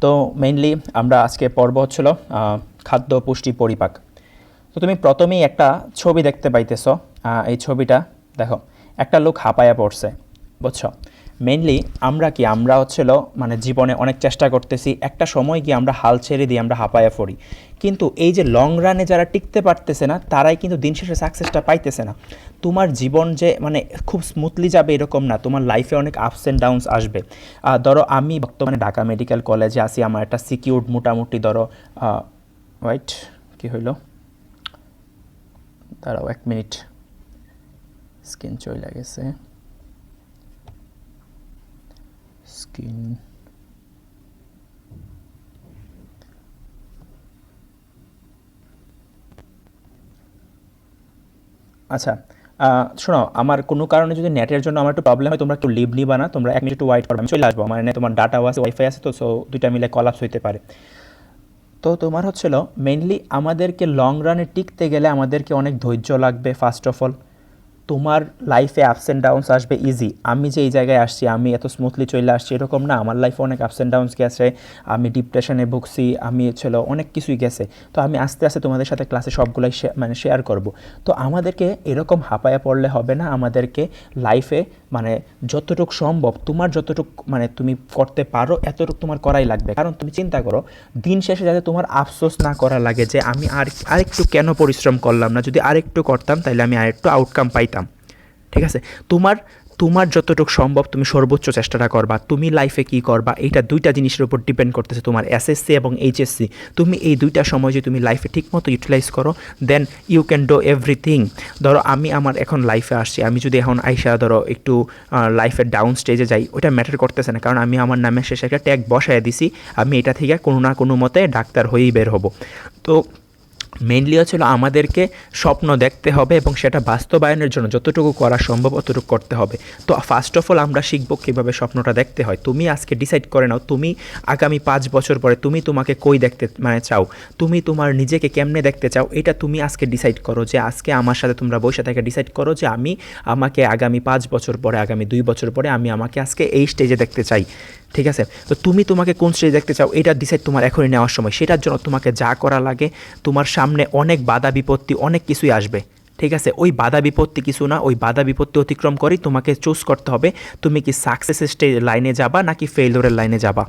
তো মেইনলি আমরা আজকে পর্ব হচ্ছিল খাদ্য পুষ্টি পরিপাক। তো তুমি প্রথমেই একটা ছবি দেখতে পাইতেছ, এই ছবিটা দেখো, একটা লোক হাঁপায়া পড়ছে, বুঝছো? মেইনলি আমরা হচ্ছিল মানে জীবনে অনেক চেষ্টা করতেছি, একটা সময় গিয়ে আমরা হাল ছেড়ে দিয়ে আমরা হাঁপায়া পড়ি। কিন্তু এই যে লং রানে যারা টিকতে পারতেছে না তারাই কিন্তু দিন শেষে সাকসেসটা পাইতেছে না। তোমার জীবন যে মানে খুব স্মুথলি যাবে এরকম না, তোমার লাইফে অনেক আপস অ্যান্ড ডাউনস আসবে। ধরো আমি বর্তমানে ঢাকা মেডিকেল কলেজে আছি, আমার একটা সিকিউরড মোটামুটি ধরো ওয়াইট কী হইলো, দাঁড়াও 1 মিনিট, স্ক্রিন চলে গেছে, স্ক্রিন আচ্ছা। শোনো, আমার কোনো কারণে যদি নেটের জন্য আমার একটু প্রবলেম হয়, তোমরা একটু লিভ নিবা না, তোমরা 1 মিনিট একটু ওয়েট করবে, আমি চলে আসবো। মানে তোমার ডাটাও আছে, ওয়াইফাই আছে, তো সো দুইটা মিলে কলাপস হইতে পারে। তো তোমার হচ্ছিল মেইনলি আমাদেরকে লং রানে টিকতে গেলে আমাদেরকে অনেক ধৈর্য লাগবে। ফার্স্ট অফ অল তোমার লাইফে আপস অ্যান্ড ডাউনস আসবে ইজি। আমি যে এই জায়গায় আসছি, আমি এত স্মুথলি চলে আসছি এরকম না, আমার লাইফে অনেক আপস অ্যান্ড ডাউনস গেছে, আমি ডিপ্রেশনে ভুগছি, আমি ছিল অনেক কিছুই গেছে। তো আমি আস্তে আস্তে তোমাদের সাথে ক্লাসে সবগুলাই মানে শেয়ার করব। তো আমাদেরকে এরকম হাঁপায়া পড়লে হবে না, আমাদেরকে লাইফে মানে যতটুকু সম্ভব তোমার যতটুকু মানে তুমি করতে পারো এতটুকু তোমার করাই লাগবে। কারণ তুমি চিন্তা করো, দিন শেষে যাতে তোমার আফসোস না করা লাগে যে আমি আরেকটু কেন পরিশ্রম করলাম না, যদি আরেকটু করতাম তাহলে আমি আরেকটু আউটকাম পাইতাম। ঠিক আছে? তোমার তোমার যতটুকু সম্ভব তুমি সর্বোচ্চ চেষ্টাটা করবা। তুমি লাইফে কী করবা এইটা দুইটা জিনিসের উপর ডিপেন্ড করতেছে, তোমার এসএসসি এবং এইচএসসি। তুমি এই দুইটা সময় যদি তুমি লাইফে ঠিকমতো ইউটিলাইজ করো, then you can do everything. ধরো আমি আমার এখন লাইফে আসছি, আমি যদি এখন আইসা ধরো একটু লাইফের ডাউন স্টেজে যাই, ওইটা ম্যাটার করতেছে না, কারণ আমি আমার নামে শেষে একটা ট্যাগ বসায় দিছি, আমি এটা থেকে কোনো না কোনো মতে ডাক্তার হয়েই বের হব। তো মেইনলি হচ্ছিল আমাদেরকে স্বপ্ন দেখতে হবে এবং সেটা বাস্তবায়নের জন্য যতটুকু করা সম্ভব অতটুকু করতে হবে। তো ফার্স্ট অফ অল আমরা শিখবো কীভাবে স্বপ্নটা দেখতে হয়। তুমি আজকে ডিসাইড করে নাও, তুমি আগামী 5 বছর পরে তুমি তোমাকে কই দেখতে মানে চাও, তুমি তোমার নিজেকে কেমনে দেখতে চাও, এটা তুমি আজকে ডিসাইড করো। যে আজকে আমার সাথে তোমরা বসে থেকে ডিসাইড করো যে আমাকে আগামী 5 বছর পরে, আগামী 2 বছর পরে আমি আমাকে আজকে এই স্টেজে দেখতে চাই। ঠিক আছে? তো তুমি তোমাকে কোন স্টেজে দেখতে চাও এটা ডিসাইড তোমার এখনই নেওয়ার সময়। সেটার জন্য তোমাকে যা করা লাগে, তোমার সামনে অনেক বাধা বিপত্তি অনেক কিছুই আসবে। ঠিক আছে? ওই বাধা বিপত্তি কিছু না, ওই বাধা বিপত্তি অতিক্রম করেই তোমাকে চুজ করতে হবে তুমি কি সাকসেসের লাইনে যাবা নাকি ফেইলিওরের লাইনে যাবা।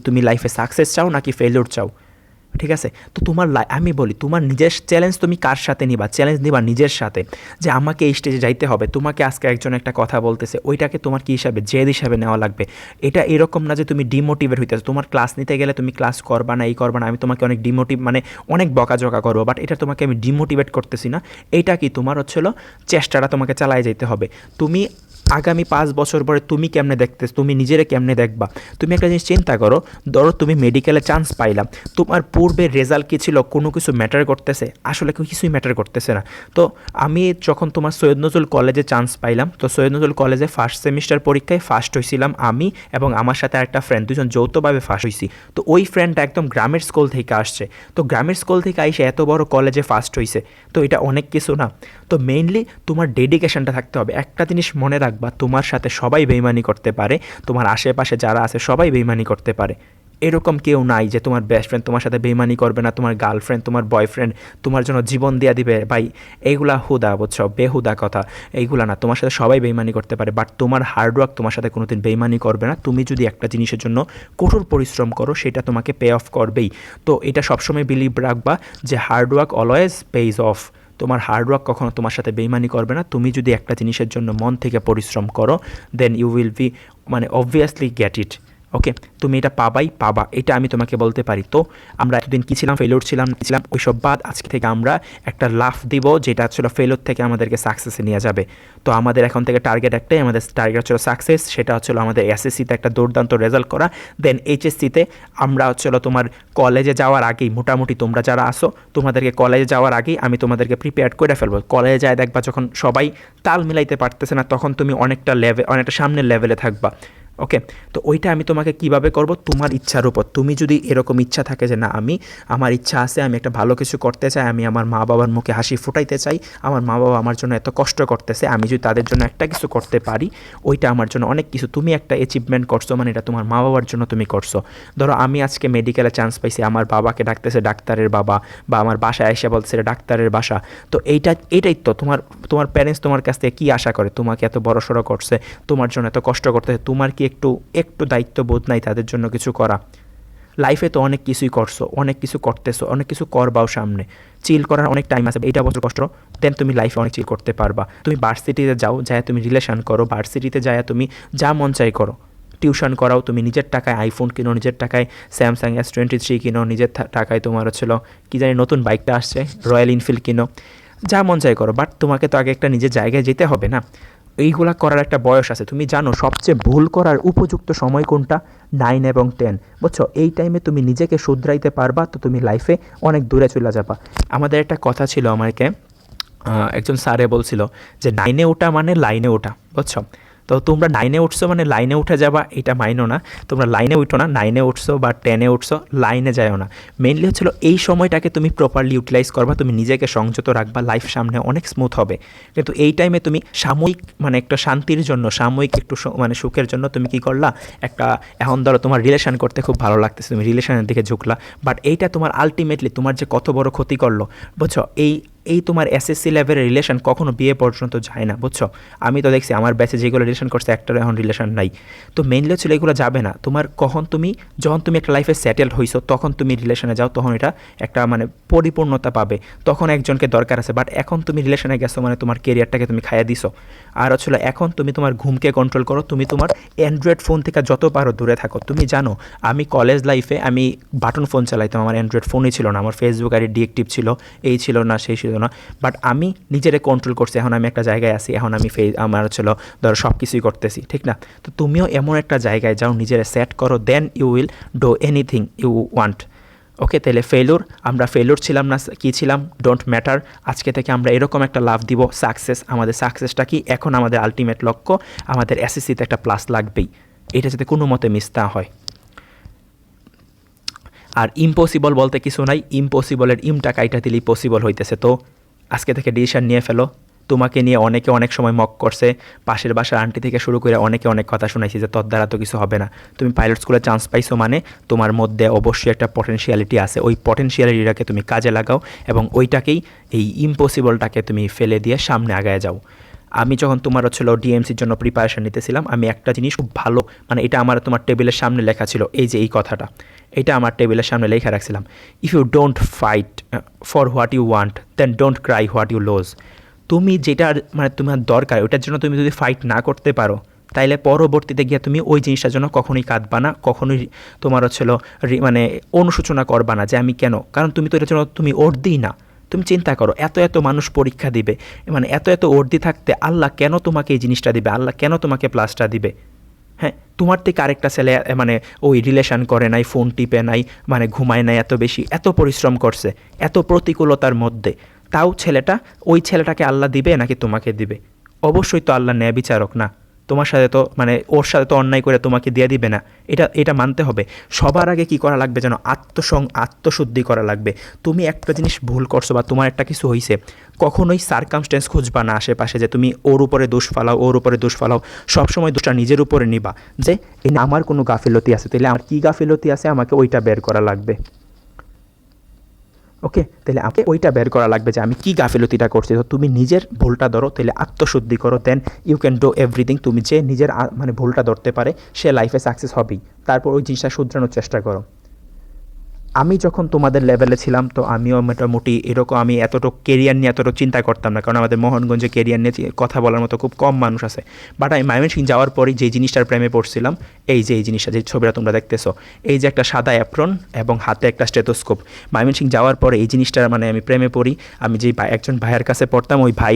তুমি লাইফে সাকসেস চাও নাকি ফেইলিওর চাও। ঠিক আছে? তো তোমার আমি বলি, তোমার নিজের চ্যালেঞ্জ তুমি কার সাথে নিবা? চ্যালেঞ্জ নিবা নিজের সাথে, যে আমাকে এই স্টেজে যাইতে হবে। তোমাকে আজকে একজন একটা কথা বলতেছে, ওইটাকে তোমার কী হিসাবে, জেদ হিসাবে নেওয়া লাগবে। এটা এরকম না যে তুমি ডিমোটিভেট হইতেছো, তোমার ক্লাস নিতে গেলে তুমি ক্লাস করবা না, এই করবা না, আমি তোমাকে অনেক মানে অনেক বকাঝকা করবো, বাট এটা তোমাকে আমি ডিমোটিভেট করতেছি না। এইটা কি তোমার হচ্ছিল চেষ্টাটা তোমাকে চালিয়ে যেতে হবে। তুমি আগামী 5 বছর পরে তুমি কেমনে দেখতে, তুমি নিজেরে কেমনে দেখবা। তুমি একটা জিনিস চিন্তা করো, ধরো তুমি মেডিকেলে চান্স পাইলাম, তোমার পূর্বের রেজাল্ট কী ছিল, কোনো কিছু ম্যাটার করতেছে? আসলে কিছুই ম্যাটার করতেছে না। তো আমি যখন তোমার সৈয়দ নজরুল কলেজে চান্স পাইলাম, তো সৈয়দ নজরুল কলেজে ফার্স্ট সেমিস্টার পরীক্ষায় ফার্স্ট হয়েছিলাম আমি এবং আমার সাথে আরেকটা ফ্রেন্ড, দুজন যৌথভাবে ফার্স্ট হয়েছি। তো ওই ফ্রেন্ডটা একদম গ্রামের স্কুল থেকে আসছে, তো গ্রামের স্কুল থেকে আইসে এত বড় কলেজে ফার্স্ট হয়েছে, তো এটা অনেক কিছু না। তো মেইনলি তোমার ডেডিকেশনটা থাকতে হবে। একটা জিনিস মনে রাখবা, তোমার সাথে সবাই বেইমানি করতে পারে, তোমার আশেপাশে যারা আছে সবাই বেইমানি করতে পারে। এরকম কেউ নাই যে তোমার বেস্ট ফ্রেন্ড তোমার সাথে বেইমানি করবে না, তোমার গার্লফ্রেন্ড তোমার বয়ফ্রেন্ড তোমার জন্য জীবন দেওয়া দিবে। ভাই এইগুলা হুদা, বুঝছো? বেহুদা কথা এইগুলা না। তোমার সাথে সবাই বেইমানি করতে পারে, বাট তোমার হার্ডওয়ার্ক তোমার সাথে কোনোদিন বেইমানি করবে না। তুমি যদি একটা জিনিসের জন্য কঠোর পরিশ্রম করো, সেটা তোমাকে পে অফ করবেই। তো এটা সবসময় বিলিভ রাখবা যে হার্ডওয়ার্ক অলওয়েজ পেইজ অফ। তোমার হার্ডওয়ার্ক কখনো তোমার সাথে বেইমানি করবে না। তুমি যদি একটা জিনিসের জন্য মন থেকে পরিশ্রম করো, দেন ইউ উইল বি মানে অবভিয়াসলি গেট ইট। ওকে, তুমি এটা পাবা, এটা আমি তোমাকে বলতে পারি। তো আমরা এতদিন কী ছিলাম, ফেলিওর ছিলাম ওইসব বাদ। আজকে থেকে আমরা একটা লাফ দিব, যেটা ছিল ফেলিওর থেকে আমাদেরকে সাকসেসে নিয়ে যাবে। তো আমাদের এখন থেকে টার্গেট একটাই, আমাদের টার্গেট হচ্ছিল সাকসেস। সেটা হচ্ছিল আমাদের এসএসসিতে একটা দুর্দান্ত রেজাল্ট করা, দেন এইচএসসিতে আমরা হচ্ছিল তোমার কলেজে যাওয়ার আগেই, মোটামুটি তোমরা যারা আসো তোমাদেরকে কলেজে যাওয়ার আগেই আমি তোমাদেরকে প্রিপেয়ার করে ফেলবো। কলেজে যায় দেখবা যখন সবাই তাল মিলাইতে পারতেছে না, তখন তুমি অনেকটা সামনের লেভেলে থাকবা। ওকে, তো ওইটা আমি তোমাকে কিভাবে করব, তোমার ইচ্ছার উপর। তুমি যদি এরকম ইচ্ছা থাকে যে না আমার ইচ্ছা আছে, আমি একটা ভালো কিছু করতে চাই, আমি আমার মা বাবার মুখে হাসি ফুটাইতে চাই, আমার মা বাবা আমার জন্য এত কষ্ট করতেছে, আমি যদি তাদের জন্য একটা কিছু করতে পারি, ওইটা আমার জন্য অনেক কিছু। তুমি একটা অ্যাচিভমেন্ট করছো, মানে এটা তোমার মা বাবার জন্য তুমি করছো। ধরো আমি আজকে মেডিকেলে চান্স পাইছি, আমার বাবাকে ডাকতেছে ডাক্তারের বাবা, বা আমার বাসায় এসে বলছে ডাক্তারের বাসা। তো এটাই তো তোমার প্যারেন্টস তোমার কাছ থেকে কী আশা করে, তোমাকে এত বড় সড়ো করছে, তোমার জন্য এত কষ্ট করতেছে, তোমার কি একটু দায়িত্ববোধ নাই তাদের জন্য কিছু করা? লাইফে তো অনেক কিছুই করছো, অনেক কিছু করতেছো, অনেক কিছু করবাও সামনে, চিল করার অনেক টাইম আছে। এইটা বছর কষ্ট, দেন তুমি লাইফে অনেক চিল করতে পারবা। তুমি ভার্সিটিতে যাও, যায় তুমি রিলেশন করো, ভার্সিটিতে যায় তুমি যা মন চাই করো, টিউশন করাও, তুমি নিজের টাকায় আইফোন কিনো, নিজের টাকায় স্যামসাং S23 কিনো, নিজের টাকায় তোমার হচ্ছিল কী জানি নতুন বাইকটা আসছে রয়্যাল এনফিল্ড কিনো, যা মন চাই করো। বাট তোমাকে তো আগে একটা নিজের জায়গায় যেতে হবে না? এইগুলা করার একটা বয়স আছে। তুমি জানো সবচেয়ে ভুল করার উপযুক্ত সময় কোনটা? 9 এবং 10, বুঝছো? এই টাইমে তুমি নিজেকে শুধরাইতে পারবা, তো তুমি লাইফে অনেক দূরে চলে যাবা। আমাদের একটা কথা ছিল, আমাকে একজন স্যারে বলছিল যে 9-এ ওঠা মানে লাইনে ওঠা, বুঝছো? তো তোমরা 9-এ উঠছো মানে লাইনে উঠে যাবা, এটা মাইনো না। তোমরা লাইনে উঠো না, 9-এ উঠছো বা 10-এ উঠছো, লাইনে যায়ও না। মেইনলি হচ্ছিল এই সময়টাকে তুমি প্রপারলি ইউটিলাইজ করবা, তুমি নিজেকে সংযত রাখবা, লাইফ সামনে অনেক স্মুথ হবে। কিন্তু এই টাইমে তুমি সাময়িক মানে একটা শান্তির জন্য, সাময়িক একটু মানে সুখের জন্য তুমি কী করলা, একটা এখন ধরো তোমার রিলেশন করতে খুব ভালো লাগতেছে, তুমি রিলেশনের দিকে ঝুঁকলা, বাট এইটা তোমার আলটিমেটলি তোমার যে কত বড় ক্ষতি করলো, বুঝছো? এই তোমার SSC লেভেলের রিলেশন কখনো বিয়ে পর্যন্ত যায় না, বুঝছো? আমি তো দেখছি আমার ব্যাচে যেগুলো রিলেশন করছে একটারও এখন রিলেশন নাই। তো মেইনলি ছিল এগুলো যাবে না। যখন তুমি একটা লাইফে সেটেলড হইছো, তখন তুমি রিলেশনে যাও, তখন এটা একটা মানে পরিপূর্ণতা পাবে, তখন একজনকে দরকার আছে। বাট এখন তুমি রিলেশনে গেছো মানে তোমার কেরিয়ারটাকে তুমি খাইয়ে দিছো। আর হচ্ছিল এখন তুমি তোমার ঘুমকে কন্ট্রোল করো, তুমি তোমার অ্যান্ড্রয়েড ফোন থেকে যত পারো দূরে থাকো। তুমি জানো আমি কলেজ লাইফে আমি বাটন ফোন চালাইতাম, আমার অ্যান্ড্রয়েড ফোনই ছিল না, আমার ফেসবুক আইডি ডিএক্টিভ ছিল, এই ছিল না সেই ছিল না। বাট আমি নিজেরে কন্ট্রোল করছি, এখন আমি একটা জায়গায় আছি, এখন আমি আমার হচ্ছিল ধরো সব কিছুই করতেছি, ঠিক না? তো তুমিও এমন একটা জায়গায় যাও, নিজেরে সেট করো, then you will do anything you want. Okay, তাহলে আমরা ফেলুর ছিলাম না, কি ছিলাম? Don't matter. আজকে থেকে আমরা এরকম একটা লাভ দিব, সাকসেস। আমাদের সাকসেসটা কি? এখন আমাদের আলটিমেট লক্ষ্য আমাদের SSCতে একটা প্লাস লাগবেই, এটা যাতে কোনো মতে মিস না হয়। আর ইম্পসিবল বলতে কিছু নাই, ইম্পসিবলের ইমটা কাইটা দিলেই পসিবল হইতেছে। তো আজকে থেকে ডিসিশন নিয়ে ফেলো। তোমাকে নিয়ে অনেকে অনেক সময় মক করছে, পাশের বাসার আন্টি থেকে শুরু করে অনেকে অনেক কথা শুনাইছে যে তোর দ্বারা তো কিছু হবে না। তুমি পাইলট স্কুলে চান্স পাইছো মানে তোমার মধ্যে অবশ্যই একটা পটেনশিয়ালিটি আছে, ওই পটেনশিয়ালিটিটাকে তুমি কাজে লাগাও, এবং ওইটাকেই, এই ইম্পসিবলটাকে তুমি ফেলে দিয়ে সামনে আগায় যাও। আমি যখন তোমার হচ্ছিল ডিএমসির জন্য প্রিপারেশান নিতেছিলাম, আমি একটা জিনিস খুব ভালো, মানে এটা আমার তোমার টেবিলের সামনে লেখা ছিল, এই কথাটা, এটা আমার টেবিলের সামনে লেখা রাখছিলাম, if you don't fight for what you want then don't cry what you lose. তুমি যেটা মানে তোমার দরকার, ওইটার জন্য তুমি যদি ফাইট না করতে পারো, তাইলে পরবর্তীতে গিয়ে তুমি ওই জিনিসটার জন্য কখনোই কাঁদবা না, কখনোই তোমার হচ্ছিল মানে অনুশোচনা করবা না যে আমি কেন, কারণ তুমি তো এটার জন্য তুমি দিই না। তুমি চিন্তা করো, এত মানুষ পরীক্ষা দিবে, মানে এত অর্দি থাকতে আল্লাহ কেন তোমাকে এই জিনিসটা দিবে, আল্লাহ কেন তোমাকে প্লাসটা দিবে? হ্যাঁ, তোমার থেকে আরেকটা ছেলে মানে ওই রিলেশন করে নাই, ফোন টিপে নাই, মানে ঘুমায় নাই, এত বেশি এত পরিশ্রম করছে এত প্রতিকূলতার মধ্যে, তাও ওই ছেলেটাকে আল্লাহ দিবে নাকি তোমাকে দিবে? অবশ্যই তো আল্লাহ ন্যায় বিচারক না, তোমার সাথে তো মানে ওর সাথে তো অন্যায় করে তোমাকে দিয়ে দিবে না, এটা মানতে হবে। সবার আগে কি করা লাগবে যেন? আত্মশুদ্ধি করা লাগবে। তুমি একটা জিনিস ভুল করছো বা তোমার একটা কিছু হয়েছে, কখনোই সার্কামস্টেন্স খুঁজবা না আশেপাশে যে তুমি ওর উপরে দোষ ফালাও। সবসময় দোষটা নিজের উপরে নিবা, যে আমার কোনো গাফিলতি আছে, তাহলে আমার কী গাফিলতি আছে আমাকে ওইটা বের করা লাগবে। ওকে, তাহলে আমাকে ওইটা বের করা লাগবে যে আমি কী গাফিলতিটা করছি। তো তুমি নিজের ভুলটা ধরো, তাহলে আত্মশুদ্ধি করো, then you can do everything. তুমি যে নিজের মানে ভুলটা ধরতে পারে সে লাইফে সাকসেস হবেই। তারপর ওই জিনিসটা শুধরানোর চেষ্টা করো। আমি যখন তোমাদের লেভেলে ছিলাম, তো আমিও মোটামুটি এরকম, আমি এতটুকু কেরিয়ার নিয়ে এতটুকু চিন্তা করতাম না, কারণ আমাদের মোহনগঞ্জে কেরিয়ার নিয়ে কথা বলার মতো খুব কম মানুষ আছে। বাট আমি ময়মনসিংহ যাওয়ার পরই যে জিনিসটার প্রেমে পড়ছিলাম, এই জিনিসটা, যে ছবিটা তোমরা দেখতেছো, এই যে একটা সাদা অ্যাপ্রন এবং হাতে একটা স্টেথোস্কোপ, ময়মনসিংহ যাওয়ার পরে এই জিনিসটার মানে আমি প্রেমে পড়ি। আমি যেই একজন ভাইয়ের কাছে পড়তাম, ওই ভাই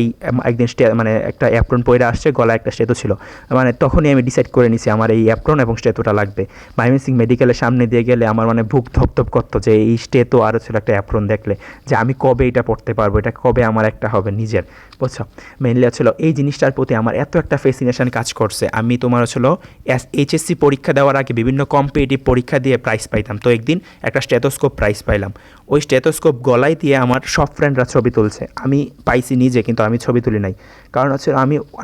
একদিন মানে একটা অ্যাপ্রন পরে আসছে, গলায় একটা স্টেথো ছিল, মানে তখনই আমি ডিসাইড করে নিছি আমার এই অ্যাপ্রন এবং স্টেথোটা লাগবে। ময়মনসিংহ মেডিকেলের সামনে দিয়ে গেলে আমার মানে বুক ধপধপ করতে করতো যে এই স্টে তো আরও ছিল একটা অ্যাপ্রন দেখলে যে আমি কবে এটা পড়তে পারবো, এটা কবে আমার একটা হবে নিজের, বুঝছো। মেনলি হচ্ছিলো এই জিনিসটার প্রতি আমার এত একটা ফ্যাসিনেশন কাজ করছে। আমি তোমার হচ্ছিলো এইচএসসি পরীক্ষা দেওয়ার আগে বিভিন্ন কম্পিটিটিভ পরীক্ষা দিয়ে প্রাইজ পাইতাম, তো একদিন একটা স্টেথোস্কোপ প্রাইজ পাইলাম। ওই স্টেথোস্কোপ গলায় দিয়ে আমার সব ফ্রেন্ডরা ছবি তুলছে, আমি পাইছি নিজে কিন্তু আমি ছবি তুলি নাই। কারণ হচ্ছে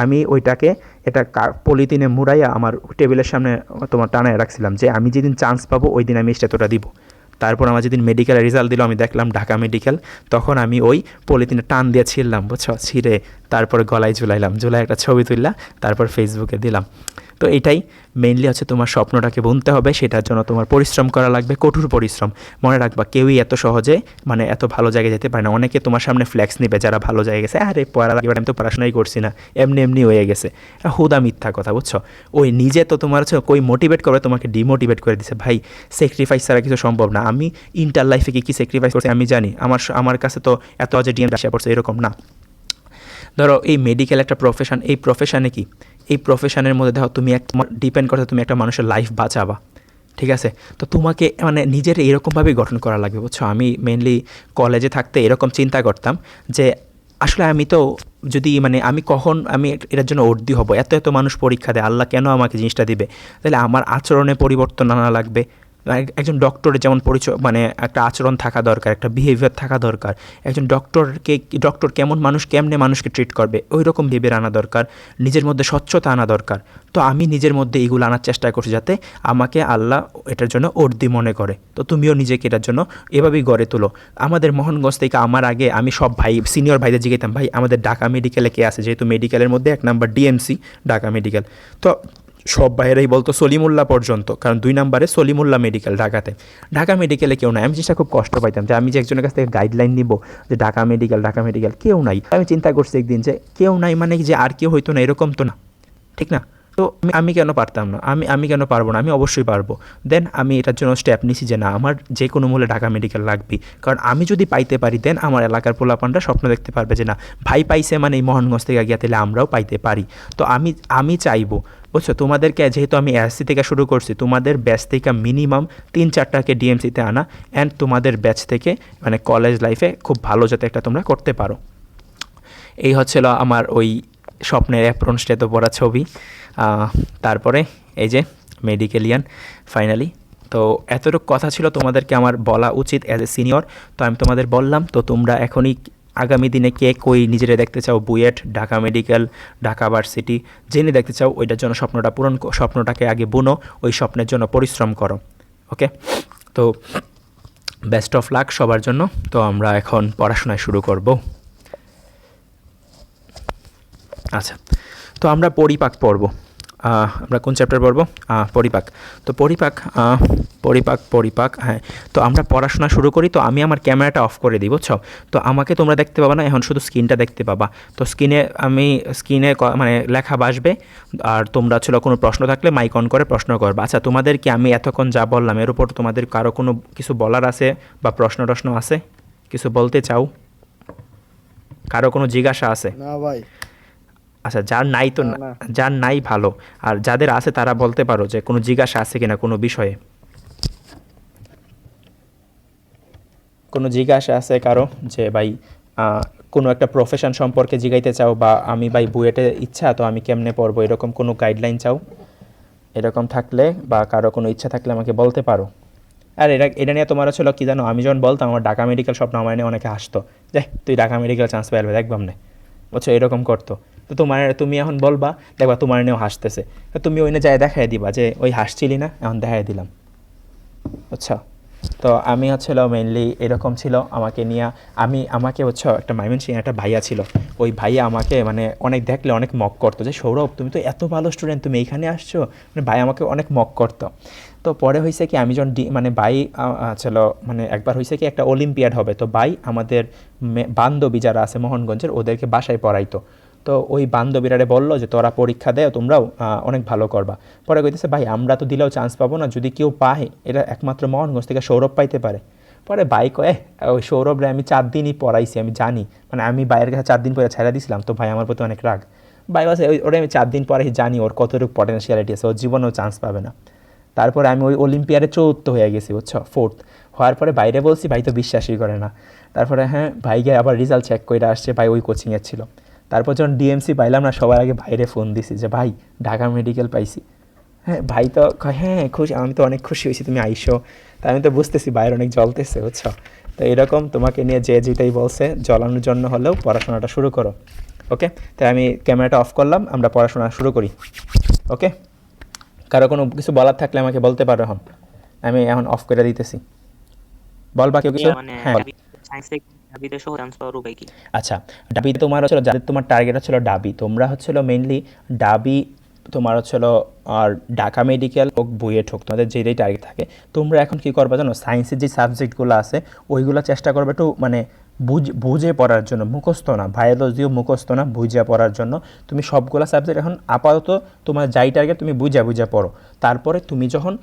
আমি ওইটাকে এটা পলিথিনে মুড়াইয়া আমার টেবিলের সামনে তোমার টানায় রাখছিলাম যে আমি যেদিন চান্স পাবো ওই দিন আমি স্টেথোটা দিব। তারপর আমার যেদিন মেডিকেলের রেজাল্ট দিল, আমি দেখলাম ঢাকা মেডিকেল, তখন আমি ওই পলিথিনে টান দিয়ে ছিঁড়লাম, বুঝছো, ছিঁড়ে তারপরে গলায় ঝুলাইলাম, ঝুলাই একটা ছবি তুললাম, তারপর ফেসবুকে দিলাম। তো এটাই মেইনলি হচ্ছে তোমার স্বপ্নটাকে বুনতে হবে, সেটার জন্য তোমার পরিশ্রম করা লাগবে, কঠোর পরিশ্রম। মনে রাখবা কেউই এত সহজে মানে এত ভালো জায়গায় যেতে পারে না। অনেকে তোমার সামনে ফ্ল্যাক্স নিবে যারা ভালো জায়গায় গেছে, আরে পড়া লাগবে, আমি তো পড়াশোনাই করছি না, এমনি এমনি হয়ে গেছে, হুদা মিথ্যা কথা, বুঝছো। ওই নিজে তো তোমার হচ্ছে কই মোটিভেট করবে, তোমাকে ডিমোটিভেট করে দিছে। ভাই স্যাক্রিফাইস ছাড়া কিছু সম্ভব না। আমি ইন্টার লাইফে কী স্যাক্রিফাইস করছি আমি জানি। আমার কাছে তো এত যে ডিএম আসা পড়ছে এরকম না। ধরো এই মেডিকেল একটা প্রফেশন, এই প্রফেশনে কি, এই প্রফেশনের মধ্যে দেখো তুমি ডিপেন্ড করতে তুমি একটা মানুষের লাইফ বাঁচাবা, ঠিক আছে। তো তোমাকে মানে নিজের এরকমভাবেই গঠন করা লাগবে, বুঝছো। আমি মেনলি কলেজে থাকতে এরকম চিন্তা করতাম যে আসলে আমি তো যদি মানে আমি কখন আমি এটার জন্য অর্দি হব, এত এত মানুষ পরীক্ষা দেয়, আল্লাহ কেন আমাকে জিনিসটা দিবে, তাহলে আমার আচরণে পরিবর্তন আনা লাগবে। একজন ডক্টরের যেমন পরিচয় মানে একটা আচরণ থাকা দরকার, একটা বিহেভিয়ার থাকা দরকার। একজন ডক্টর কেমন মানুষ, কেমনে মানুষকে ট্রিট করবে, ওই রকম বিহেভিয়ার আনা দরকার। নিজের মধ্যে স্বচ্ছতা আনা দরকার। তো আমি নিজের মধ্যে এইগুলো আনার চেষ্টা করছি যাতে আমাকে আল্লাহ এটার জন্য অর্দি মনে করে। তো তুমিও নিজেকে এটার জন্য এভাবেই গড়ে তোলো। আমাদের মোহনগঞ্জ থেকে আমার আগে আমি সব সিনিয়র ভাইদের জিজ্ঞাসতাম, ভাই আমাদের ঢাকা মেডিকেলে কে আছে, যেহেতু মেডিকেলের মধ্যে 1 নাম্বার ডিএমসি ঢাকা মেডিকেল। তো সব বাইরেই বলতো সলিমুল্লাহ পর্যন্ত, কারণ 2 নাম্বারে সলিমুল্লাহ মেডিকেল ঢাকাতে। ঢাকা মেডিকেলে কেউ নাই। আমি জিনিসটা খুব কষ্ট পাইতাম যে আমি যে একজনের কাছ থেকে গাইডলাইন নিব যে ঢাকা মেডিকেল কেউ নাই। আমি চিন্তা করছি একদিন যে কেউ নাই মানে যে আর কেউ হইতো না এরকম তো না, ঠিক না। তো আমি কেন পারতাম না, আমি কেন পারবো না, আমি অবশ্যই পারবো। দেন আমি এটার জন্য স্টেপ নিছি যে না আমার যে কোনো মূল্যে ঢাকা মেডিকেল লাগবে। কারণ আমি যদি পাইতে পারি দেন আমার এলাকার পোলাপানরা স্বপ্ন দেখতে পারবে যে না ভাই পাইছে মানে এই মোহনগঞ্জ থেকে গিয়ে তাহলে আমরাও পাইতে পারি। তো আমি চাইবো, বুঝছো, তোমাদেরকে যেহেতু আমি এসসি থেকে শুরু করছি, তোমাদের ব্যাচ থেকে মিনিমাম 3-4টাকে ডিএমসিতে আনা, অ্যান্ড তোমাদের ব্যাচ থেকে মানে কলেজ লাইফে খুব ভালো যাতে একটা তোমরা করতে পারো। এই হচ্ছিল আমার ওই স্বপ্নের অ্যাপ্রন স্টেতে পড়া ছবি। তারপরে এই যে মেডিকেলিয়ান ফাইনালি। তো এতটুকু কথা ছিল তোমাদেরকে আমার বলা উচিত অ্যাজ এ সিনিয়র। তো আমি তোমাদের বললাম। তো তোমরা এখনই আগামী দিনে কে কই নিজেরা দেখতে চাও, বুয়েট, ঢাকা মেডিকেল, ঢাকা ভার্সিটি, জেনে দেখতে চাও, ওইটার জন্য স্বপ্নটাকে আগে বুনো, ওই স্বপ্নের জন্য পরিশ্রম করো। ওকে, তো বেস্ট অফ লাক সবার জন্য। তো আমরা এখন পড়াশোনায় শুরু করব। আচ্ছা, তো আমরা পরিপাক পড়ব। আমরা কোন চ্যাপ্টার পড়ব? পরিপাক। তো পরিপাক, হ্যাঁ। তো আমরা পড়াশোনা শুরু করি। তো আমি আমার ক্যামেরাটা অফ করে দিই, বুঝছো। তো আমাকে তোমরা দেখতে পাবা না, এখন শুধু স্ক্রিনটা দেখতে পাবা। তো স্ক্রিনে মানে লেখা বাসবে, আর তোমরা ছিল কোনো প্রশ্ন থাকলে মাইক অন করে প্রশ্ন করবা। আচ্ছা, তোমাদেরকে আমি এতক্ষণ যা বললাম এর উপর তোমাদের কারো কোনো কিছু বলার আছে বা প্রশ্ন আছে, কিছু বলতে চাও, কারো কোনো জিজ্ঞাসা আছে? না ভাই। আচ্ছা, যার নাই তো না। যার নাই ভালো, আর যাদের আছে তারা বলতে পারো যে কোনো জিজ্ঞাসা আছে কিনা কোনো বিষয়ে। কোনো জিজ্ঞাসা আছে কারো যে ভাই কোনো একটা প্রফেশন সম্পর্কে জিগাইতে চাও, বা আমি ভাই বুয়েটে ইচ্ছা, তো আমি কেমনে পড়বো, এরকম কোনো গাইডলাইন চাও? এরকম থাকলে বা কারো কোনো ইচ্ছা থাকলে আমাকে বলতে পারো। আর এটা নিয়ে তোমার ছিল কি জানো, আমি যখন বলতাম আমার ঢাকা মেডিকেল স্বপ্ন, আমার নিয়ে অনেকে হাসতো যে তুই ঢাকা মেডিকেল চান্স পাইবে দেখবাম না, বুঝছো, এরকম করতো। তো তুমি এখন বলবা, দেখবা তোমার নিয়েও হাসতেছে, তো তুমি ওই যায় দেখাই দিবা যে ওই হাসছিলি না, এখন দেখাই দিলাম, আচ্ছা। তো আমি হচ্ছিল মেইনলি এরকম ছিল আমাকে নিয়ে। আমাকে হচ্ছে একটা ময়মনসিংহে একটা ভাইয়া ছিল, ওই ভাইয়া আমাকে মানে অনেক দেখলে অনেক মক করতো যে সৌরভ তুমি তো এত ভালো স্টুডেন্ট, তুমি এইখানে আসছো, মানে ভাই আমাকে অনেক মক করতো। তো পরে হয়েছে কি, আমি যখন মানে ভাই ছিল মানে একবার হয়েছে কি একটা অলিম্পিয়াড হবে, তো ভাই আমাদের বান্ধবী যারা আছে মোহনগঞ্জের ওদেরকে বাসায় পড়াইতো। তো ওই বান্ধবীরারে বললো যে তোরা পরীক্ষা দেও, তোমরাও অনেক ভালো করবা। পরে কইতেছে ভাই আমরা তো দিলেও চান্স পাবো না, যদি কেউ পায় এটা একমাত্র মোহনগঞ্জ থেকে সৌরভ পাইতে পারে। পরে ভাই কয়ে ওই সৌরভরে আমি 4 দিনই পড়াইছি, আমি জানি, মানে আমি ভাইয়ের কাছে 4 দিন পরে ছেড়ে দিয়েছিলাম, তো ভাই আমার প্রতি অনেক রাগ। ভাই বাসে ওটা আমি 4 দিন পরে জানি ওর কতটুকু পটেনশিয়ালিটি আছে, ওর জীবনেও চান্স পাবে না। তারপরে আমি ওই অলিম্পিয়াডে 4th হয়ে গেছি, বুঝছো, 4th হওয়ার পরে বাইরে বলছি, ভাই তো বিশ্বাসই করে না। তারপরে হ্যাঁ ভাই গিয়ে আবার রেজাল্ট চেক করে আসছে, ভাই ওই কোচিংয়ের ছিল। তারপর যখন ডিএমসি পাইলাম না, সবার আগে ভাইরে ফোন দিছি যে ভাই ঢাকা মেডিকেল পাইছি। হ্যাঁ ভাই তো কয়, হ্যাঁ খুশি, আমি তো অনেক খুশি হয়েছি তুমি আইসো। তা আমি তো বুঝতেছি বাইরে অনেক জ্বলতেছে, বুঝছো। তো এরকম তোমাকে নিয়ে যে যেটাই বলছে জ্বলানোর জন্য হলেও পড়াশোনাটা শুরু করো। ওকে, তাই আমি ক্যামেরাটা অফ করলাম, আমরা পড়াশোনা শুরু করি। ওকে, কারো কোনো কিছু বলার থাকলে আমাকে বলতে পারো এখন, আমি এখন অফ করে দিতেছি। বলবা কেউ কিছু? মানে হ্যাঁ বল। সায়েন্স থেকে ডাবিতে সহ চান্স পাওয়ার উপায় কি? আচ্ছা, ডাবি তোমার হচ্ছিল, যাদের তোমার টার্গেট হচ্ছিল ডাবি, তোমরা হচ্ছিল মেইনলি ডাবি, তোমার হচ্ছিল আর ঢাকা মেডিকেল হোক বুয়েট হোক, তোমাদের যেটাই টার্গেট থাকে, তোমরা এখন কী করবা জানো, সায়েন্সের যে সাবজেক্টগুলো আছে ওইগুলো চেষ্টা করবে একটু মানে বুঝে পড়ার জন্য, মুখস্থ না, বায়োলজিও মুখস্থ না, বুঝে পড়ার জন্য। তুমি সবগুলো সাবজেক্ট এখন আপাতত তোমার যাই টার্গেট তুমি বুঝে পড়ো। তারপরে তুমি যখন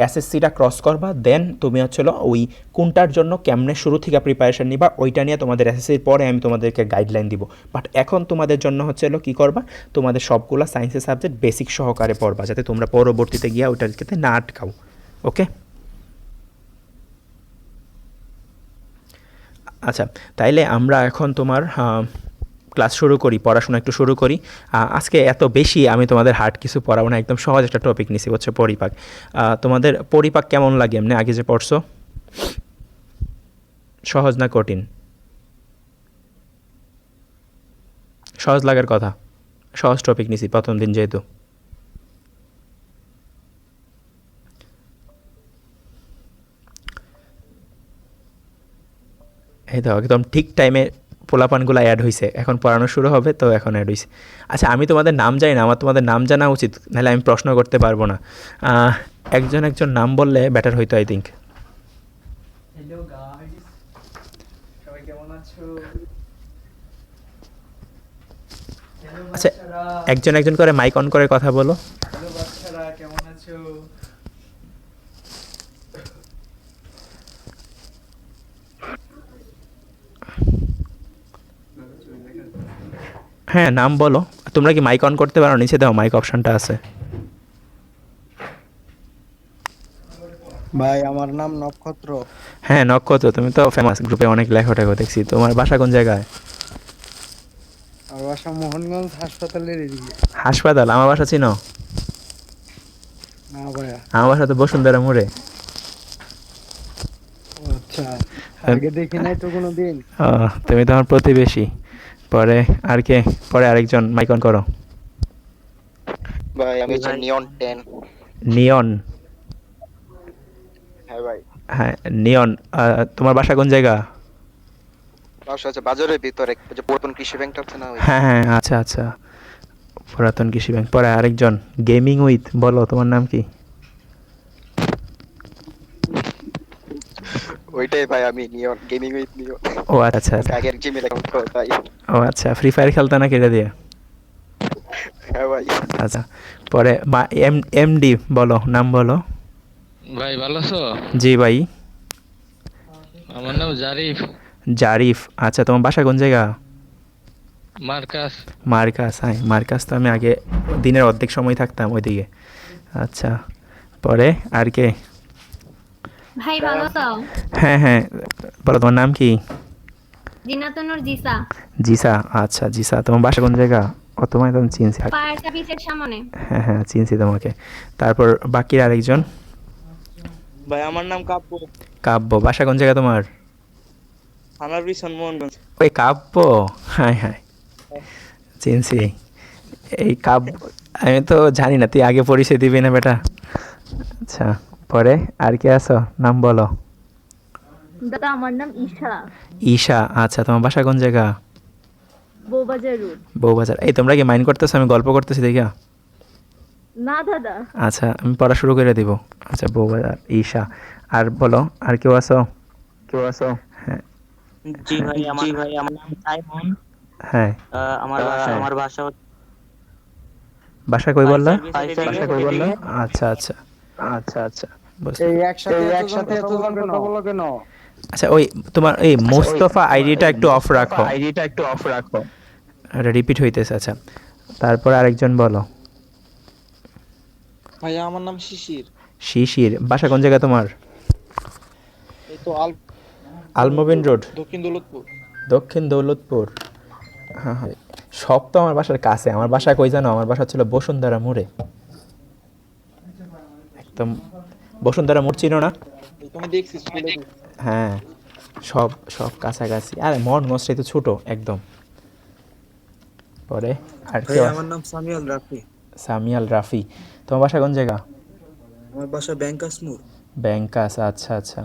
এসএসসিটা ক্রস করবা, দেন তুমি হচ্ছিল ওই কোনটার জন্য কেমনে শুরু থেকে প্রিপারেশন নিবা, ওইটা নিয়ে তোমাদের এসএসসির পরে আমি তোমাদেরকে গাইডলাইন দিব। বাট এখন তোমাদের জন্য হচ্ছে কী করবা, তোমাদের সবগুলো সায়েন্সের সাবজেক্ট বেসিক সহকারে পড়বা, যাতে তোমরা পরবর্তীতে গিয়ে ওইটাকে না আটকাও। ওকে, আচ্ছা, তাইলে আমরা এখন তোমার ক্লাস শুরু করি, পড়াশোনা একটু শুরু করি। আজকে এত বেশি আমি তোমাদের হার্ড কিছু পড়াবো না, একদম সহজ একটা টপিক নিছি, হচ্ছে পরিপাক। তোমাদের পরিপাক কেমন লাগে এমনি আগে যে পড়ছো? সহজ না কঠিন? সহজ লাগার কথা, সহজ টপিক নিছি প্রথম দিন যেহেতু। এই তো একদম ঠিক টাইমে পোলাপানগুলো অ্যাড হয়েছে, এখন পড়ানো শুরু হবে তো এখন অ্যাড হয়েছে। আচ্ছা, আমি তোমাদের নাম জানি না, আমার তোমাদের নাম জানা উচিত, নাহলে আমি প্রশ্ন করতে পারবো না। একজন একজন নাম বললে বেটার হইতো আই থিঙ্ক। হ্যালো গাইস, সবাই কেমন আছো? হ্যালো আচ্ছা, বাচ্চারা, একজন একজন করে মাইক অন করে কথা বলো। হ্যালো বাচ্চারা কেমন আছো? হ্যাঁ, নাম বলো। তোমরা কি মাইক অন করতে পারো? নিচে দাও, মাইক অপশনটা আছে। ভাই আমার নাম নক্ষত্র। হ্যাঁ নক্ষত্র, তুমি তো ফেমাস, গ্রুপে অনেক লেখাটেখা দেখছি। তোমার বাসা কোন জায়গায়? আমার বাসা মোহনগঞ্জ হাসপাতালের এদিকে। হাসপাতাল? আমার বাসা চিনো? না ভাইয়া। আমার বাসা তো বসুন্ধরা মোড়ে। ও আচ্ছা, আগে দেখি নাই তো কোনো দিন। তুমি তো আমার প্রতিবেশী। পরে আর কে? পরে আরেকজন মাইক অন করো। ভাই আমি হচ্ছে ভাই নিয়ন 10। নিয়ন? হ্যাঁ ভাই, হ্যাঁ নিয়ন, তোমার বাসা কোন জায়গা? বাসা হচ্ছে বাজারের ভিতরে, যে পুরাতন কৃষি ব্যাংকটা আছে না ওই। হ্যাঁ হ্যাঁ, আচ্ছা আচ্ছা, পুরাতন কৃষি ব্যাংক। পরে আরেকজন গেমিং উইথ, বলো তোমার নাম কি? ওইটাই ভাই, আমি নিয়ন গেমিং উইথ নিয়ন। ও আচ্ছা আচ্ছা, আগের জিমেল অ্যাকাউন্ট তো তাই। ও আচ্ছা, ফ্রি ফায়ার খেলতে না কেটে দিয়ে? হ্যাঁ ভাই। আচ্ছা, পরে এমডি বলো, নাম বলো। ভাই ভালো আছো? জি ভাই। আমার নাম জারিফ। জারিফ, আচ্ছা, তোমার বাসা কোন জায়গা? মার্কাস। মার্কাস? হ্যাঁ মার্কাস তো আমি আগে দিনের অর্ধেক সময় থাকতাম ওইদিকে। আচ্ছা, পরে আর কে? ভাই ভালো আছো? হ্যাঁ হ্যাঁ, বলো তোমার নাম কি? জিনাতুনুর জিসা, জিসা, আচ্ছা জিসা, তোমার বাসা কোন জায়গা? ও তোমায় তো আমি চিনছি। ফায়ার সার্ভিসের সামনে। হ্যাঁ হ্যাঁ, চিনছি তোমাকে। তারপর বাকির আরেকজন? ভাই আমার নাম কাব্য, কাব্য, বাসা কোন জায়গা তোমার? থানার পিছন মোহনগঞ্জ। ওই কাব্য, হ্যাঁ হ্যাঁ চিনছি। এই কাব্য, আমি তো জানি না, তুই আগে পরিচয় দিবি না বেটা। আচ্ছা, পরে আর কে আছো, নাম বলো। দাদা আমার নাম ঈশা, ঈশা, আচ্ছা, তোমার বাসা কোন জায়গা? বউবাজার রোড। বউবাজার। এই তোমরা কি মাইন্ড করতেছো আমি গল্প করতেছি দেখা? না দাদা। আচ্ছা, আমি পড়া শুরু করে দিব। আচ্ছা, বউবাজার, ঈশা। আর বলো, আর কেউ আছো? হ্যাঁ জি ভাই, আমার নাম সাইমন। হ্যাঁ, আমার ভাষা বাসা কই বললা? বললা? আচ্ছা আচ্ছা আচ্ছা, বুঝতে এই একসাথে এতজন কথা বলো কেন? আচ্ছা, ওই তোমার এই মোস্তফা আইডিটা একটু অফ রাখো, এটা রিপিট হইতেছে। আচ্ছা, তারপর আরেকজন বলো। ভাইয়া আমার নাম শিশির। শিশির, বাসা কোন জায়গা তোমার? এই তো আলমোবিন রোড, দক্ষিণ দৌলতপুর। দক্ষিণ দৌলতপুর। হ্যাঁ হ্যাঁ, সব তো আমার বাসার কাছে। আমার বাসা কই জানো? আমার বাসা ছিল বসুন্ধরা মোড়ে, একদম বসুন্ধরা মোড় চিনো না? তুমি দেখছি স্কুলে। হ্যাঁ, সব সব কাছাকাছি। আরে মোহনগঞ্জটাই তো ছোট একদম। পরে আর ভাই কেউ? আমার নাম সামিয়াল রাফি। সামিয়াল রাফি। তোমার বাসা কোন জায়গা? আমার বাসা ব্যাংকাস মোড়। ব্যাংকাস, আচ্ছা আচ্ছা।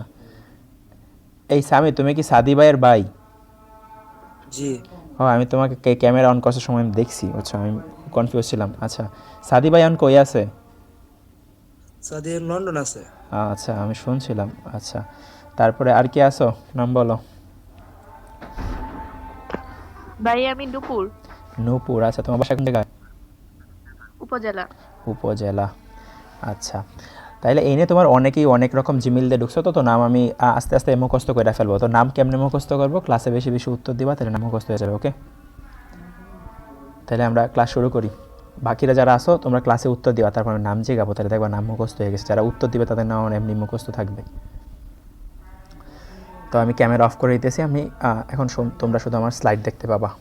এই সামি, তুমি কি সাদি ভাইয়ের ভাই? জি। ও, আমি তোমাকে ক্যামেরা অন করার সময় আমি দেখছি। আচ্ছা, আমি কনফিউজ ছিলাম। আচ্ছা, সাদি ভাই অন কই আছে? সাদির লন্ডন আছে। আচ্ছা, আমি শুনছিলাম। আচ্ছা, তারপরে আর কি আছো? নাম বলো। ভাই আমি দুপুর নূপুর। আচ্ছা, তোমার বাসা কোন জায়গায়? উপজেলা। উপজেলা, আচ্ছা। তাইলে এই নিয়ে তোমার অনেকেই অনেক রকম জিমেল দিয়ে ঢুকছো। তো নাম আমি আস্তে আস্তে মুখস্থ করে ফেলবো। তো নাম কেমনে মুখস্থ করবো? ক্লাসে বেশি বেশি উত্তর দিবা, তাহলে নাম মুখস্থ হয়ে যাবে। ওকে, তাহলে আমরা ক্লাস শুরু করি। বাকিরা যারা আসো তোমরা ক্লাসে উত্তর দিবা, তারপর আমি নাম জিগাবো, তাহলে দেখবা নাম মুখস্থ হয়ে গেছে। যারা উত্তর দিবে তাদের নাম এমনি মুখস্থ থাকবে। তো আমি ক্যামেরা অফ করে দিতেছি। আমি এখন তোমরা শুধু আমার স্লাইড দেখতে পাবা।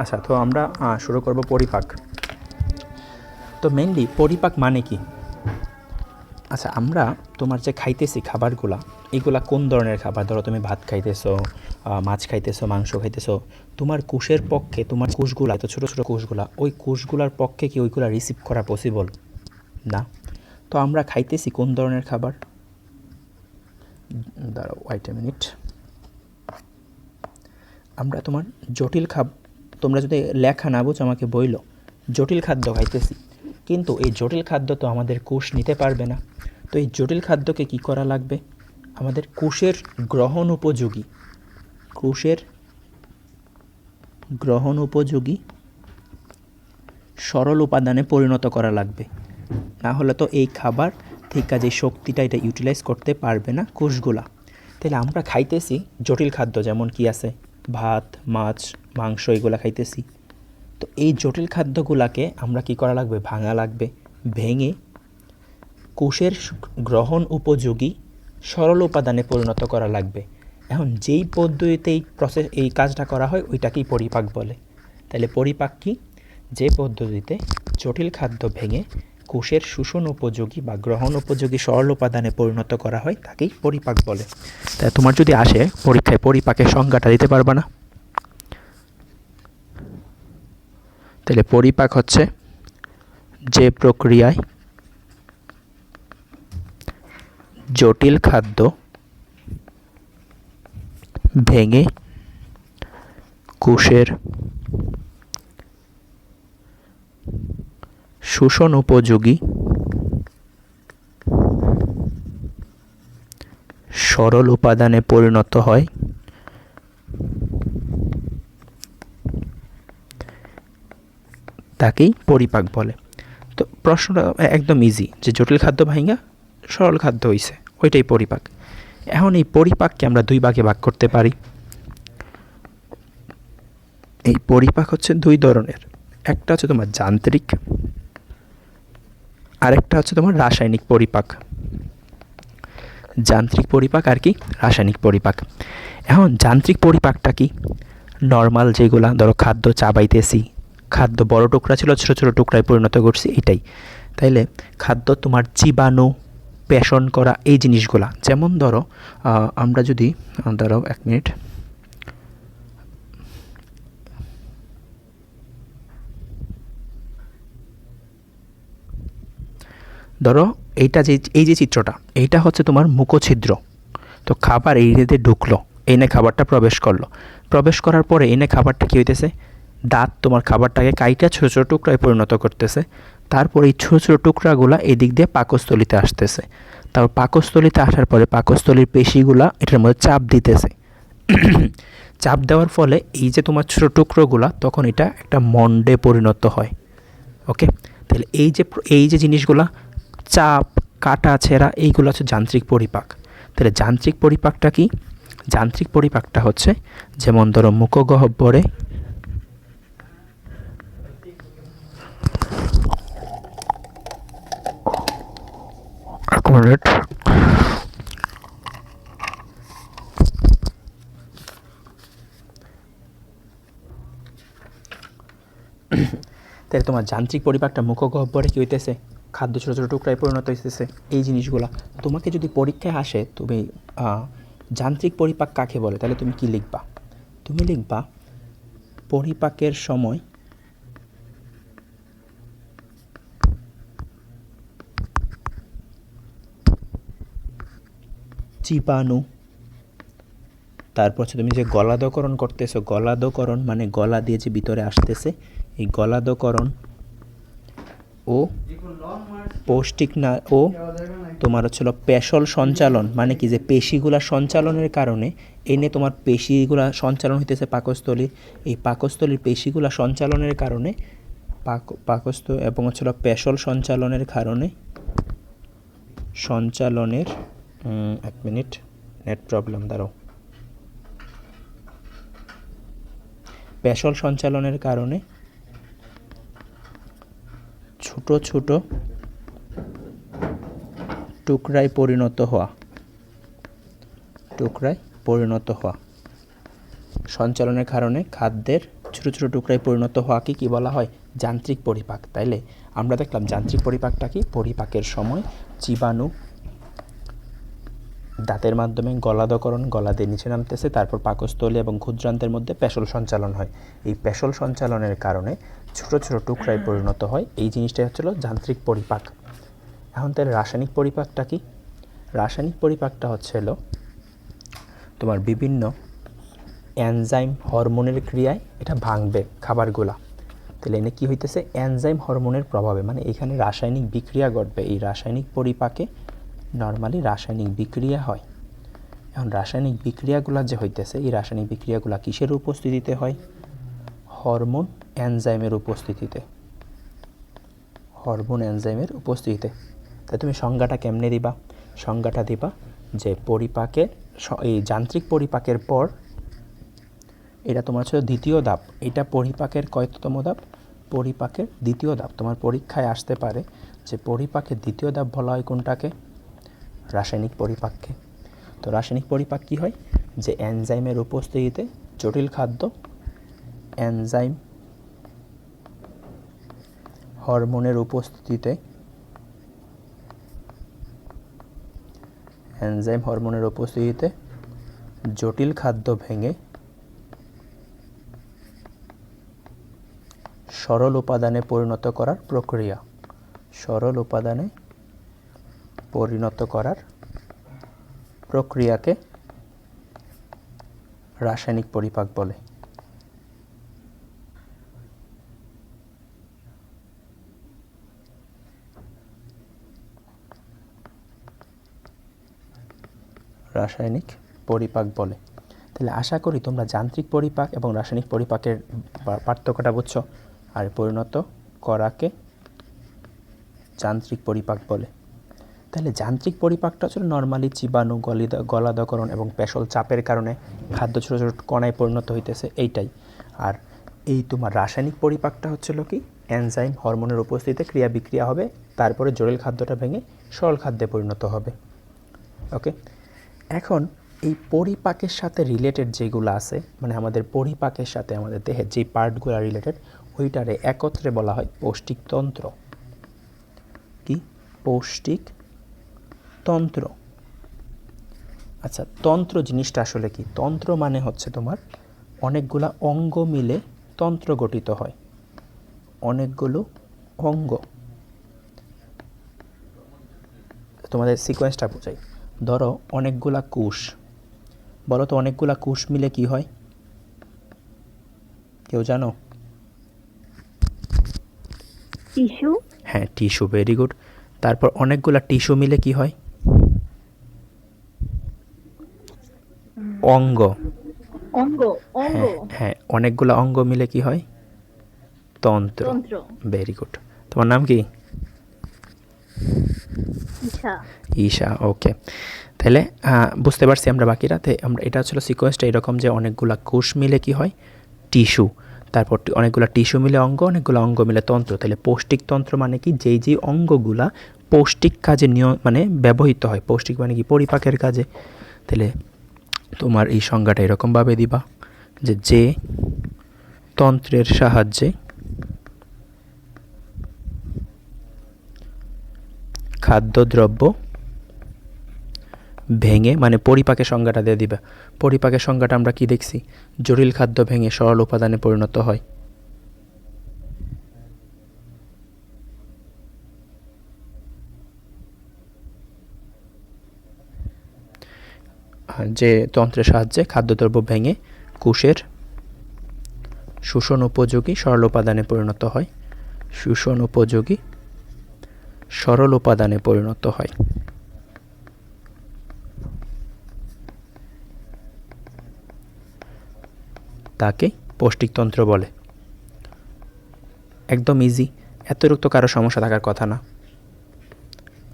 আচ্ছা, তো আমরা শুরু করব পরিপাক। তো মেইনলি পরিপাক মানে কি? আচ্ছা, আমরা তোমার যে খাইতেছি খাবারগুলা, এগুলা কোন ধরনের খাবার? ধরো তুমি ভাত খাইতেছো, মাছ খাইতেছো, মাংস খাইতেছো, তোমার কোষের পক্ষে, তোমার কোষগুলা, এত ছোটো ছোটো কোষগুলা, ওই কোষগুলার পক্ষে কি ওইগুলা রিসিভ করা পসিবল না? তো আমরা খাইতেছি কোন ধরনের খাবার? দাঁড়াও, ওয়েট এ মিনিট। আমরা তোমার জটিল তোমরা যদি লেখা না বুঝো আমাকে বইলো, জটিল খাদ্য খাইতেছি, কিন্তু এই জটিল খাদ্য তো আমাদের কোষ নিতে পারবে না। তো এই জটিল খাদ্যকে কি করা লাগবে? আমাদের কোষের গ্রহণ উপযোগী সরল উপাদানে পরিণত করা লাগবে। না হলে তো এই খাবার থেকে যে শক্তিটা এটা ইউটিলাইজ করতে পারবে না কোষগুলা। তাহলে আমরা খাইতেছি জটিল খাদ্য, যেমন কি আছে ভাত, মাছ, মাংস, এগুলা খাইতেছি। তো এই জটিল খাদ্যগুলাকে আমরা কি করা লাগবে? ভাঙা লাগবে। ভেঙে কোষের গ্রহণ উপযোগী সরল উপাদানে পরিণত করা লাগবে। এখন যেই পদ্ধতিতে এই কাজটা করা হয় ওইটাকেই পরিপাক বলে। তাহলে পরিপাক কি? যে পদ্ধতিতে জটিল খাদ্য ভেঙে কোষের শোষণ উপযোগী বা গ্রহণ উপযোগী সরল উপাদানে পরিণত করা হয় তাকেই পরিপাক বলে। তাই তোমার যদি আসে পরীক্ষায় পরিপাকের সংজ্ঞাটা দিতে পারবা না? তাহলে পরিপাক হচ্ছে যে প্রক্রিয়ায় জটিল খাদ্য ভেঙে কোষের শোষণ উপযোগী সরল উপাদানে পরিণত হয় তাকেই পরিপাক বলে। তো প্রশ্নটা একদম ইজি, যে জটিল খাদ্য ভাঙা সরল খাদ্য হইছে, ওইটাই পরিপাক। এখন এই পরিপাককে আমরা দুই ভাগে ভাগ করতে পারি। এই পরিপাক হচ্ছে দুই ধরনের, একটা হচ্ছে তোমার যান্ত্রিক, আরেকটা হচ্ছে তোমার রাসায়নিক পরিপাক। যান্ত্রিক পরিপাক আর কি রাসায়নিক পরিপাক। এখন যান্ত্রিক পরিপাকটা কি? নর্মাল যেগুলা, ধরো খাদ্য চাবাইতেছি, খাদ্য বড় টুকরা ছিল ছোটো ছোটো টুকরায় পরিণত করছি, এটাই। তাইলে খাদ্য তোমার চিবানো, পেষণ করা, এই জিনিসগুলা, যেমন ধরো আমরা যদি ধরো 1 মিনিট, ধরো এইটা এই যে চিত্রটা, এইটা হচ্ছে তোমার মুখছিদ্র। তো খাবার এই রেতে ঢুকলো, এনে খাবারটা প্রবেশ করার পরে এনে খাবারটা কী হইতেছে? দাঁত তোমার খাবারটাকে কাইটা ছোটো ছোটো টুকরায় পরিণত করতেছে। তারপর এই ছোটো ছোটো টুকরাগুলা এদিক দিয়ে পাকস্থলিতে আসতেছে। তারপর পাকস্থলিতে আসার পরে পাকস্থলীর পেশিগুলা এটার মধ্যে চাপ দিতেছে। চাপ দেওয়ার ফলে এই যে তোমার ছোটো টুকরোগুলা তখন এটা একটা মন্ডে পরিণত হয়। ওকে, তাহলে এই যে জিনিসগুলা চাপ, কাটা, ছেঁড়া, এইগুলো হচ্ছে যান্ত্রিক পরিপাক। তাহলে যান্ত্রিক পরিপাকটা কি? যান্ত্রিক পরিপাকটা হচ্ছে যেমন ধরো মুখগহ্বরে এক মিনিট, তাহলে তোমার যান্ত্রিক পরিপাকটা মুখগহ্বরে কী হইতেছে? খাদ্য ছোটো ছোটো টুকরায় পরিণত হইতেছে। এই জিনিসগুলা তোমাকে যদি পরীক্ষায় আসে তুমি যান্ত্রিক পরিপাক কাকে বলে, তাহলে তুমি কি লিখবা? তুমি লিখবা পরিপাকের সময় জীবাণু, তারপর হচ্ছে তুমি যে গলাধকরণ করতেছো, গলাধকরণ মানে গলা দিয়ে যে ভিতরে আসতেছে, এই গলাধকরণ ও পৌষ্টিক না ও তোমার হচ্ছিল পেশল সঞ্চালন, মানে কি যে পেশিগুলা সঞ্চালনের কারণে এনে তোমার পেশিগুলা সঞ্চালন হইতেছে পাকস্থলী, এই পাকস্থলীর পেশিগুলা সঞ্চালনের কারণে এবং হচ্ছিল পেশল সঞ্চালনের কারণে এক মিনিট, নেট প্রবলেম, দাঁড়াও। পেশল সঞ্চালনের কারণে ছোট ছোট টুকরায় পরিণত হওয়া, সঞ্চালনের কারণে খাদ্যের ছোট ছোট টুকরায় পরিণত হওয়াকে কি বলা হয়? যান্ত্রিক পরিপাক। তাইলে আমরা দেখলাম যান্ত্রিক পরিপাকটা কি? পরিপাকের সময় জীবাণু দাঁতের মাধ্যমে গলাধকরণ, গলা দিয়ে নিচে নামতেছে, তারপর পাকস্থলী এবং ক্ষুদ্রান্তের মধ্যে পেশল সঞ্চালন হয়। এই পেশল সঞ্চালনের কারণে ছোট ছোট টুকরায় পরিণত হয়। এই জিনিসটাই হচ্ছিল যান্ত্রিক পরিপাক। এখন তাহলে রাসায়নিক পরিপাকটা কি? রাসায়নিক পরিপাকটা হচ্ছিল তোমার বিভিন্ন এনজাইম হরমোনের ক্রিয়ায় এটা ভাঙবে খাবারগুলা। তাহলে এনে কী হইতেছে? এনজাইম হরমোনের প্রভাবে, মানে এখানে রাসায়নিক বিক্রিয়া ঘটবে। এই রাসায়নিক পরিপাকে নর্মালি রাসায়নিক বিক্রিয়া হয়। এখন রাসায়নিক বিক্রিয়াগুলো যে হইতেছে, এই রাসায়নিক বিক্রিয়াগুলো কিসের উপস্থিতিতে হয়? হরমোন এনজাইমের উপস্থিতিতে। তাই তুমি সংজ্ঞাটা কেমনে দিবা? সংজ্ঞাটা দিবা যে পরিপাকের এই যান্ত্রিক পরিপাকের পর এটা তোমার হচ্ছে দ্বিতীয় ধাপ। এটা পরিপাকের কয়তম ধাপ? পরিপাকের দ্বিতীয় ধাপ। তোমার পরীক্ষায় আসতে পারে যে পরিপাকের দ্বিতীয় ধাপ বলা হয় কোনটাকে? রাসায়নিক পরিপাককে। তো রাসায়নিক পরিপাক কী হয়? যে এনজাইমের উপস্থিতিতে জটিল খাদ্য এনজাইম হরমোনের উপস্থিতিতে জটিল খাদ্য ভেঙে সরল উপাদানে পরিণত করার প্রক্রিয়াকে রাসায়নিক পরিপাক বলে। তাহলে আশা করি তোমরা যান্ত্রিক পরিপাক এবং রাসায়নিক পরিপাকের পার্থক্যটা বুঝছো। আর পরিণত করাকে যান্ত্রিক পরিপাক বলে। তাহলে যান্ত্রিক পরিপাকটা হচ্ছে নর্মালি জীবাণু, গলাধকরণ এবং পেশল চাপের কারণে খাদ্য ছোটো ছোটো কণায় পরিণত হইতেছে, এইটাই। আর এই তোমার রাসায়নিক পরিপাকটা হচ্ছিল কি? এনজাইম হরমোনের উপস্থিতিতে ক্রিয়া বিক্রিয়া হবে, তারপরে জটিল খাদ্যটা ভেঙে সরল খাদ্যে পরিণত হবে। ওকে, এখন এই পরিপাকের সাথে রিলেটেড যেগুলো আছে, মানে আমাদের পরিপাকের সাথে আমাদের দেহের যে পার্টগুলো রিলেটেড, ওইটারে একত্রে বলা হয় পৌষ্টিকতন্ত্র। কি? পৌষ্টিকতন্ত্র। আচ্ছা, তন্ত্র জিনিসটা আসলে কি? তন্ত্র মানে হচ্ছে তোমার অনেকগুলা অঙ্গ মিলে তন্ত্র গঠিত হয়। অনেকগুলো অঙ্গ, তোমাদের সিকোয়েন্সটা বোঝাই। ধরো অনেকগুলা কোষ, বলো তো অনেকগুলা কোষ মিলে কি হয়? কেউ জানো? টিস্যু। হ্যাঁ, টিস্যু, ভেরি গুড। তারপর অনেকগুলা টিস্যু মিলে কি হয়? অঙ্গ। অঙ্গ অঙ্গ হ্যাঁ হ্যাঁ, অনেকগুলো অঙ্গ মিলে কি হয়? তন্ত্র। তন্ত্র ভেরি গুড। তোমার নাম কি? ইচ্ছা ঈশা। ওকে, তাহলে বুঝতে পারছি আমরা বাকিরা। আমরা এটা হচ্ছিল সিকোয়েন্সটা এরকম যে অনেকগুলা কোষ মিলে কি হয়? টিস্যু। তারপর অনেকগুলা টিস্যু মিলে অঙ্গ, অনেকগুলো অঙ্গ মিলে তন্ত্র। তাহলে পৌষ্টিক তন্ত্র মানে কি? যেই অঙ্গগুলা পৌষ্টিক কাজে মানে ব্যবহৃত হয়। পৌষ্টিক মানে কি? পরিপাকের কাজে। তাহলে তোমার এই সংজ্ঞাটা এরকমভাবে দিবা যে তন্ত্রের সাহায্যে খাদ্যদ্রব্য ভেঙে, মানে পরিপাকের সংজ্ঞাটা দিয়ে দিবা। পরিপাকের সংজ্ঞাটা আমরা কি দেখছি? জটিল খাদ্য ভেঙে সরল উপাদানে পরিণত হয়। যে তন্ত্রের সাহায্যে খাদ্যদ্রব্য ভেঙে কোষের শোষণ উপযোগী সরল উপাদানে পরিণত হয়। শোষণ উপযোগী সরল উপাদানে পরিণত হয়। তাকে পৌষ্টিকতন্ত্র বলে। একদম ইজি, এতটুকু তো কারো সমস্যা থাকার কথা না।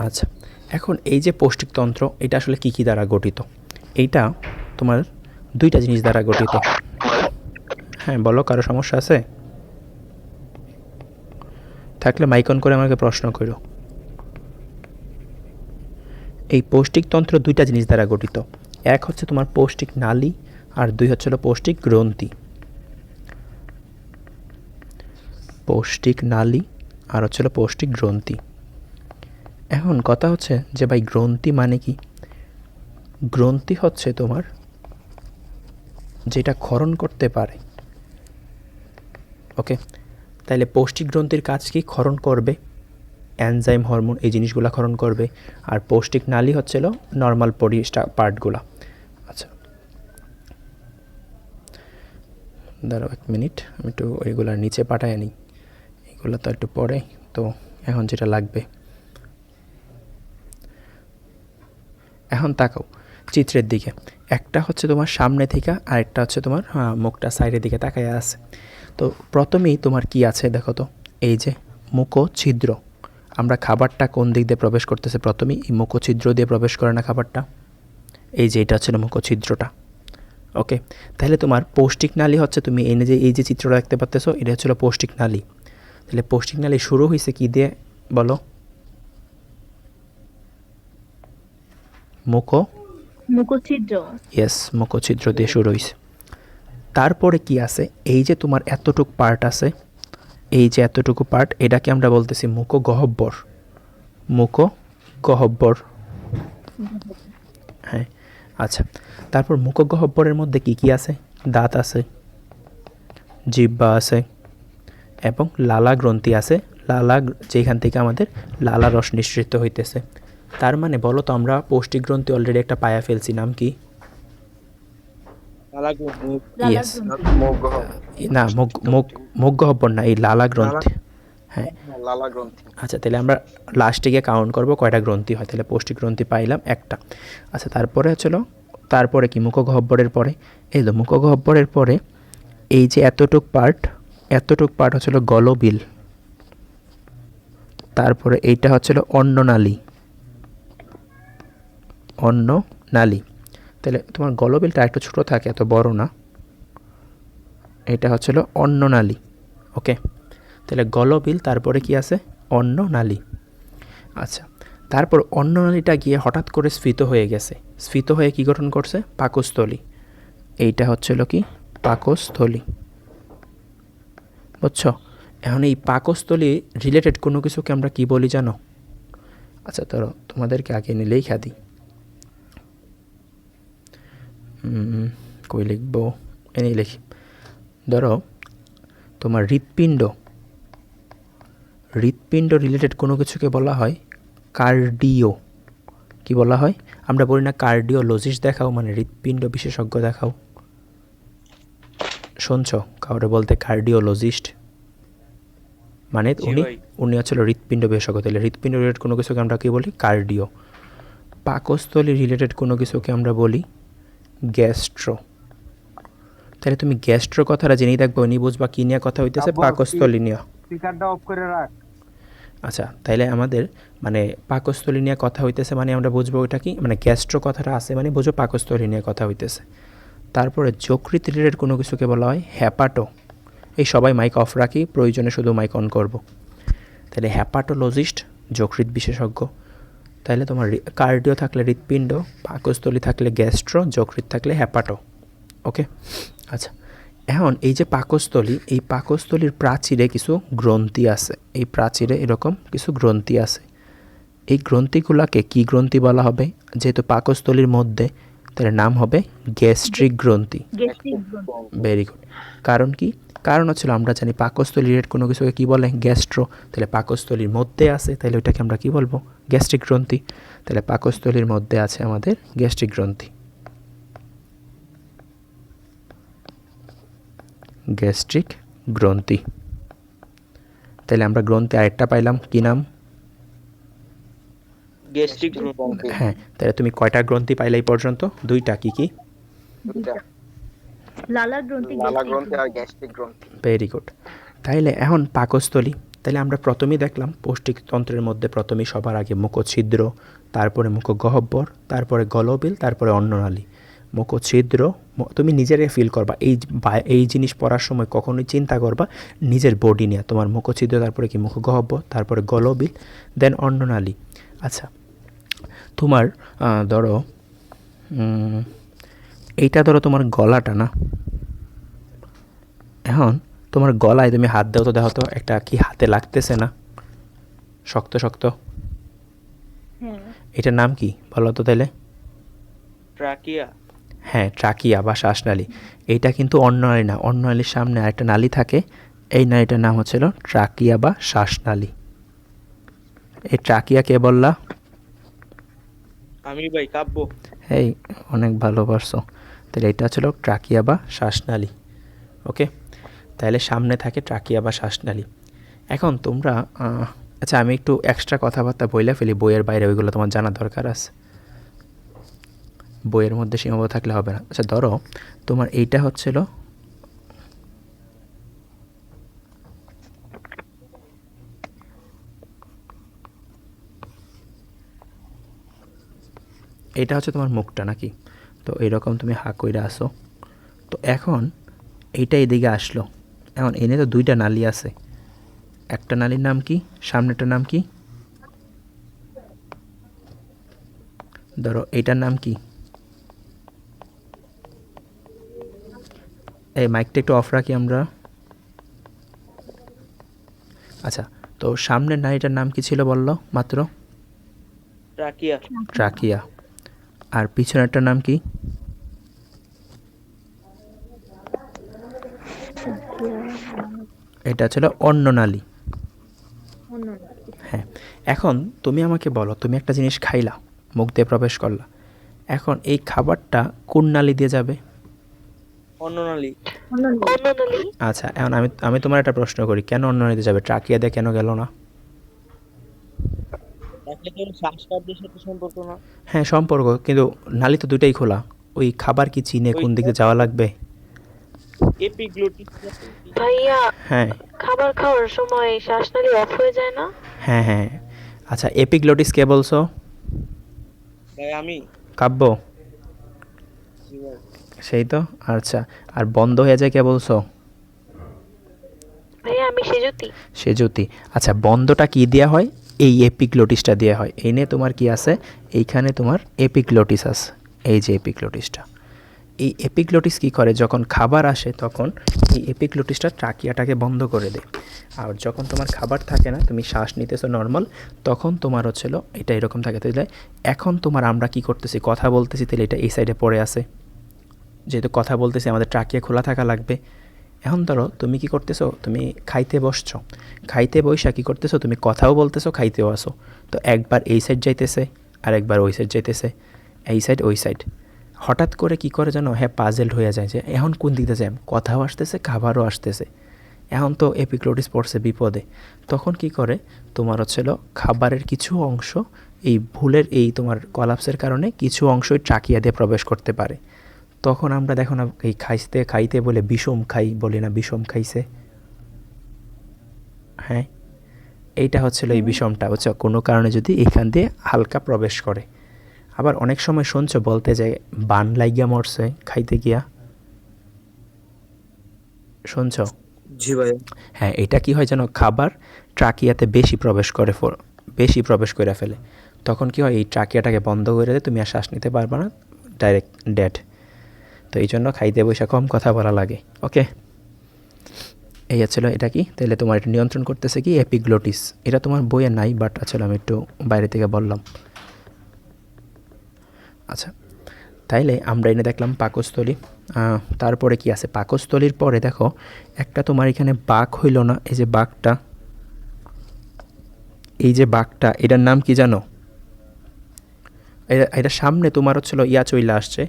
আচ্ছা, এখন এই যে পৌষ্টিকতন্ত্র, এটা আসলে কী কী দ্বারা গঠিত? এইটা তোমার দুইটা জিনিস দ্বারা গঠিত। হ্যাঁ বলো, কারো সমস্যা আছে? থাকলে মাইক অন করে আমাকে প্রশ্ন করো। এই পৌষ্টিকতন্ত্র দুইটা জিনিস দ্বারা গঠিত। এক হচ্ছে তোমার পৌষ্টিক নালী, আর দুই হচ্ছে পৌষ্টিক গ্রন্থি। পৌষ্টিক নালী আর হচ্ছে পৌষ্টিক গ্রন্থি। এখন কথা হচ্ছে যে ভাই গ্রন্থি মানে কি? গ্রন্থি হচ্ছে তোমার যেটা ক্ষরণ করতে পারে। ওকে, তাইলে পৌষ্টিক গ্রন্থির কাজ কি? ক্ষরণ করবে, এনজাইম, হরমোন, এই জিনিসগুলো ক্ষরণ করবে। আর পৌষ্টিক নালী হচ্ছিল নর্মাল পার্টগুলা। আচ্ছা দাঁড়াও 1 মিনিট, আমি একটু ওইগুলার নিচে পাঠায় নিই। এগুলো তো একটু পরে, তো এখন যেটা লাগবে। এখন তাকাও চিত্রের দিকে। একটা হচ্ছে তোমার সামনে থেকে, আর একটা হচ্ছে তোমার মুখটা সাইডের দিকে তাকায় আছে। তো প্রথমেই তোমার কি আছে দেখো তো, এই যে মুখছিদ্র। আমরা খাবারটা কোন দিক দিয়ে প্রবেশ করতেছে? প্রথমেই এই মুখছিদ্র দিয়ে প্রবেশ করে না খাবারটা? এই যে এটা হচ্ছে মুখছিদ্রটা। ওকে, তাহলে তোমার পৌষ্টিক নালী হচ্ছে, তুমি এই যে চিত্রটা দেখতে পাচ্তেছো, এটা হচ্ছে পৌষ্টিক নালী। তাহলে পৌষ্টিক নালী শুরু হয়েছে কি দিয়ে বলো? মুখছিদ্র। ইয়েস, মুখছিদ্র দিয়ে শুরু হয়েছে। তারপরে কি আছে? এই যে তোমার এতটুকু পার্ট আছে, এই যে এতটুকু পার্ট, এটাকে আমরা বলতেছি মুখগহ্বর। মুখগহ্বর, হ্যাঁ। আচ্ছা, তারপর মুখগহ্বরের মধ্যে কি কি আছে? দাঁত আছে, জিহ্বা আছে, এবং লালা গ্রন্থি আছে। লালা, যেখান থেকে আমাদের লালা রস নিঃসৃত হইতেছে। তার মানে বলো তো, আমরা পৌষ্টিক গ্রন্থি অলরেডি একটা পায়া ফেলছি, নাম কি? ইয়েস, না মুখগহ্বর না, এই লালা গ্রন্থি। হ্যাঁ, লালা গ্রন্থি। আচ্ছা, তাহলে আমরা লাস্টে গিয়ে কাউন্ট করবো কয়টা গ্রন্থি হয়। তাহলে পৌষ্টিক গ্রন্থি পাইলাম একটা। আচ্ছা, তারপরে কি? মুখগহ্বরের পরে, এই তো মুখগহ্বরের পরে এই যে এতটুক পার্ট হচ্ছিল গলবিল। তারপরে এইটা হচ্ছিল অন্ননালী। তাহলে তোমার গলবিলটা একটু ছোট থাকে, এত বড় না। এটা হচ্ছিল অন্ননালী। ওকে, তাহলে গলবিল, তারপরে কি আছে? অন্ননালী। আচ্ছা, তারপর অন্ননালীটা গিয়ে হঠাৎ করে স্ফীত হয়ে গেছে। স্ফীত হয়ে কি গঠন করছে? পাকস্থলী। এইটা হচ্ছিল কি? পাকস্থলী। বুঝছো? এখন এই পাকস্থলী রিলেটেড কোনো কিছুকে আমরা কি বলি জানো? আচ্ছা, ধরো তোমাদেরকে আগে এনে লেখা দিই। কই লিখবো? এনেই লিখি। ধরো তোমার হৃৎপিণ্ড রিলেটেড কোনো কিছুকে বলা হয় কার্ডিও। কি বলা হয়? আমরা বলি না কার্ডিওলজিস্ট দেখাও, মানে হৃৎপিণ্ড বিশেষজ্ঞ দেখাও। শুনছো কাউরে বলতে কার্ডিওলজিস্ট? মানে উনি হচ্ছিল হৃৎপিণ্ড বিশেষজ্ঞ। তাহলে হৃৎপিণ্ড রিলেটেড কোনো কিছুকে আমরা কি বলি? কার্ডিও। পাকস্থলী রিলেটেড কোনো কিছুকে আমরা বলি গ্যাস্ট্রো। তাহলে তুমি গ্যাস্ট্রো কথাটা জেনেই থাকবে, উনি বুঝবা কী নিয়ে কথা হইতেছে, আব্বু, পাকস্থলী নিয়ে। স্পিকারটা অফ করে রাখ। আচ্ছা, তাইলে আমাদের মানে পাকস্থলী নিয়ে কথা হইতেছে মানে আমরা বুঝবো ওইটা কি, মানে গ্যাস্ট্রো কথাটা আছে মানে বুঝবো পাকস্থলী নিয়ে কথা হইতেছে। তারপরে যকৃৎ রিলেটেড কোনো কিছুকে বলা হয় হ্যাপাটো। এই সবাই মাইক অফ রাখি, প্রয়োজনে শুধু মাইক অন করব। তাহলে হ্যাপাটোলজিস্ট যকৃৎ বিশেষজ্ঞ। তাহলে তোমার কার্ডিও থাকলে হৃৎপিণ্ড, পাকস্থলী থাকলে গ্যাস্ট্রো, যকৃৎ থাকলে হ্যাপাটো। ওকে, আচ্ছা এখন এই যে পাকস্থলী, এই পাকস্থলীর প্রাচীরে কিছু গ্রন্থি আছে, এই প্রাচীরে এরকম কিছু গ্রন্থি আছে। এই গ্রন্থিগুলোকে কি গ্রন্থি বলা হবে? যেহেতু পাকস্থলীর মধ্যে, তাহলে নাম হবে গ্যাস্ট্রিক গ্রন্থি। Gastric very good. কারণ কি? কারণ হচ্ছিল আমরা জানি পাকস্থলী রিলেটেড কোনো কিছুকে কী বলে? গ্যাস্ট্রো। তাহলে পাকস্থলীর মধ্যে আছে, তাহলে ওইটাকে আমরা কী বলবো? গ্যাস্ট্রিক গ্রন্থি। তাহলে পাকস্থলীর মধ্যে আছে আমাদের গ্যাস্ট্রিক গ্রন্থি। গ্যাস্ট্রিক গ্রন্থি। তাহলে আমরা গ্রন্থি আরেকটা পাইলাম, কি নাম? গ্যাস্ট্রিক গ্রন্থি। হ্যাঁ, তাহলে তুমি কয়টা গ্রন্থি পাইলে এই পর্যন্ত? দুইটা, কি কি? লালা গ্রন্থি, লালা গ্রন্থি আর গ্যাস্ট্রিক গ্রন্থি। Very good. তাইলে এখন পাকস্থলী, তাহলে আমরা প্রথমেই দেখলাম পৌষ্টিকতন্ত্রের মধ্যে প্রথমেই সবার আগে মুখছিদ্র, তারপরে মুখগহ্বর, তারপরে গলবিল, তারপরে অন্ননালী। মুখছিদ্র তুমি নিজেরাই ফিল করবা, এই জিনিস পড়ার সময় কখনোই চিন্তা করবা নিজের বডি নিয়ে। তোমার মুখছিদ্র, তারপরে কি মুখগহ্বর, তারপরে গলবিল, দেন অন্ননালী। আচ্ছা, তোমার ধরো এইটা ধরো তোমার গলাটা না, এখন তোমার গলায় তুমি হাত দাও তো, দেখো তো একটা কি হাতে লাগতেছে না, শক্ত শক্ত, হ্যাঁ এটার নাম কি বলো তো তাহলে? ট্রাকিয়া। হ্যাঁ, ট্রাকিয়া বা শ্বাসনালী। এইটা কিন্তু অন্ননালী না, অন্ননালীর সামনে আরেকটা নালী থাকে, এই নালীটার নাম হচ্ছিল ট্রাকিয়া বা শ্বাসনালী। এই ট্রাকিয়া কে বললা? আমি ভাই কাব্য। এই অনেক ভালো পারছো। তাহলে এটা ছিল ট্রাকিয়া বা শ্বাসনালী। ওকে, তাহলে সামনে থাকে ট্রাকিয়া বা শ্বাসনালী। এখন তোমরা আচ্ছা আমি একটু এক্সট্রা কথাবার্তা বইলে ফেলি, বইয়ের বাইরে ওইগুলো তোমার জানা দরকার আছে, বইয়ের মধ্যে সীমাবদ্ধ থাকলে হবে না। আচ্ছা ধরো তোমার এইটা হচ্ছিল এটা হচ্ছে তোমার মুখটা নাকি? তো এইরকম তুমি হা কইরা আসো, তো এখন এইটা এদিকে আসলো, এখন এনে তো দুইটা নালী আছে, একটা নালীর নাম কি, সামনেটার নাম কি? ধরো এইটার নাম কি? এই মাইকটা একটু অফ রাখি আমরা। আচ্ছা, তো সামনের নালীটার নাম কি ছিল বললো মাত্র? ট্রাকিয়া। ট্রাকিয়া। আর পিছনেরটার নাম কি? এটা ছিল অন্ননালী। হ্যাঁ, এখন তুমি আমাকে বলো, তুমি একটা জিনিস খাইলা, মুখ দিয়ে প্রবেশ করলা, এখন এই খাবারটা কোন নালী দিয়ে যাবে? অন্ননালী। আচ্ছা, এখন আমি তোমার একটা প্রশ্ন করি, কেন অন্ননালীতে যাবে? ট্রাকিয়া দিয়ে কেন গেল না? তাহলে তো শ্বাসকার্যের সাথে সম্পর্ক না। হ্যাঁ সম্পর্ক, কিন্তু নালী তো দুইটাই খোলা, ওই খাবার কি চিনে কোন দিকে যাওয়া লাগবে? এপিগ্লোটিস। ভাইয়া, হ্যাঁ খাবার খাওয়ার সময় শ্বাসনালী অফ হয়ে যায় না? হ্যাঁ হ্যাঁ। আচ্ছা, এপিগ্লোটিস কে বলছো? ভাই আমি। কাব্য? জি ভাই। সেই তো। আচ্ছা, আর বন্ধ হয়ে যায় কে বলছো? ভাইয়া আমি সেজুতি। সেজুতি। আচ্ছা, বন্ধটা কি দেওয়া হয়? এই এপিগ্লোটিসটা দেওয়া হয়। এই নিয়ে তোমার কি আছে? এইখানে তোমার এপিগ্লোটিস আছে, এই যে এপিগ্লোটিসটা। এই এপিগ্লোটিস কি করে, যখন খাবার আসে তখন এই এপিগ্লোটিসটা ট্রাকিয়াটাকে বন্ধ করে দেয়। আর যখন তোমার খাবার থাকে না, তুমি শ্বাস নিতেছো নর্মাল, তখন তোমার হচ্ছিল এটা এরকম থাকে। তাহলে এখন তোমার আমরা কি করতেছি, কথা বলতেছি, তাহলে এটা এই সাইডে পড়ে আছে, যেহেতু কথা বলতেছি আমাদের ট্রাকিয়া খোলা থাকা লাগবে। এখন ধরো তুমি কি করতেছো, তুমি খাইতে বসছো, খাইতে বইসা কি করতেছো, তুমি কথাও বলতেছো, খাইতেও আসো, তো একবার এই সাইড যাইতেছে আর একবার ওই সাইড যাইতেছে, এই সাইড ওই সাইড। হঠাৎ করে কি করে জানো, হ্যাঁ পাজেলড হয়ে যায় যে এখন কোন দিকে যায়, কথাও আসতেছে খাবারও আসতেছে, এখন তো এপিগ্লোটিস পড়ছে বিপদে। তখন কি করে, তোমার হচ্ছিল খাবারের কিছু অংশ এই ভুলের এই তোমার কলাপসের কারণে কিছু অংশই ট্রাকিয়া দিয়ে প্রবেশ করতে পারে। তখন আমরা দেখো না এই খাইতে খাইতে বলে বিষম খাই বলি না, বিষম খাইছে। হ্যাঁ, এইটা হচ্ছিল এই বিষমটা, বুঝছো, কোনো কারণে যদি এখান দিয়ে হালকা প্রবেশ করে। আবার অনেক সময় শুনছো বলতে যায় বান লাইগা মরছে খাইতে গিয়া, শুনছো? জি ভাইয়া। হ্যাঁ, এটা কি হয় যেন, খাবার ট্রাকিয়াতে বেশি প্রবেশ করে ফেলে। তখন কি হয়, এই ট্রাকিয়াটাকে বন্ধ করে দেয়, তুমি আর শ্বাস নিতে পারবে না, ডাইরেক্ট ডেড। তো এই জন্য খাইতে বসে কম কথা বলা লাগে। ওকে, এই ছিল এটা কি, তাহলে তোমার এটা নিয়ন্ত্রণ করতেছে কি এপিগ্লোটিস। এটা তোমার বইয়ে নাই, বাট আসলে আমি একটু বাইরে থেকে বললাম। আচ্ছা, তাইলে আমরা এনে দেখলাম পাকস্থলী। তারপরে কি আছে, পাকস্থলীর পরে দেখো একটা তোমার এখানে বাঘ হইল না, এই যে বাঘটা, এটার নাম কি জানো? এটা সামনে তোমার হচ্ছিল চইলা আসছে,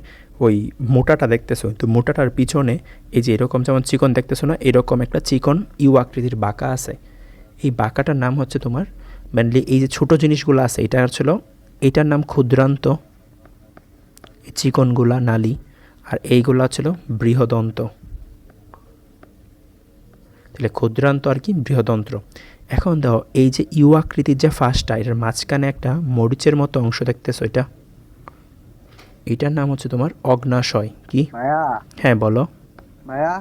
ওই মোটাটা দেখতেছো, তো মোটাটার পিছনে এই যে এরকম যেমন চিকন দেখতেছো না, এরকম একটা চিকন ইউ আকৃতির বাঁকা আছে। এই বাঁকাটার নাম হচ্ছে তোমার মেনলি, এই যে ছোটো জিনিসগুলো আছে এটা হচ্ছিল, এটার নাম ক্ষুদ্রান্ত, এই চিকনগুলা নালী, আর এইগুলো হচ্ছিল বৃহদন্ত। তাহলে ক্ষুদ্রান্ত আর কি বৃহদন্ত্র। এখন দেখো এই যে ইউ আকৃতির যে ফার্স্টটা, এটার মাঝখানে একটা মরিচের মতো অংশ দেখতেছো, এটার নাম হচ্ছে তোমার অগ্নাশয়। কি? ভাইয়া, হ্যাঁ বলো। ভাইয়া,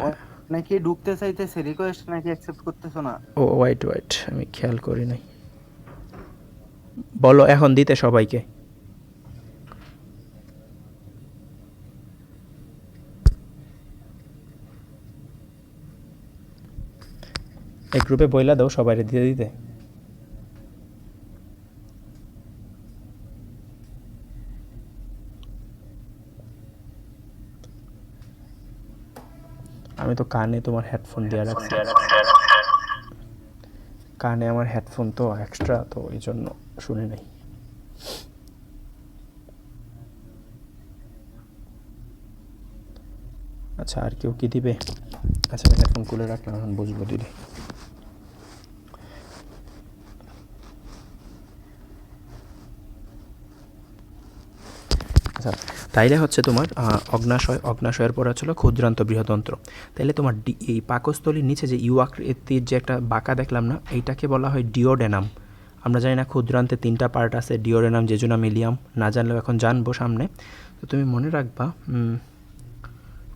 ও নাকি ঢুকতে চাইতেছে, রিকোয়েস্ট নাকি অ্যাকসেপ্ট করতেছো না? ও ওয়াইট, আমি খেয়াল করি নাই। বলো এখন দিতে সবাইকে। এই গ্রুপে বইলা দাও সবাই দিয়ে দিতে। আমি তো কানে তোমার হেডফোন দিয়ে রাখছি, কানে আমার হেডফোন তো এক্সট্রা, তো এই জন্য শুনি নাই। আচ্ছা, আর কেউ কি দিবে? আচ্ছা, আমি হেডফোন খুলে রাখলাম, এখন বুঝবো দিলে। আচ্ছা, তাইলে হচ্ছে তোমার অগ্নাশয়ের পরে ছিল ক্ষুদ্রান্ত বৃহদন্ত্র। তাইলে তোমার এই পাকস্থলীর নিচে যে ইউ আকৃতির যে একটা বাঁকা দেখলাম না, এইটাকে বলা হয় ডিওডেনাম। আমরা জানি না ক্ষুদ্রান্তে 3টা পার্ট আছে, ডিওডেনাম, জেজুনাম, ইলিয়াম। না জানলেও এখন জানবো সামনে। তো তুমি মনে রাখবা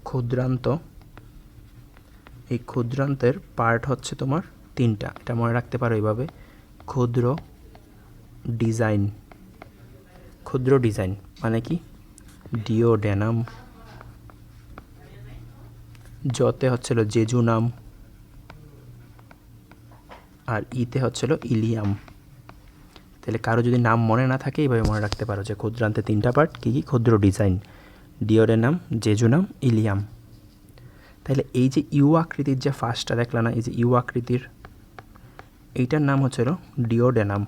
ক্ষুদ্রান্ত, এই ক্ষুদ্রান্তের পার্ট হচ্ছে তোমার 3টা, এটা মনে রাখতে পারো এইভাবে। ক্ষুদ্র ডিজাইন মানে কি, ডিওডেনাম, জতে হচ্ছিল জেজুনাম, আর ইতে হচ্ছিল ইলিয়াম। তাহলে কারো যদি নাম মনে না থাকে এইভাবে মনে রাখতে পারো যে ক্ষুদ্রান্তে 3টা পার্ট, কী কী? ক্ষুদ্র ডিজাইন, ডিওডেনাম, জেজুনাম, ইলিয়াম। তাহলে এই যে ইউ আকৃতির যে ফার্স্টটা দেখলা না, এই যে ইউ আকৃতির, এইটার নাম হচ্ছিল ডিওডেনাম।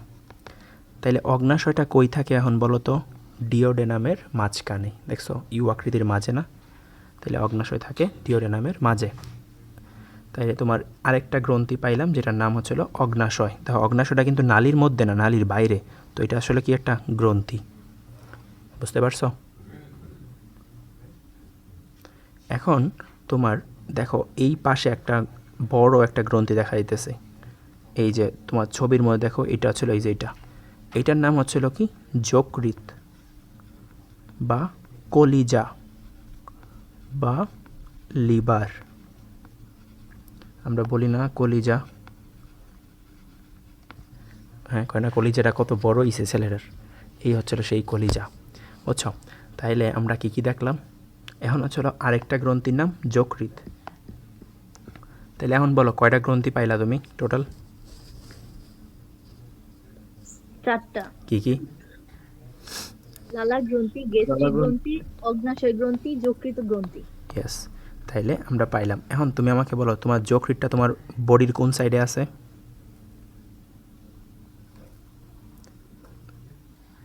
তাইলে অগ্নাশয়টা কই থাকে এখন বলো তো? ডিওডেনামের মাঝখানে, দেখছো ইউ আকৃতির মাঝে না? তাহলে অগ্নাশয় থাকে ডিওডেনামের মাঝে। তাইলে তোমার আরেকটা গ্রন্থি পাইলাম যেটার নাম হচ্ছিল অগ্নাশয়। দেখো অগ্নাশয়টা কিন্তু নালীর মধ্যে না, নালীর বাইরে। তো এটা আসলে কি একটা গ্রন্থি, বুঝতে পারছো? এখন তোমার দেখো এই পাশে একটা বড় একটা গ্রন্থি দেখা দিতেছে, এই যে তোমার ছবির মধ্যে দেখো, এটা হচ্ছিল এই যে এইটার নাম হচ্ছিল কি যকৃৎ বা কলিজা বা লিভার। আমরা বলি না কলিজা, হ্যাঁ কয় না কলিজাটা কত বড় ইসে ছেলেটার, এই হচ্ছিল সেই কলিজা, বুঝছো? তাইলে আমরা কি কি দেখলাম? এখন হচ্ছিল আরেকটা গ্রন্থির নাম যকৃৎ। তাহলে এখন বলো কয়টা গ্রন্থি পাইলা তুমি টোটাল? 4টা। কি কি? লালার গ্রন্থি, গেস্ট্রিক গ্রন্থি, অগ্নাশয় গ্রন্থি, যকৃত গ্রন্থি। ইয়েস, তাইলে আমরা পাইলাম। এখন তুমি আমাকে বলো তোমার যকৃৎটা তোমার বডির কোন সাইডে আছে?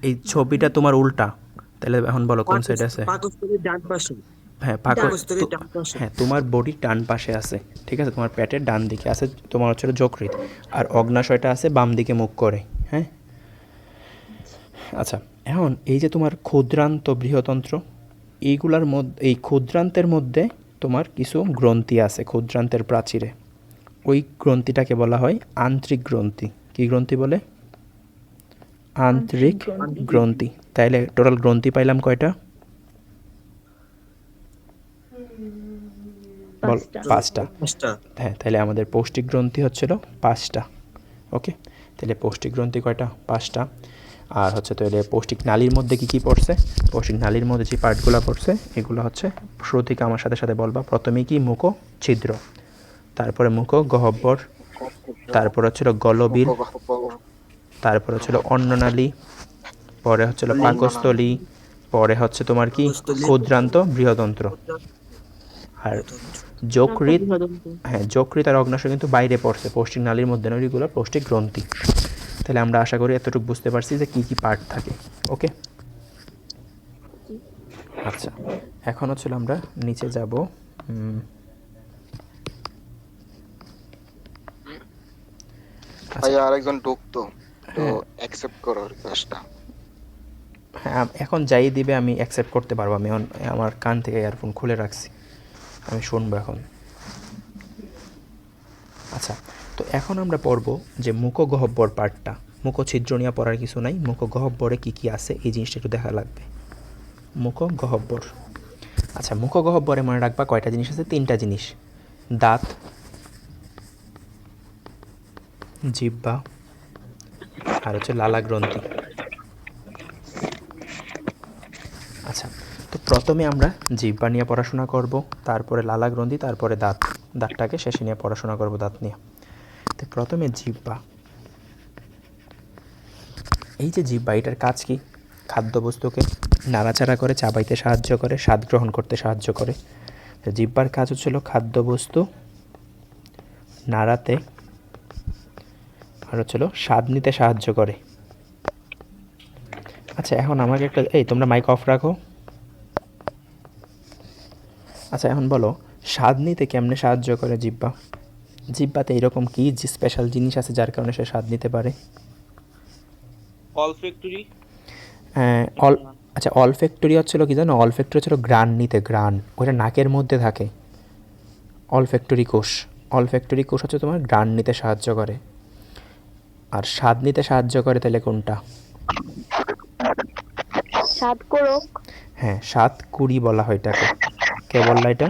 এই ছবিটা তোমার উল্টা, তাহলে এখন বলো কোন সাইডে আছে? পাকস্থলীর ডান পাশে। হ্যাঁ, পাকস্থলীর ডান পাশে। হ্যাঁ, তোমার বডির ডান পাশে আছে, ঠিক আছে? তোমার পেটের ডান দিকে আছে তোমার হচ্ছে যকৃৎ, আর অগ্নাশয়টা আছে বাম দিকে মুখ করে। হ্যাঁ, আচ্ছা, এখন এই যে তোমার ক্ষুদ্রান্ত বৃহতন্ত্র, এইগুলার মধ্যে, এই ক্ষুদ্রান্তের মধ্যে তোমার কিছু গ্রন্থি আছে ক্ষুদ্রান্তের প্রাচীরে, ওই গ্রন্থিটাকে বলা হয় আন্তরিক গ্রন্থি। কী গ্রন্থি বলে? আন্তরিক গ্রন্থি। তাইলে টোটাল গ্রন্থি পাইলাম কয়টা? বল, 5টা। হ্যাঁ, তাহলে আমাদের পৌষ্টিক গ্রন্থি হচ্ছিল 5টা। ওকে, তাহলে পৌষ্টিক গ্রন্থি কয়টা? 5টা। আর হচ্ছে তাহলে পৌষ্টিক নালীর মধ্যে কী কী পড়ছে? পৌষ্টিক নালীর মধ্যে যে পার্টগুলো পড়ছে এগুলো হচ্ছে, শুরু থেকে আমার সাথে সাথে বলবা। প্রথমেই কি? মুখ ছিদ্র, তারপরে মুখ গহ্বর, তারপর হচ্ছিল গলবিল, তারপর হচ্ছিল অন্ননালী, পরে হচ্ছিল পাকস্থলী, পরে হচ্ছে তোমার কি? ক্ষুদ্রান্ত বৃহদন্ত্র। আর যকৃৎ, হ্যাঁ যকৃৎ আর অগ্নাশয় কিন্তু বাইরে পড়ছে, পৌষ্টিক নালীর মধ্যে নয়, ওইগুলো পৌষ্টিক গ্রন্থি। তাহলে আমরা আশা করি এতটুকু বুঝতে পারছি যে কী কী পার্ট থাকে। ওকে, আচ্ছা এখন হচ্ছিল আমরা নিচে যাব। ভাই আরেকজন ঢুকতো, তো অ্যাকসেপ্ট করো রিকোয়েস্টটা। হ্যাঁ, এখন যাই দিবে আমি অ্যাকসেপ্ট করতে পারবো। আমি আমার কান থেকে ইয়ারফোন খুলে রাখছি, আমি শুনবো এখন। আচ্ছা, তো এখন আমরা পড়ব যে মুখগহ্বর পার্টটা। মুখছিদ্র নিয়ে পড়ার কিছু নাই, মুখগহ্বরে কী কী আছে এই জিনিসটা একটু দেখা লাগবে। মুখগহ্বর, আচ্ছা মুখগহ্বরে মনে রাখবা কয়টা জিনিস আছে? 3টা জিনিস, দাঁত, জিহ্বা আর হচ্ছে লালা গ্রন্থি। আচ্ছা, তো প্রথমে আমরা জিহ্বা নিয়ে পড়াশোনা করব, তারপরে লালা গ্রন্থি, তারপরে দাঁত, দাঁতটাকে শেষে নিয়ে পড়াশোনা করব, দাঁত নিয়ে। তো প্রথমে জিহ্বা। এই যে জিহ্বা, এটার কাজ কি? খাদ্যবস্তুকে নাড়াচাড়া করে, চাবাইতে সাহায্য করে, স্বাদ গ্রহণ করতে সাহায্য করে। তো জিহ্বার কাজ হচ্ছিল খাদ্যবস্তু নাড়াতে আর হচ্ছিল স্বাদ নিতে সাহায্য করে। আচ্ছা এখন আমাকে একটা, এই তোমরা মাইক অফ রাখো। আচ্ছা এখন বলো, স্বাদ নিতে কেমনে সাহায্য করে জিহ্বা? জিহ্বাতে এরকম কি স্পেশাল জিনিস আছে যার কারণে সে স্বাদ নিতে পারে? অলফ্যাক্টরি। আচ্ছা অলফ্যাক্টরি হচ্ছিল কি জানো? অলফ্যাক্টরি হচ্ছিল ঘ্রাণ নিতে, ঘ্রাণ, ওইটা নাকের মধ্যে থাকে। অলফ্যাক্টরি কোষ, অলফ্যাক্টরি কোষ হচ্ছে তোমার ঘ্রাণ নিতে সাহায্য করে। আর স্বাদ নিতে সাহায্য করে তাহলে কোনটা? স্বাদকোরক। হ্যাঁ, স্বাদ কুড়ি বলা হয় এটাকে। কে বললা এটা?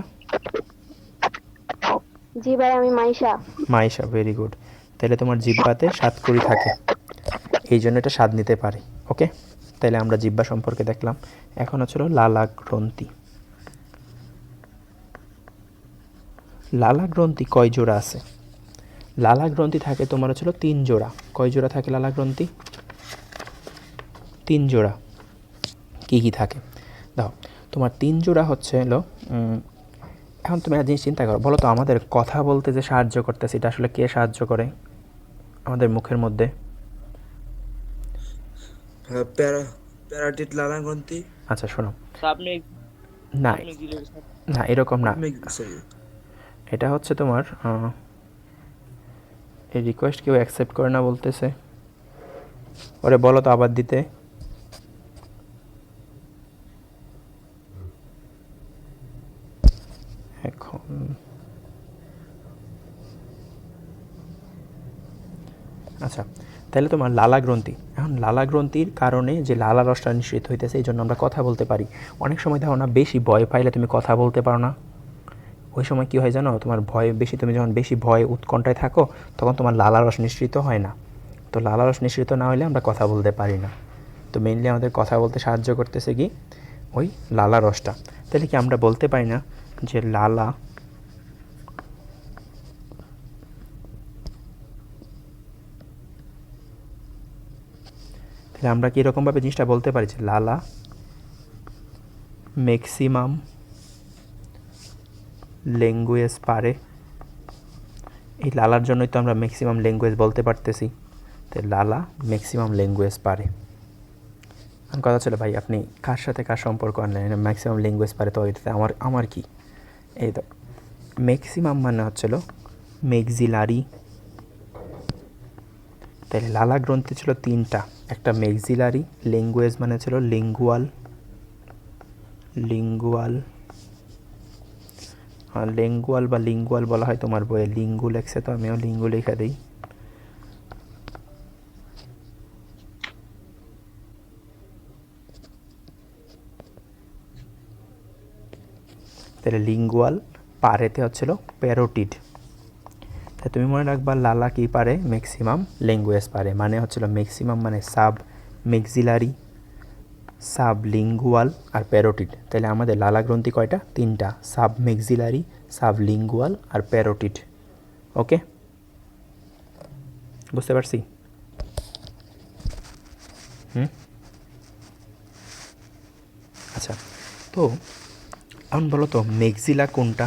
জি ভাই, আমি মাইশা। Maisha, very good. তাহলে তোমার জিহ্বাতে স্বাদ কুড়ি থাকে, এই জন্য এটা স্বাদ নিতে পারে। ওকে, তাহলে আমরা জিহ্বা সম্পর্কে দেখলাম। এখন হচ্ছিল লালা গ্রন্থি। লালা গ্রন্থি কয় জোড়া আছে? লালা গ্রন্থি থাকে তোমার হচ্ছিল 3 জোড়া। কয় জোড়া থাকে লালা গ্রন্থি? 3 জোড়া। কী কী থাকে দাও? তোমার 3 জোড়া হচ্ছে হলো, এখন তুমি একটা জিনিস চিন্তা করো, বলো তো আমাদের কথা বলতে যে সাহায্য করতেছে এটা আসলে কে সাহায্য করে আমাদের মুখের মধ্যে? প্যারাটিড লালা গ্রন্থি। আচ্ছা শোনো, সাবমেক। না না এরকম না, সরি, এটা হচ্ছে তোমার এই রিকোয়েস্ট কেউ অ্যাকসেপ্ট করে না বলতেছে। ওরে বলো তো আবার দিতে। এখন আচ্ছা, তাহলে তোমার লালা গ্রন্থি। এখন লালা গ্রন্থির কারণে যে লালা রসটা নিঃসৃত হইতেছে, এই জন্য আমরা কথা বলতে পারি। অনেক সময় দেখো না, বেশি ভয় পাইলে তুমি কথা বলতে পারো না। ওই সময় কী হয় জানো? তোমার ভয় বেশি, তুমি যখন বেশি ভয় উৎকণ্ঠায় থাকো তখন তোমার লালা রস নিঃসৃত হয় না। তো লালা রস নিঃসৃত না হলে আমরা কথা বলতে পারি না। তো মেইনলি আমাদের কথা বলতে সাহায্য করতেছে কি? ওই লালা রসটা। তাহলে কি আমরা বলতে পারি না যে লালা আমরা কি এরকমভাবে জিনিসটা বলতে পারি যে লালা ম্যাক্সিমাম ল্যাঙ্গুয়েজ পারে? এই লালার জন্যই তো আমরা ম্যাক্সিমাম ল্যাঙ্গুয়েজ বলতে পারতেছি। তো লালা ম্যাক্সিমাম ল্যাঙ্গুয়েজ পারে। কথা ছিল ভাই আপনি কার সাথে কার সম্পর্ক আনলেন? ম্যাক্সিমাম ল্যাঙ্গুয়েজ পারে, তো এটাতে আমার কি? এই তো ম্যাক্সিমাম মানে হচ্ছিল ম্যাক্সিলারি। তাহলে লালা গ্রন্থি ছিল 3টা, একটা ম্যাক্সিলারি, ল্যাঙ্গুয়েজ মানে ছিল লিঙ্গুয়াল, লিঙ্গুয়াল, হ্যাঁ লিঙ্গুয়াল বা লিঙ্গুয়াল বলা হয় তোমার বইয়ে, লিঙ্গু লেখছে তো আমিও লিঙ্গু লেখা দিই। তাহলে লিঙ্গুয়াল, পারেতে হচ্ছিল প্যারোটিড। তা তুমি মনে রাখবা লালা কি পারে, ম্যাক্সিমাম ল্যাঙ্গুয়েজ পারে, মানে হচ্ছিল ম্যাক্সিমাম মানে সাব ম্যাক্সিলারি, সাব লিঙ্গুয়াল আর প্যারোটিড। তাহলে আমাদের লালা গ্রন্থি কয়টা, 3টা, সাব ম্যাক্সিলারি, সাব লিঙ্গুয়াল আর প্যারোটিড। ওকে, বুঝতে পারছি? আচ্ছা, তো এখন বলো তো ম্যাক্সিলা কোনটা?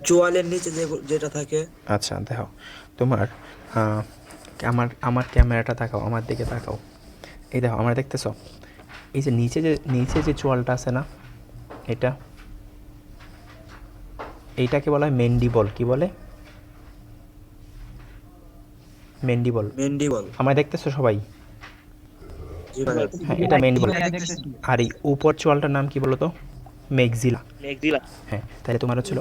চোয়ালের নিচে যেটা থাকে। আচ্ছা দেখো তোমার আমার ক্যামেরাটা তাকাও, আমার দিকে তাকাও, এই দেখো আমরা দেখতেছ এই যে নিচে যে চোয়ালটা আছে না, এইটাকে বলা হয় মেন্ডিবল। কি বলে? মেন্ডিবল। আমায় দেখতেছো সবাই? হ্যাঁ, এটা মেন্ডিবল। আর এই উপর চোয়ালটার নাম কি বলো তো? ম্যাক্সিলা। হ্যাঁ, তাহলে তোমার হচ্ছিল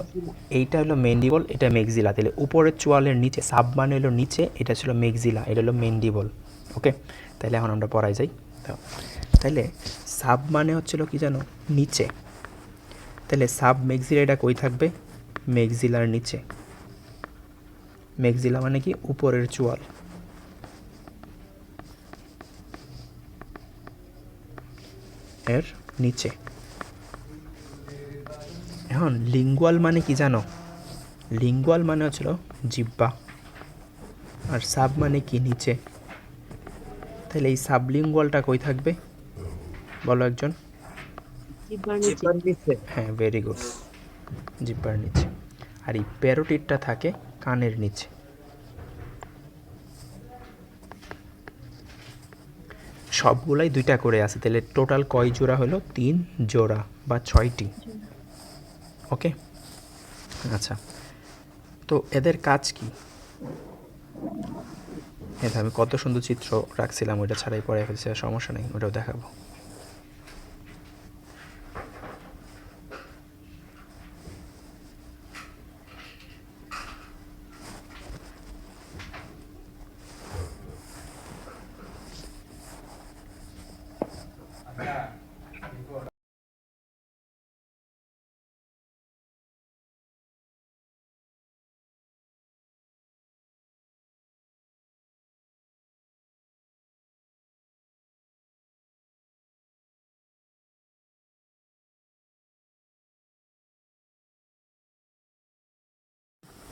এইটা হলো মেন্ডিবল, এটা ম্যাক্সিলা। তাহলে উপরের চোয়ালের নিচে, সাব মানে হলো নিচে, এটা ছিল ম্যাক্সিলা, এটা হলো মেন্ডিবল। ওকে, তাহলে এখন আমরা পড়াই যাই। তাহলে সাব মানে হচ্ছিল কি জানো, নিচে। তাহলে সাব ম্যাক্সিলা এটা কই থাকবে? ম্যাক্সিলার নিচে। ম্যাক্সিলা মানে কি, উপরের চোয়াল। এর নিচে। এখন লিঙ্গুয়াল মানে কি জানো? লিঙ্গুয়াল মানে হচ্ছিল জিহ্বা, আর সাব মানে কি, নিচে। তাহলে এই সাবলিঙ্গুয়ালটা কই থাকবে বলো একজন? হ্যাঁ, ভেরি গুড, জিহ্বার নিচে। আর এই প্যারোটিডটা থাকে কানের নিচে। সবগুলাই 2টা করে আছে, তাহলে টোটাল কয় জোড়া হলো? 3 জোড়া বা 6টি। ওকে, আচ্ছা, তো এদের কাজ কি? এটা আমি কত সুন্দর চিত্র রাখছিলাম, ওইটা ছাড়াই পরে ফেলছি, সমস্যা নেই, ওটাও দেখাবো।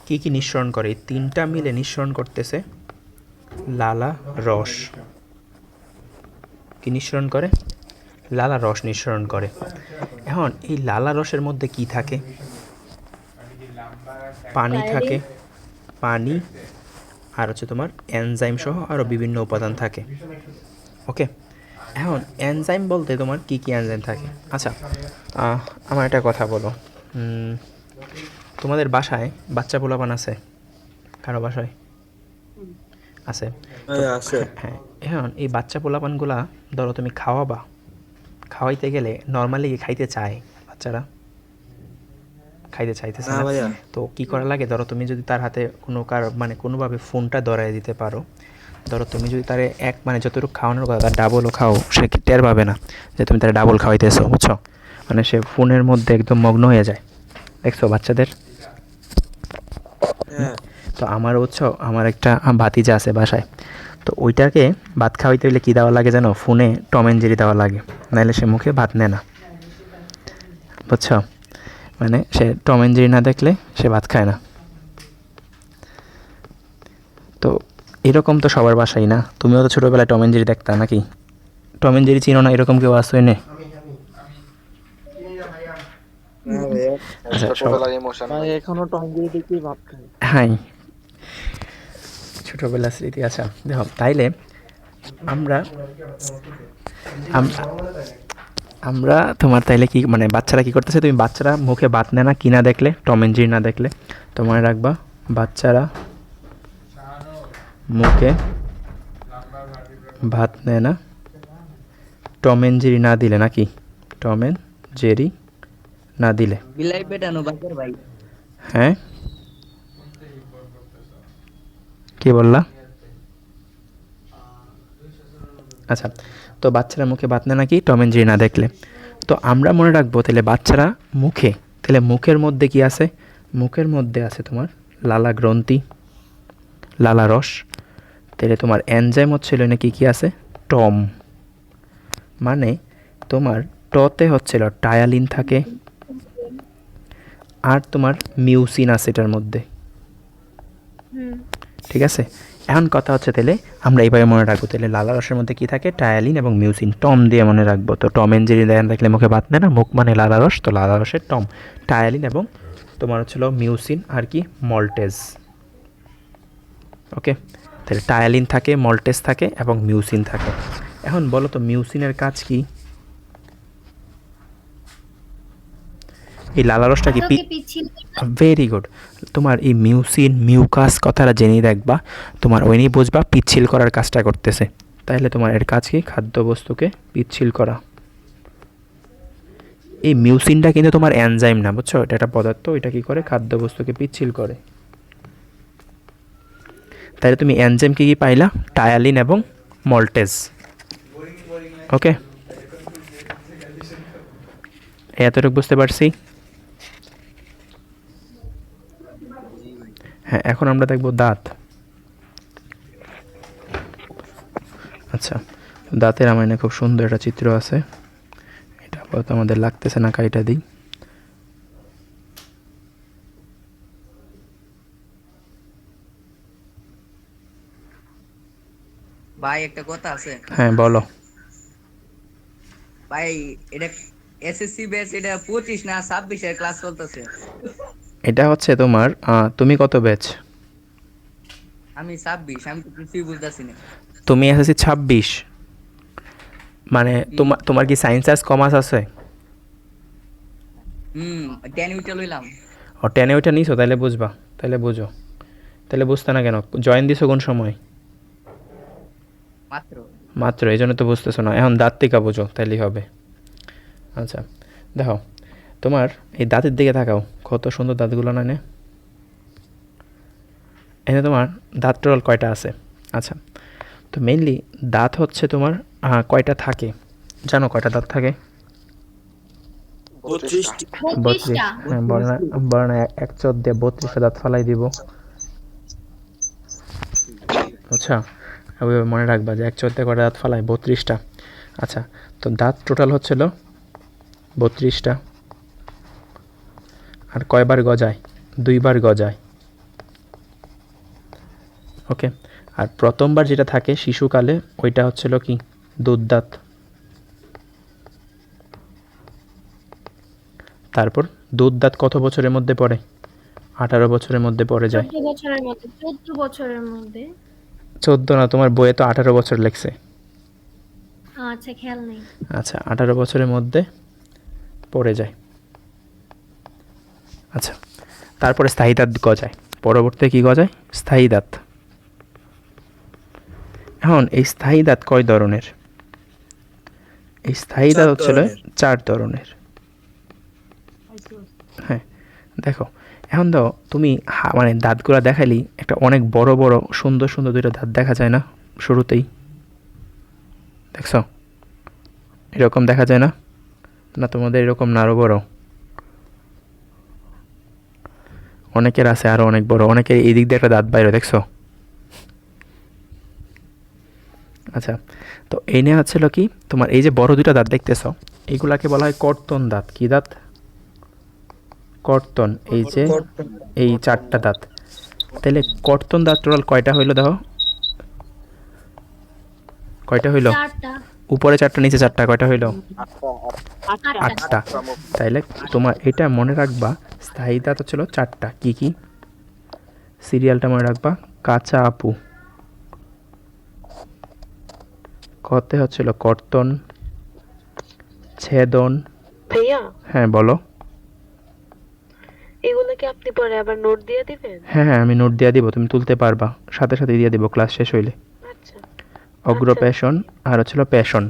কি কি নিঃসরণ করে? 3টা মিলে নিঃসরণ করতেছে লালা রস। কি নিঃসরণ করে? লালা রস নিঃসরণ করে। এখন এই লালা রসের মধ্যে কি থাকে? পানি থাকে, পানি আর হচ্ছে তোমার এনজাইম সহ আরও বিভিন্ন উপাদান থাকে। ওকে, এখন এনজাইম বলতে তোমার কি কি এনজাইম থাকে? আচ্ছা, আমার একটা কথা বলো, তোমাদের বাসায় বাচ্চা পোলাপান আছে? কারো বাসায় আছে? হ্যাঁ, এখন এই বাচ্চা পোলাপানগুলা ধরো তুমি খাওয়াইতে গেলে নর্মালি খাইতে চায় বাচ্চারা? খাইতে চাইতেছে না। তো কি করা লাগে, ধরো তুমি যদি তার হাতে মানে কোনোভাবে ফোনটা ধরাই দিতে পারো, ধরো তুমি যদি তারে মানে যতটুকু খাওয়ানোর কথা তার ডাবলও খাও, সে টের পাবে না যে তুমি তার ডাবল খাওয়াইতেছো, বুঝছো? মানে সে ফোনের মধ্যে একদম মগ্ন হয়ে যায়। দেখছো বাচ্চাদের? তো আমার আমার একটা ভাতিজা আছে বাসায়, তো ওইটাকে ভাত খাওয়াইতে হলে কী দেওয়া লাগে জানো? ফোনে টম অ্যান্ড জেরি দেওয়া লাগে, নাহলে সে মুখে ভাত নেয় না, বুঝছো? মানে সে টম অ্যান্ড জেরি না দেখলে সে ভাত খায় না। তো এরকম তো সবার বাসায় না? তুমিও তো ছোটোবেলায় টম অ্যান্ড জেরি দেখতা নাকি? টম অ্যান্ড জেরি চিনো না? এরকম কেউ আসো এনে? এখনো টম জেরি দেখি ভাত খাই। হ্যাঁ, ছোটোবেলার স্মৃতি। আচ্ছা দেখো, তাইলে আমরা তোমার তাইলে কি মানে বাচ্চারা কি করতেছে? তুমি বাচ্চারা মুখে ভাত নেয় না কি না দেখলে, টম অ্যান্ড জেরি না দেখলে, তোমার রাখবা বাচ্চারা মুখে ভাত নেয় না টম এন্ড জেরি না দিলে নাকি? টম এন্ড জেরি না দিলে বিলাই পেটানো বাজার ভাই। হ্যাঁ কি বললা? আচ্ছা, তো বাচ্চারা মুখে ভাত নেয় নাকি টম এন্ড জেরি না দেখলে? তো আমরা মনে রাখবো তাহলে বাচ্চারা মুখে, তাহলে মুখের মধ্যে কি আছে? মুখের মধ্যে আছে তোমার লালা গ্রন্থি, লালা রস। তাহলে তোমার এনজাইম হচ্ছিল নাকি কি আছে? টম। মানে তোমার টতে হচ্ছিল টায়ালিন থাকে আর তোমার মিউসিন আছে এটার মধ্যে, ঠিক আছে? এখন কথা হচ্ছে তাহলে আমরা এইভাবে মনে রাখবো, তাহলে লালা রসের মধ্যে কি থাকে? টায়ালিন এবং মিউসিন। টম দিয়ে মনে রাখবো। তো টম এন্ড জেরি দেখেন দেখলে মুখে ভাত নেয় না, মুখ মানে লালা রস, তো লালা রসের টম, টায়ালিন এবং তোমার হচ্ছিল মিউসিন আর কি মল্টেজ। ওকে, তাহলে টায়ালিন থাকে, মল্টেজ থাকে এবং মিউসিন থাকে। এখন বলো তো মিউসিনের কাজ কি? এই লালা রসটা কি ভেরি গুড। তোমার এই মিউসিন মিউকাস কথাটা জেনেই দেখবা, তোমার ওই নিয়ে বুঝবা পিচ্ছিল করার কাজটা করতেছে। তাহলে তোমার এর কাজ কি? খাদ্যবস্তুকে পিচ্ছিল করা। এই মিউসিনটা কিন্তু তোমার এনজাইম না, বুঝছো? এটা একটা পদার্থ, এটা কি করে? খাদ্যবস্তুকে পিচ্ছিল করে। তাহলে তুমি এনজাইম কি কি পাইলা? টায়ালিন এবং মল্টেজ। ওকে, এতটুকু বুঝতে পারছি? হ্যাঁ, এখন আমরা দেখব দাঁত। আচ্ছা, দাঁতের আমার এখানে খুব সুন্দর একটা চিত্র আছে, এটা আপাতত আমাদের লাগতেছে না, কাইটা দিই। ভাই একটা কথা আছে হ্যাঁ বলো। ভাই, এটা এসএসসি ব্যাচ, এটা 25 না 26 এর ক্লাস চলতেছে। এটা হচ্ছে তোমার তুমি কত ব্যাচ? আমি 26, আমি তো কিছুই বুঝতাছি না। তুমি এসএসসি 26, মানে তোমার কি সায়েন্স আর কমার্স আছে? 10 উইটা লইলাম। ও 10 ওইটা নিছো, তাহলে বুঝবা, তাহলে বুঝো। তাহলে বুঝতে না কেন? জয়েন দিছো কোন সময়? মাত্র, এই জন্য তো বুঝতেছো না। এখন দাঁত থেকে বুঝো, তাইলেই হবে। আচ্ছা দেখো, তোমার এই দাঁতের দিকে তাকাও, কত সুন্দর দাঁতগুলো না? এখানে তোমার দাঁত টোটাল কয়টা আছে? আচ্ছা, তো মেইনলি দাঁত হচ্ছে তোমার কয়টা থাকে জানো? কয়টা দাঁত থাকে? 32। হ্যাঁ, বড় না 1/4 দিয়ে 32টা দাঁত ফালাই দিব, আচ্ছা ওইভাবে মনে রাখবা যে 1/4 দিয়ে কয়টা দাঁত ফালাই? 32টা। আচ্ছা, তো দাঁত টোটাল হচ্ছিল 32টা। আর কয়বার গজায়? 2বার গজায়। ওকে, আর প্রথমবার যেটা থাকে শিশুকালে, ওইটা হচ্ছিল কি? দুধ দাঁত। তারপর দুধ দাঁত কত বছরের মধ্যে পড়ে? 18 বছরের মধ্যে পড়ে যায়। 14 বছরের মধ্যে, 14 বছরের মধ্যে। 14 না, তোমার বইয়ে তো 18 বছর লেখছে। আচ্ছা, খেয়াল নেই। আচ্ছা, 18 বছরের মধ্যে পড়ে যায়। আচ্ছা, তারপরে স্থায়ী দাঁত গজায়। পরবর্তীতে কি গজায়? স্থায়ী দাঁত। এখন এই স্থায়ী দাঁত কয় ধরনের? এই স্থায়ী দাঁত হচ্ছিল 4 ধরনের। হ্যাঁ, দেখো এখন দাও তুমি মানে দাঁতগুলো দেখাইলি, একটা অনেক বড় বড় সুন্দর সুন্দর 2টা দাঁত দেখা যায় না শুরুতেই? দেখছো এরকম দেখা যায় না? না তোমাদের এরকম না আরো বড়? অনেকের আছে আরো অনেক বড়, অনেকের এই দিক দিয়ে একটা দাঁত বাইরে, দেখছো? আচ্ছা, তো এই নিয়ে হচ্ছিল কি, তোমার এই যে বড় 2টা দাঁত দেখতেছো, এইগুলাকে বলা হয় কর্তন দাঁত। কি দাঁত? কর্তন। এই যে এই 4টা দাঁত। তাহলে কর্তন দাঁত টোটাল কয়টা হইলো দেখো? কয়টা হইলো? 4টা। উপরে 4টা, নিচে 4টা, কয়টা হইলো? 8টা। 8টা। তাইলে তোমার এটা মনে রাখবা, স্থায়ী দাঁত হচ্ছিল 4টা। কি কি? সিরিয়ালটা মনে রাখবা। কাঁচা আপু, কতে হচ্ছিল কর্তন, ছেদন। ভাইয়া, হ্যাঁ বলো। এগুলো কি আপনি পরে আবার নোট দিয়ে দিবেন? হ্যাঁ হ্যাঁ, আমি নোট দিয়ে দিব, তুমি তুলতে পারবা, সাথে সাথে দিয়ে দিব ক্লাস শেষ হইলে। আচ্ছা। অগ্রপেশন আর হচ্ছিল পেশন।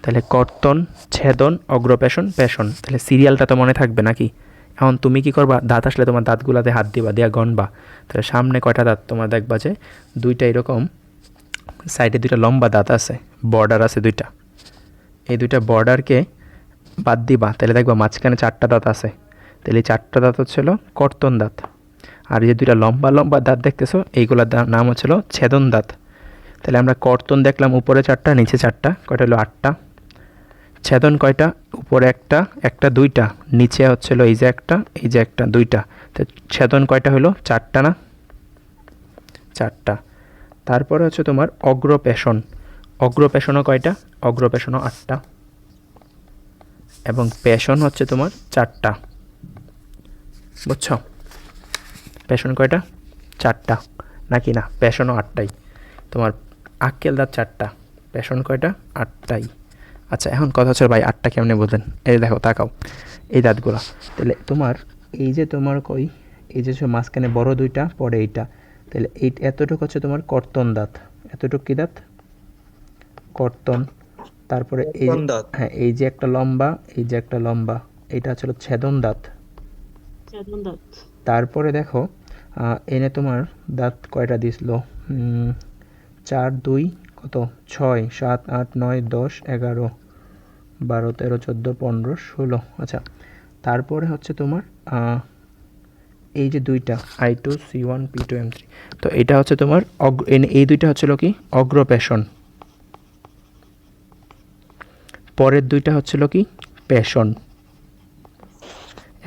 তাহলে কর্তন, ছেদন, অগ্রপেশন, পেশন। তাহলে সিরিয়ালটা তো মনে থাকবে নাকি? এখন তুমি কি করবা, দাঁত আসলে তোমার দাঁতগুলাতে হাত দিবা, দিয়া গণবা। তাহলে সামনে কয়টা দাঁত তোমার দেখবা যে দুইটা এরকম সাইডে দুইটা লম্বা দাঁত আছে, বর্ডার আছে দুইটা। এই দুইটা বর্ডারকে বাদ দিবা, তাহলে দেখবা মাঝখানে 4টা দাঁত আছে। তাহলে এই 4টা দাঁত হচ্ছিল কর্তন দাঁত। আর এই যে দুইটা লম্বা লম্বা দাঁত দেখতেছো, এইগুলোর নাম হচ্ছিল ছেদন দাঁত। তাহলে আমরা কর্তন দেখলাম উপরে 4টা, নিচে 4টা, কয়টা হলো 8টা। ছেদন কয়টা, উপরে একটা, একটা দুইটা, নিচে হচ্ছিল এই যে একটা, এই যে একটা, দুইটা। তো ছেদন কয়টা হলো, 4টা না? 4টা। তারপরে হচ্ছে তোমার অগ্রপেশন। অগ্রপেশনও কয়টা? অগ্রপেশনও 8টা। এবং পেশন হচ্ছে তোমার 4টা। বুঝছো? পেশন কয়টা? 4টা। নাকি না, পেশনও 8টাই। তোমার আক্কেল দাঁত 4টা, পেশন কয়টা? 8টাই। আচ্ছা, এখন কথা হচ্ছে ভাই 8টা কেমনে বলতেন? এই দেখো, তাকাও এই দাঁতগুলো। তাহলে তোমার এই যে তোমার এই যে মাঝখানে বড় দুইটা, পরে এইটা, তাহলে এই এতটুকু হচ্ছে তোমার কর্তন দাঁত। এতটুকু কি দাঁত? কর্তন। তারপরে এই যে, দাঁত। হ্যাঁ, এই যে একটা লম্বা, এই যে একটা লম্বা, এটা হচ্ছে ছেদন দাঁত। তারপরে দেখো এনে তোমার দাঁত কয়টা দিছিল? 4, 2 কত, 6, 7, 8, 9, 10, 11, 12, 13, 14, 15, 16। আচ্ছা, তারপরে হচ্ছে তোমার এই যে দুইটা I2, C1, P2, M3। তো এটা হচ্ছে তোমার এই দুইটা হচ্ছিল কি? অগ্রপেশন। পরের দুইটা হচ্ছিল কি? পেশন।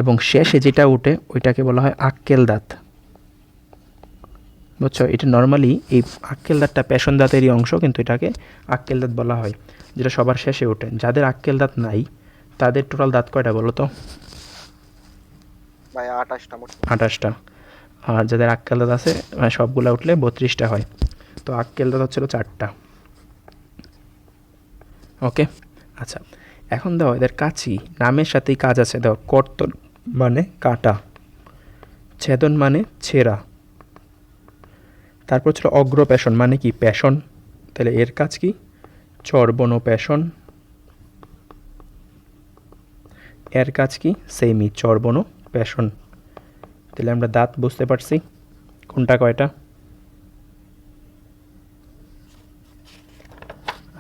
এবং শেষে যেটা উঠে ওইটাকে বলা হয় আক্কেল দাঁত। বুঝছো? এটা নর্মালি এই আক্কেল দাঁতটা পেশন দাঁতেরই অংশ, কিন্তু এটাকে আক্কেল দাঁত বলা হয়, যেটা সবার শেষে ওঠে। যাদের আক্কেল দাঁত নাই তাদের টোটাল দাঁত কয়টা বলো তো? ভাই 28টা মোট। 28টা। আর যাদের আক্কেল দাঁত আছে, মানে সবগুলা উঠলে 32টা হয়। তো আক্কেল দাঁত হচ্ছিল 4টা। ওকে, আচ্ছা, এখন দাও এদের কাছি, নামের সাথেই কাজ আছে। দাও, কর্তন মানে কাটা, ছেদন মানে ছেঁড়া, তারপর ছিল অগ্রপেশন মানে কি? পেশন। তাহলে এর কাজ কি? চর্বণ পেশন। এর কাজ কি? সেমই, চর্বণ পেশন। তাহলে আমরা দাঁত বুঝতে পারছি কোনটা কয়টা।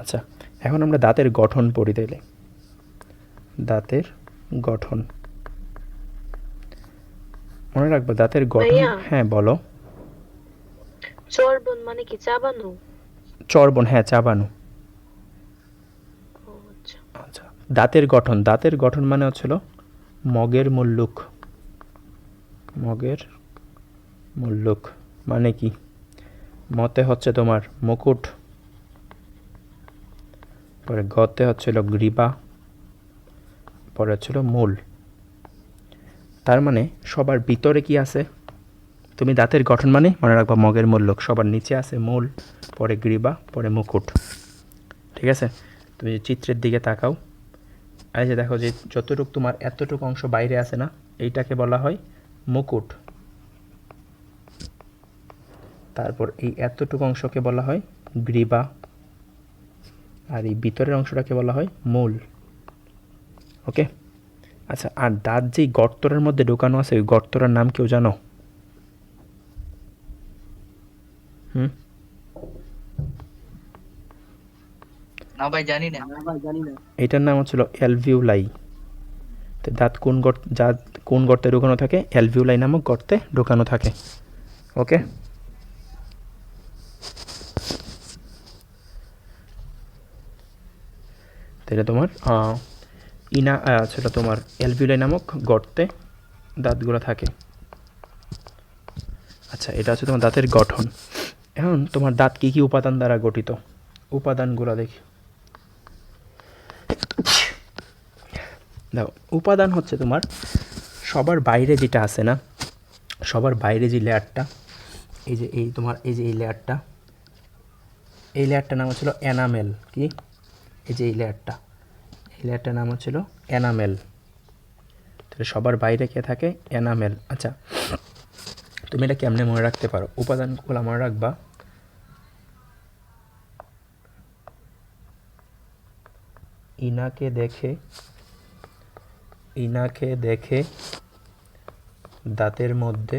আচ্ছা, এখন আমরা দাঁতের গঠন পড়ি। তাইলে দাঁতের গঠন মনে রাখবো। দাঁতের গঠন, ভাইয়া। হ্যাঁ বলো। চর্বণ মানে কি, চাবানো? চর্বণ, হ্যাঁ, চাবানো। ও আচ্ছা। আচ্ছা, দাঁতের গঠন। দাঁতের গঠন মানে হচ্ছিল মগের মুল্লুক। মগের মুল্লুক মানে কি? মতে হচ্ছে তোমার মুকুট, পরে গতে হচ্ছিল গ্রীবা, পরে হচ্ছিল মূল। তার মানে সবার ভিতরে কি আছে? তুমি দাঁতের গঠন মানে মনে রাখবা মগের মুল্লুক, সবার নিচে আছে মূল, পরে গ্রীবা, পরে মুকুট। ঠিক আছে? তুমি যে চিত্রের দিকে তাকাও, এই যে দেখো যে যতটুকু তোমার এতটুকু অংশ বাইরে আছে না, এইটাকে বলা হয় মুকুট। তারপর এই এতটুকু অংশকে বলা হয় গ্রীবা, আর এই ভিতরের অংশটাকে বলা হয় মূল। ওকে, আচ্ছা, আর দাঁত যেই গর্তটার মধ্যে ঢোকানো আছে, ওই গর্তটার নাম কেউ জানো? না ভাই, জানি না। এটার নাম হচ্ছিল অ্যালভিউলাই। তো দাঁত কোন গর্তে ঢোকানো থাকে? অ্যালভিউলাই নামক গর্তে ঢোকানো থাকে। ওকে, তাহলে তোমার ছিল তোমার অ্যালভিউলাই নামক গর্তে দাঁতগুলো থাকে। আচ্ছা, এটা হচ্ছে তোমার দাঁতের গঠন। এখন তোমার দাঁত কী কী উপাদান দ্বারা গঠিত? উপাদানগুলো দেখি। দেখো, উপাদান হচ্ছে তোমার সবার বাইরে যেটা আছে না, সবার বাইরে যে লেয়ারটা, এই যে এই লেয়ারটার নাম হচ্ছিল এনামেল। কি? এই যে এই লেয়ারটার নাম হচ্ছিল এনামেল। তাহলে সবার বাইরে কে থাকে? এনামেল। আচ্ছা, তুমি এটা কেমনে মনে রাখতে পারো? উপাদানগুলো মনে রাখবা। ইনাকে দেখে দাঁতের মধ্যে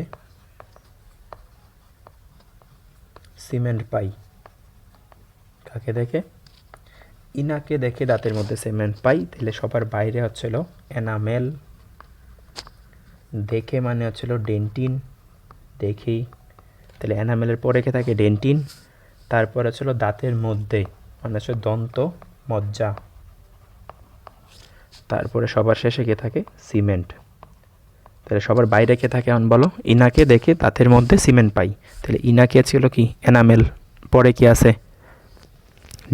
সিমেন্ট পাই। কাকে দেখে? ইনাকে দেখে দাঁতের মধ্যে সিমেন্ট পাই। তাহলে সবার বাইরে হচ্ছিল এনামেল, দেখে মানে হচ্ছিল ডেন্টিন, দেখি। তাহলে এনামেলের পরে কে থাকে? ডেন্টিন। তারপর হচ্ছিল দাঁতের মধ্যে মানে হচ্ছে দন্ত মজ্জা। তারপরে সবার শেষে কে থাকে? সিমেন্ট। তাহলে সবার বাইরে কে থাকে এখন বলো? ইনাকে দেখে দাঁতের মধ্যে সিমেন্ট পাই। তাহলে ইনাকে ছিল কি? এনামেল, পরে কি আছে?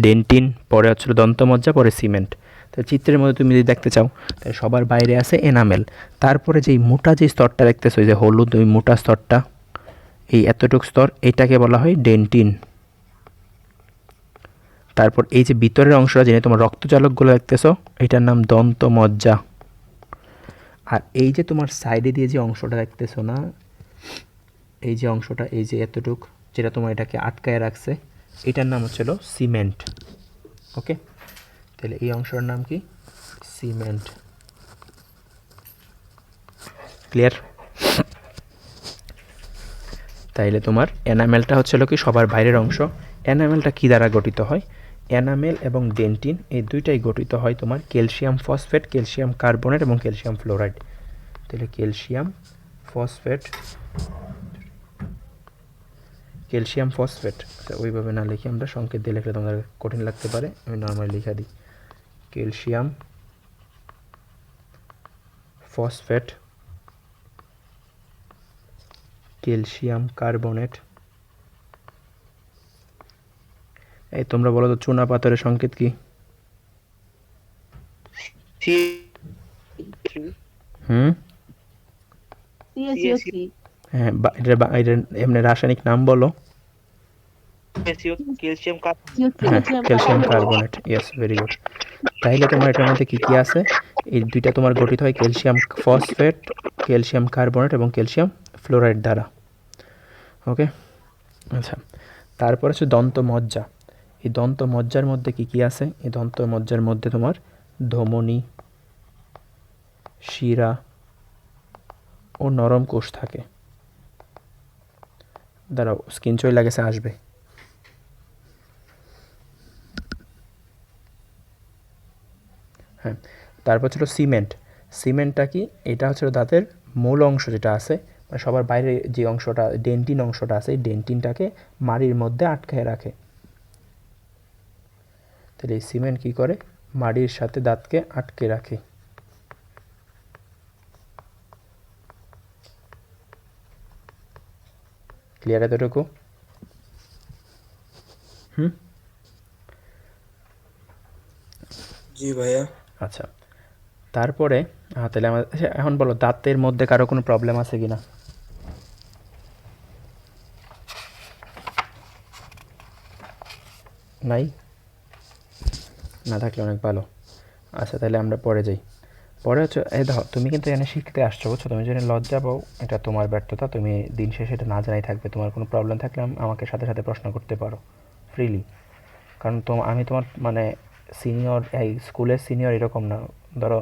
ডেন্টিন, পরে হচ্ছিল দন্তমজ্জা, পরে সিমেন্ট। তো চিত্রের মধ্যে তুমি যদি দেখতে চাও তাহলে সবার বাইরে আছে এনামেল। তারপরে যেই মোটা যে স্তরটা দেখতেছো, যে হলুদ ওই মোটা স্তরটা, এই এতটুক স্তর, এটাকে বলা হয় ডেন্টিন। তারপর এই যে ভিতরের অংশটা যেটা তোমার রক্তচালকগুলো দেখতেছো, এটার নাম দন্তমজ্জা। আর এই যে তোমার সাইডে দিয়ে যে অংশটা দেখতেছো না, এই যে অংশটা, এই যে এতটুক যেটা তোমার এটাকে আটকায় রাখছে, এটার নাম হচ্ছিল সিমেন্ট। ওকে, তাহলে এই অংশটার নাম কি? সিমেন্ট। ক্লিয়ার? তাইলে তোমার এনামেলটা হচ্ছিল কি? সবার বাইরের অংশ। এনামেলটা কি দ্বারা গঠিত হয়? এনামেল এবং ডেন্টিন এই দুইটাই গঠিত হয় তোমার ক্যালসিয়াম ফসফেট, ক্যালসিয়াম কার্বনেট এবং ক্যালসিয়াম ফ্লোরাইড। তাহলে ক্যালসিয়াম ফসফেট, ওইভাবে না লিখে আমরা সংকেত দিয়ে লিখলে তোমাদের কঠিন লাগতে পারে, আমি নর্মালি লিখে দিই। Calcium phosphate, calcium carbonate. এই তোমরা বলো তো চুনা পাথরের সংকেত কি? হ্যাঁ, এটা এমনি রাসায়নিক নাম বলো। Calcium carbonate. Yes, very good. তাইলে তোমার এটার মধ্যে কি কি আছে? এই দুইটা তোমার গঠিত হয় ক্যালসিয়াম ফসফেট, ক্যালসিয়াম কার্বনেট এবং ক্যালসিয়াম ফ্লোরাইড দ্বারা। ওকে, আচ্ছা। তারপর হচ্ছে দন্তমজ্জা। এই দন্তমজ্জার মধ্যে কি কি আছে? এই দন্তমজ্জার মধ্যে তোমার ধমনী, শিরা ও নরম কোষ থাকে। দাঁড়াও, স্কিন চলে গেছে, আসবে। হ্যাঁ, তারপর ছিল সিমেন্ট। সিমেন্টটা কি? এটা হচ্ছে দাঁতের মূল অংশ যেটা আছে, মানে সবার বাইরে যে অংশটা ডেন্টিন অংশটা আছে, এই ডেন্টিনটাকে মাড়ির মধ্যে আটকায় রাখে। তাহলে এই সিমেন্ট কি করে? মাড়ির সাথে দাঁতকে আটকে রাখে। ক্লিয়ার এতটুকু? জি ভাইয়া। আচ্ছা, তারপরে তাহলে আমাদের এখন বলো দাঁতের মধ্যে কারো কোনো প্রবলেম আছে কিনা? নাই? না থাকলে অনেক ভালো। আচ্ছা, তাহলে আমরা পরে যাই। পরে হচ্ছে এই দেখো, তুমি কিন্তু এখানে শিখতে আসছো, বুঝছো? তুমি যদি লজ্জা পাও, এটা তোমার ব্যর্থতা। তুমি দিন শেষে এটা না জানাই থাকবে। তোমার কোনো প্রবলেম থাকলে আমাকে সাথে সাথে প্রশ্ন করতে পারো ফ্রিলি। কারণ আমি তোমার মানে সিনিয়র, এই স্কুলের সিনিয়র এরকম না। ধরো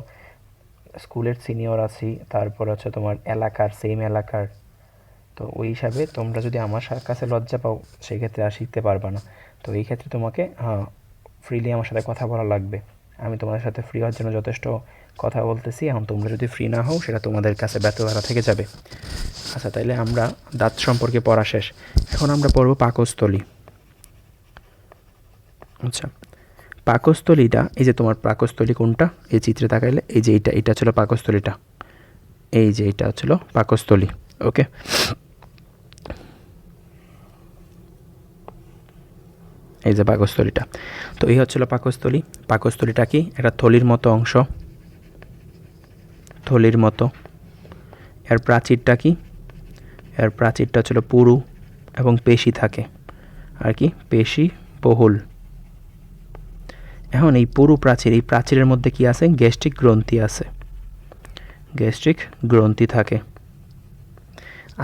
স্কুলের সিনিয়র আছি, তারপর হচ্ছে তোমার এলাকার, সেম এলাকার। তো ওই হিসাবে তোমরা যদি আমার কাছে লজ্জা পাও, সেক্ষেত্রে আর শিখতে পারবা না। তো এই ক্ষেত্রে তোমাকে ফ্রিলি আমার সাথে কথা বলা লাগবে। আমি তোমাদের সাথে ফ্রি হওয়ার জন্য যথেষ্ট কথা বলতেছি। এখন তোমরা যদি ফ্রি না হও, সেটা তোমাদের কাছে ব্যর্থতা থেকে যাবে। আচ্ছা, তাইলে আমরা দাঁত সম্পর্কে পড়া শেষ। এখন আমরা পড়ব পাকস্থলী। আচ্ছা, পাকস্থলীটা, এই যে তোমার পাকস্থলী কোনটা? এই চিত্রে তাকাইলে এই যে এটা ছিল পাকস্থলীটা। এই যে এটা ছিল পাকস্থলী। ওকে, এই যে পাকস্থলীটা। তো এই হচ্ছিল পাকস্থলী। পাকস্থলীটা কি? একটা থলির মতো অংশ, থলির মতো। এর প্রাচীরটা কি? এর প্রাচীরটা ছিল পুরু এবং পেশি থাকে। আর কি? পেশি বহুল। এখন এই পুরু প্রাচীর, এই প্রাচীরের মধ্যে কি আছে? গ্যাস্ট্রিক গ্রন্থি আছে, গ্যাস্ট্রিক গ্রন্থি থাকে।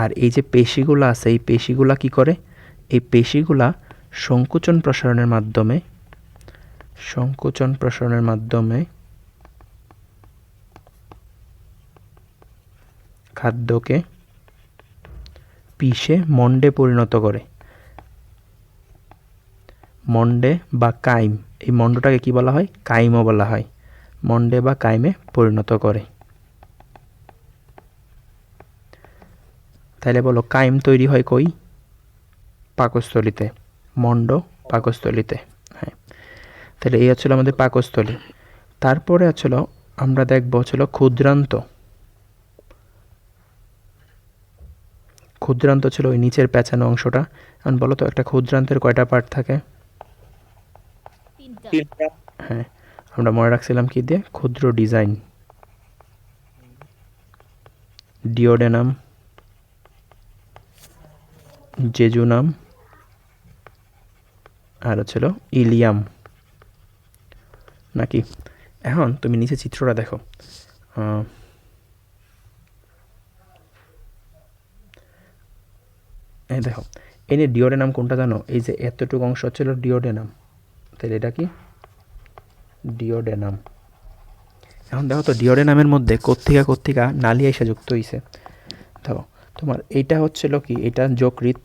আর এই যে পেশিগুলো আছে, এই পেশিগুলা কি করে? এই পেশিগুলা সংকোচন প্রসারণের মাধ্যমে সংকোচন প্রসারণের মাধ্যমে খাদ্যকে পিষে মন্ডে পরিণত করে। মন্ডে বা কাইম, এই মন্ডটাকে কি বলা হয়? কাইমও বলা হয়। মন্ডে বা কাইমে পরিণত করে। তাহলে বলো কাইম তৈরি হয় কই? পাকস্থলীতে। মন্ড পাকস্থলীতে। হ্যাঁ, তাহলে এই হচ্ছিল আমাদের পাকস্থলী। তারপরে হচ্ছিল আমরা দেখব হচ্ছিল ক্ষুদ্রান্ত। ক্ষুদ্রান্ত ছিল ওই নিচের পেঁচানো অংশটা। এখন বলো তো একটা ক্ষুদ্রান্তের কয়টা পার্ট থাকে? হ্যাঁ, আমরা মনে রাখছিলাম কি দিয়ে? ক্ষুদ্র ডিজাইন, ডিওডেনাম, জেজুনাম, আর হচ্ছিল ইলিয়াম, নাকি? এখন তুমি নিচে চিত্রটা দেখো। এই দেখো, এই যে ডিওডেনাম কোনটা জানো? এই যে এতটুকু অংশ হচ্ছিল ডিওডেনাম। তাহলে এটা কি? ডিওডেনাম। এখন দেখো তো ডিওডেনামের মধ্যে কোত্থেকা নালী এসে যুক্ত হয়েছে। দেখো তোমার এইটা হচ্ছিল কি? এটা যকৃৎ।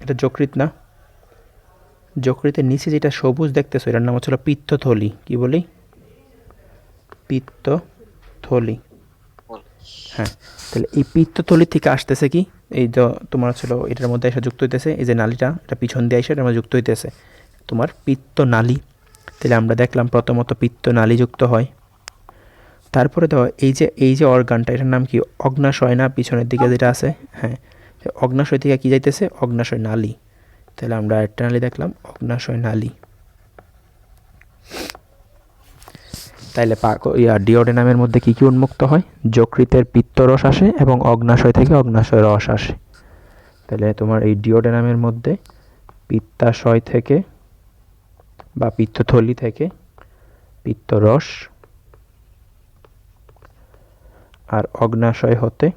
এটা যকৃৎ না? যকৃতের নিচে যেটা সবুজ দেখতেছো এটার নাম হচ্ছিল পিত্তথলি। কি বলি? পিত্তথলি। হ্যাঁ, তাহলে এই পিত্তথলি থেকে আসতেছে কি? এই যে তোমার ছিল এটার মধ্যে এসে যুক্ত হইতেছে, এই যে নালীটা, এটা পিছন দিয়ে এসে এটার মধ্যে যুক্ত হইতেছে তোমার পিত্তনালী। তাহলে আমরা দেখলাম প্রথমত পিত্তনালী যুক্ত হয়। তারপরে দেখো এই যে অর্গানটা, এটার নাম কি? অগ্নাশয় না? পিছনের দিকে যেটা আছে, হ্যাঁ, অগ্নাশয় থেকে কি যাইতেছে? অগ্নাশয় নালী। তাহলে আমরা একটা নালী দেখলাম, অগ্নাশয় নালী। তাইলে ডিওডেনামের মধ্যে কি কি উন্মুক্ত হয়? যকৃতের পিত্তরস আসে এবং অগ্নাশয় থেকে অগ্নাশয় রস আসে। তাহলে তোমার এই ডিওডেনামের মধ্যে পিত্তাশয় থেকে বা পিত্তথলি থেকে পিত্তরস, আর অগ্নাশয় হতে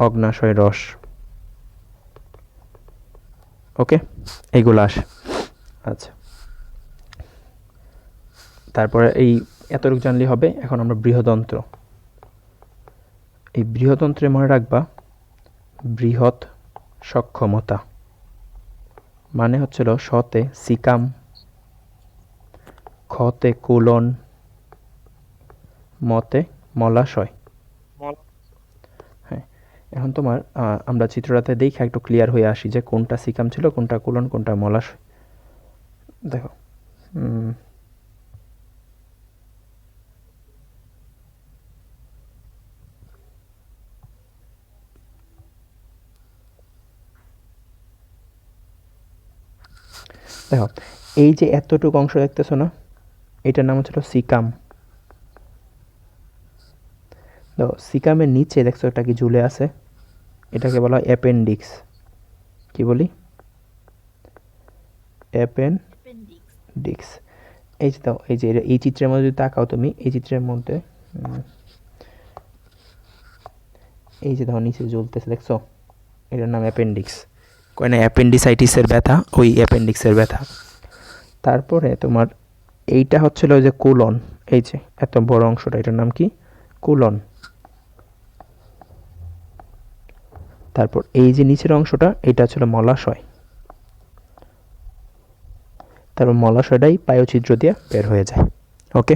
অগ্নাশয় রস। ওকে, এইগুলো আসে। আচ্ছা, তারপরে এই এতটুকু জানলে হবে। এখন আমরা বৃহদন্ত্র। এই বৃহদন্ত্রে মনে রাখবা বৃহৎ সক্ষমতা মানে হচ্ছিল শতে সিকাম, খতে কোলন, মতে মলাশয়। হ্যাঁ, এখন তোমার আমরা চিত্রটাতে দেখে একটু ক্লিয়ার হয়ে আসি যে কোনটা সিকাম ছিল, কোনটা কোলন, কোনটা মলাশয়। দেখো দেখো এই যে এতটুকু অংশ দেখতেছো না, এটার নাম হচ্ছিল সিকাম। দেখো সিকামের নিচে দেখছো এটা কি ঝুলে আছে? এটাকে বলা হয় অ্যাপেন্ডিক্স। কি বলি? অ্যাপেন্ডিক্স। এই যে দাও, এই যে এই চিত্রের মধ্যে যদি তাকাও তুমি, এই চিত্রের মধ্যে এই যে দাও নিচে ঝুলতেছে, দেখছো? এটার নাম অ্যাপেন্ডিক্স। কয় না অ্যাপেন্ডিসাইটিসের ব্যথা, ওই অ্যাপেন্ডিক্সের ব্যথা। তারপরে তোমার এইটা হচ্ছিল যে কোলন, এই যে এত বড় অংশটা, এটার নাম কি? কোলন। তারপর এই যে নিচের অংশটা, এটা ছিল মলাশয়। তারপর মলাশয়টাই পায়ুছিদ্র দিয়ে বের হয়ে যায়। ওকে,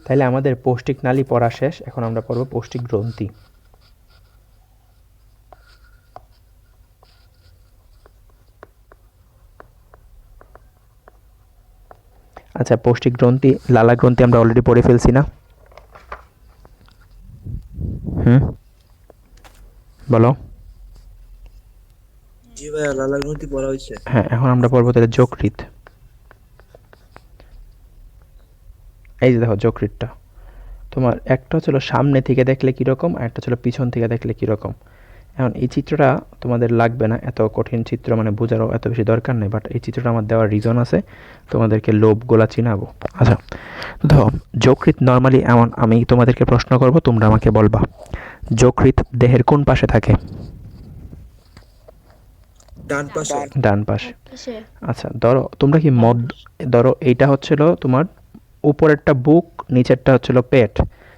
তাহলে আমাদের পৌষ্টিক নালী পড়া শেষ। এখন আমরা পড়ব পৌষ্টিক গ্রন্থি। আচ্ছা, পৌষ্টিক গ্রন্থি, লালা গ্রন্থি আমরা অলরেডি পড়ে ফেলছি না? বলো। জি ভাইয়া, লালা গ্রন্থি পড়া হয়েছে। হ্যাঁ, এখন আমরা পড়বো তাহলে যকৃৎ। এই যে দেখো যকৃৎটা, তোমার একটা হচ্ছিল সামনে থেকে দেখলে কীরকম, আর একটা ছিল পিছন থেকে দেখলে কীরকম। এখন এই চিত্রটা তোমাদের লাগবে না, এত কঠিন চিত্র মানে বোঝারও এত বেশি দরকার নেই, বাট এই চিত্রটা আমার দেওয়ার রিজন আছে, তোমাদেরকে লোভগুলা চিনাবো। আচ্ছা, দেখো যকৃৎ নর্মালি এমন, আমি তোমাদেরকে প্রশ্ন করব, তোমরা আমাকে বলবা যকৃৎ দেহের কোন পাশে থাকে? ডান পাশে। ডান পাশে। কিসে? আচ্ছা ধরো তোমরা কি ধরো এইটা হচ্ছিল তোমার উপরেরটা বুক, নিচেরটা হচ্ছিল পেট।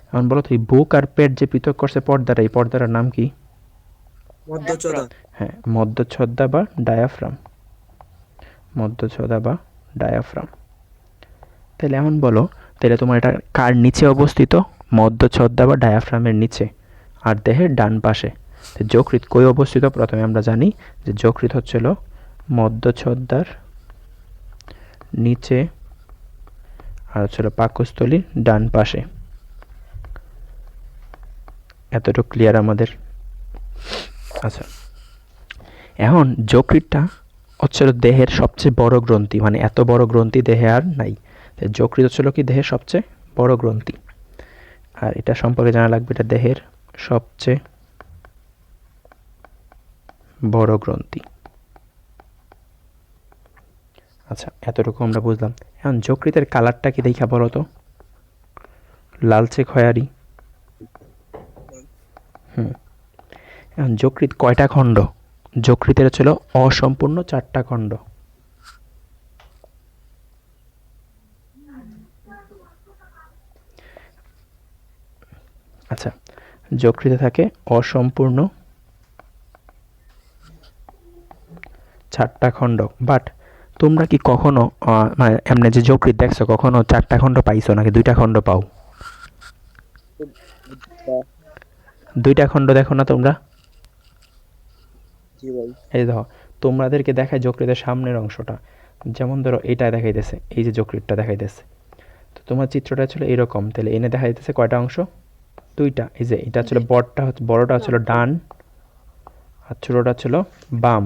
এখন বলো তো এই বুক আর পেট যে পৃথক করছে পর্দাটা, এই পর্দাটার নাম কি? মধ্যচদা। হ্যাঁ, মধ্যচ্ছদা বা ডায়াফ্রাম। মধ্যচ্ছদা বা ডায়াফ্রাম। তাহলে এখন বলো, তাহলে তোমার এটা কার নিচে অবস্থিত? মধ্যচ্ছদা বা ডায়াফ্রামের নিচে, আর দেহের ডান পাশে। তো যকৃৎ কই অবস্থিত? প্রথমে আমরা জানি যে যকৃৎ হচ্ছিল মধ্যচ্ছদার নিচে আর হচ্ছিল পাকস্থলীর ডান পাশে। এতটুকু ক্লিয়ার আমাদের? আচ্ছা, এখন যকৃৎটা হচ্ছিল দেহের সবচেয়ে বড় গ্রন্থি, মানে এত বড় গ্রন্থি দেহে আর নাই। যকৃৎ হচ্ছিল কি দেহের সবচেয়ে বড় গ্রন্থি, আর এটা সম্পর্কে জানা লাগবে, এটা দেহের সবচেয়ে বড় গ্রন্থি। আচ্ছা, এতটুকু আমরা বুঝলাম। এখন যকৃতের কালারটা কি দেখা বলো তো? লালচে খয়েরি। এখন যকৃৎ কয়টা খণ্ড? যকৃতের ছিল অসম্পূর্ণ 4টা খণ্ড। আচ্ছা, যকৃতে থাকে অসম্পূর্ণ 4টা খণ্ড। বাট তোমরা কি কখনো মানে এমনি যে যকৃৎ দেখছো, কখনো 4টা খণ্ড পাইছো নাকি 2টা খণ্ড পাও? 2টা খণ্ড দেখো না তোমরা? জি ভাই। এই দেখো, তোমাদেরকে দেখায় যকৃতের সামনের অংশটা, যেমন ধরো এটা দেখাইতেছে, এই যে যকৃৎটা দেখাইতেছে। তো তোমার চিত্রটা ছিল এরকম, তাহলে এনে দেখা যাইতেছে কয়টা অংশ? 2টা। এই যে এটা ছিল বড়টা ছিল ডান, আর ছোটটা ছিল বাম।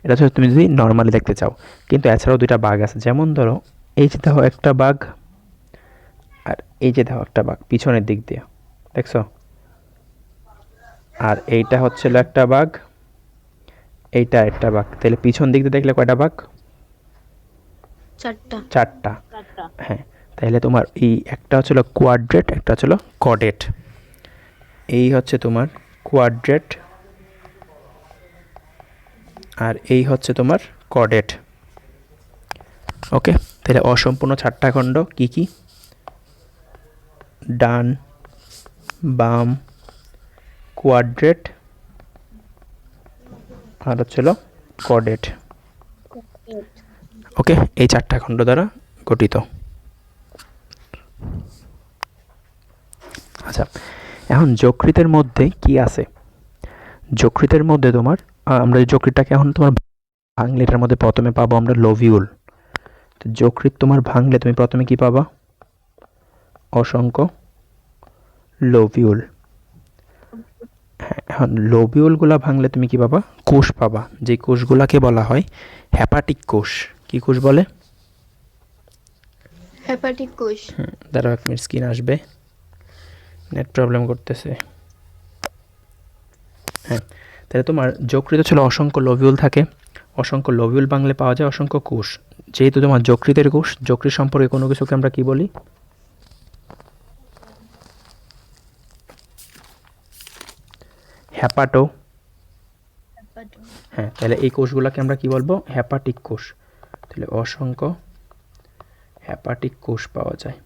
এটা হচ্ছে তুমি যদি নর্মালি দেখতে চাও, কিন্তু এছাড়াও 2টা বাঘ আছে। যেমন ধরো এই যে দেখো একটা বাঘ, আর এই যে দেখো একটা বাঘ পিছনের দিক দিয়ে, দেখছো? আর এইটা হচ্ছিল একটা বাঘ, এইটা একটা বাঘ। তাহলে পিছন দিক দিয়ে দেখলে কয়টা বাঘ? 4টা। 4টা। হ্যাঁ, তাহলে তোমার এই একটা হচ্ছিল কোয়াড্রেট, একটা হচ্ছিল কডেট। এই হচ্ছে তোমার কোয়াড্রেট, আর এই হচ্ছে তোমার কডেট। ওকে, তাহলে অসম্পূর্ণ 4টা খণ্ড কি কি? ডান, বাম, কোয়াড্রেট, আর হচ্ছিল কডেট। ওকে, এই 4টা খণ্ড দ্বারা গঠিত। আচ্ছা, এখন যকৃতের মধ্যে কি আছে? যকৃতের মধ্যে তোমার আমরা যকৃতটাকে এখন তোমার ভাঙলে এটার মধ্যে প্রথমে পাবো আমরা লোভিউল। তো যকৃৎ তোমার ভাঙলে তুমি প্রথমে কি পাবা? অসংখ্য লোভিউল। হ্যাঁ, এখন লোভিউলগুলা ভাঙলে তুমি কি পাবা? কোষ পাবা, যে কোষগুলাকে বলা হয় হেপাটিক কোষ। কি কোষ বলে? হেপাটিক কোষ। দাঁড়াও, 1 মিনিট, স্ক্রিন আসবে, নেট প্রবলেম করতেছে। হ্যাঁ, তাহলে তোমার যকৃতে ছিল অসংখ্য লোভিউল থাকে। অসংখ্য লোভিউল ভাঙলে পাওয়া যায় অসংখ্য কোষ। যেহেতু তোমার যকৃতের কোষ, যকৃৎ সম্পর্কে কোনো কিছুকে আমরা কি বলি? হ্যাপাটো। হ্যাঁ, তাহলে এই কোষগুলোকে আমরা কি বলবো? হেপাটিক কোষ। তাহলে অসংখ্য হেপাটিক কোষ পাওয়া যায়।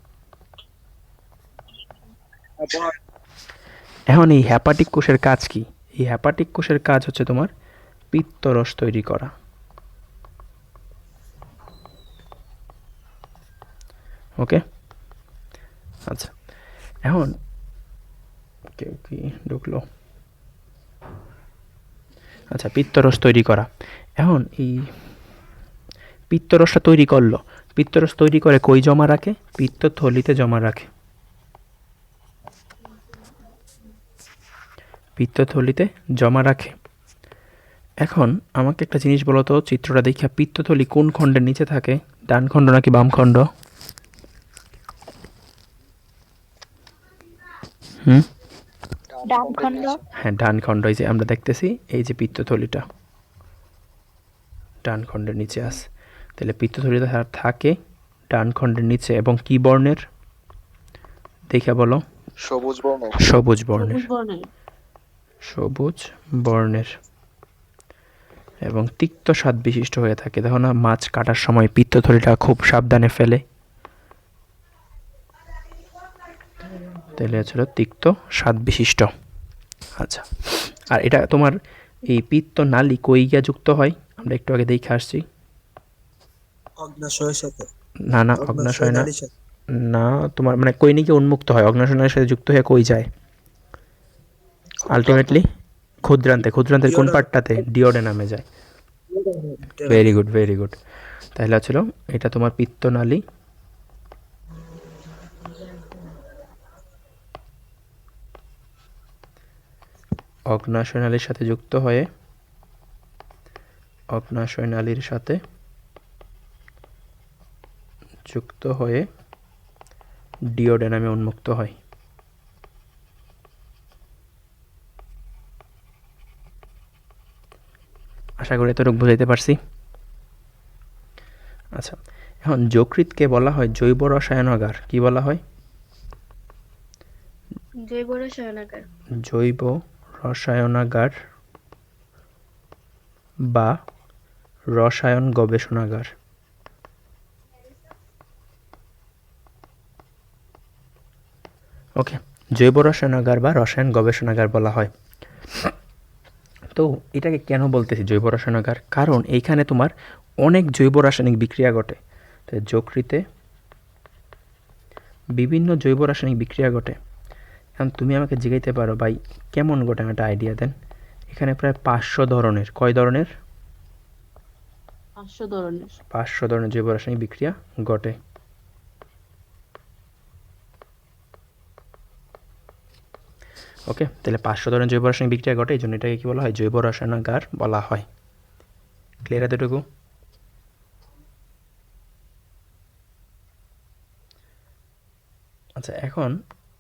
এখন এই হেপাটিক কোষের কাজ কি? এই হেপাটিক কোষের কাজ হচ্ছে তোমার পিত্তরস তৈরি করা। ওকে, আচ্ছা, এখন কেউ কি ঢুকলো? আচ্ছা, পিত্তরস তৈরি করা। এখন এই পিত্তরসটা তৈরি করলো, পিত্তরস তৈরি করে কই জমা রাখে? পিত্তথলিতে জমা রাখে। পিত্তথলিতে জমা রাখে। এখন আমাকে একটা জিনিস বলো তো, চিত্রটা দেখা পিত্তথলি কোন খণ্ডের নিচে থাকে? ডান খণ্ড নাকি বাম খণ্ড? ডান খণ্ড। হ্যাঁ, ডান খণ্ড। এই যে আমরা দেখতেছি, এই যে পিত্তথলিটা ডান খণ্ডের নিচে আছে। তাহলে পিত্তথলিতে থাকে ডান খণ্ডের নিচে এবং কি বর্ণের দেখে বলো? সবুজ বর্ণের। সবুজ বর্ণের। সবুজ বর্ণের। সবুজ বর্ণের এবং তিক্ত স্বাদ বিশিষ্ট হয়ে থাকে। দেখো না, মাছ কাটার সময় পিত্তথলিটা খুব সাবধানে ফেলে, তাহলে হচ্ছিল তিক্ত স্বাদ বিশিষ্ট। আচ্ছা, আর এটা তোমার এই পিত্ত নালী কই গিয়া যুক্ত হয়? আমরা একটু আগে দেখে আসছি। অগ্নাশয়ের সাথে। না না, অগ্নাশয় না, নালীর সাথে। না তোমার মানে কই নিয়ে উন্মুক্ত হয়, অগ্নাশয় নালীর সাথে যুক্ত হয়ে কই যায় আলটিমেটলি? ক্ষুদ্রান্তে। ক্ষুদ্রান্তের কোন পার্টটাতে? ডিওডেনামে যায়। Very good, very good. তাহলে হচ্ছিল এটা তোমার পিত্তনালী, অগ্নাশয় নালীর সাথে যুক্ত হয়ে অগ্নাশয় নালীর সাথে যুক্ত হয়ে ডিওডেনামে উন্মুক্ত হয়। আশা করি এতটুকু বুঝাইতে পারছি। আচ্ছা, এখন যকৃৎকে বলা হয় জৈব রসায়নাগার। কি বলা হয়? জৈব রসায়নাগার। জৈব রসায়নাগার বা রসায়ন গবেষণাগার। ওকে, জৈব রসায়নাগার বা রসায়ন গবেষণাগার বলা হয়। তো এটাকে কেন বলতেছি জৈব রসায়নাগার? কারণ এইখানে তোমার অনেক জৈব রাসায়নিক বিক্রিয়া ঘটে। তো যকৃতে বিভিন্ন জৈব রাসায়নিক বিক্রিয়া ঘটে। এখন তুমি আমাকে জিজ্ঞাইতে পারো, ভাই কেমন ঘটে, একটা আইডিয়া দেন। এখানে প্রায় 500 ধরনের, কয় ধরনের? 500 ধরনের। 500 ধরনের জৈব রাসায়নিক বিক্রিয়া ঘটে। ওকে, তাহলে 500 ধরনের জৈব রাসায়নিক বিক্রিয়া ঘটে, এই জন্য এটাকে কি বলা হয়? জৈব রসায়নাগার বলা হয়। ক্লিয়ার এতটুকু? আচ্ছা, এখন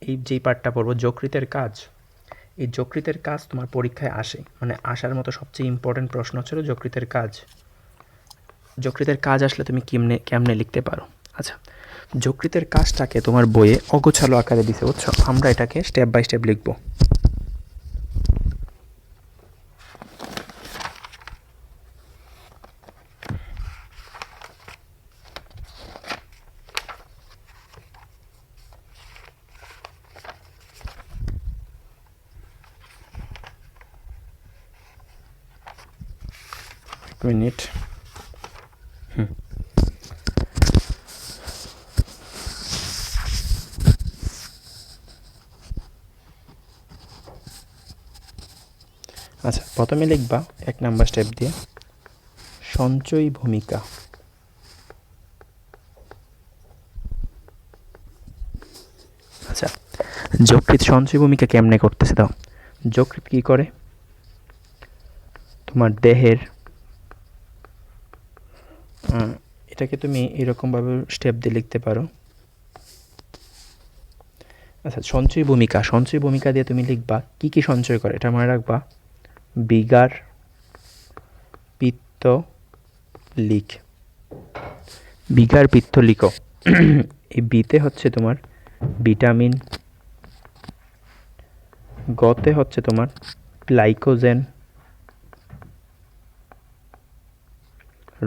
এই যেই পার্টটা পড়বো, যকৃতের কাজ। এই যকৃতের কাজ তোমার পরীক্ষায় আসে, মানে আসার মতো সবচেয়ে ইম্পর্টেন্ট প্রশ্ন হচ্ছিল যকৃতের কাজ। যকৃতের কাজ আসলে তুমি কেমনে লিখতে পারো? আচ্ছা, যকৃতের কাজটাকে তোমার বইয়ে অগোছালো আকারে দিছে, বুঝছো? আমরা এটাকে স্টেপ বাই স্টেপ লিখবো। মিনিট। আচ্ছা, প্রথমে লিখবা 1 নাম্বার স্টেপ দিয়ে সঞ্চয়ী ভূমিকা। আচ্ছা, যকৃৎ সঞ্চয়ী ভূমিকা কেমনে করতেছে দাও। যকৃৎ কি করে? তোমার দেহের এটাকে তুমি এরকমভাবে স্টেপ দিয়ে লিখতে পারো। আচ্ছা, সঞ্চয়ী ভূমিকা। সঞ্চয়ী ভূমিকা দিয়ে তুমি লিখবা কি কি সঞ্চয় করে, এটা মনে রাখবা। বিগার, পিত্ত, লিক। বিগার, পিত্ত, লিক। এই বিতে হচ্ছে তোমার ভিটামিন, গতে হচ্ছে তোমার গ্লাইকোজেন,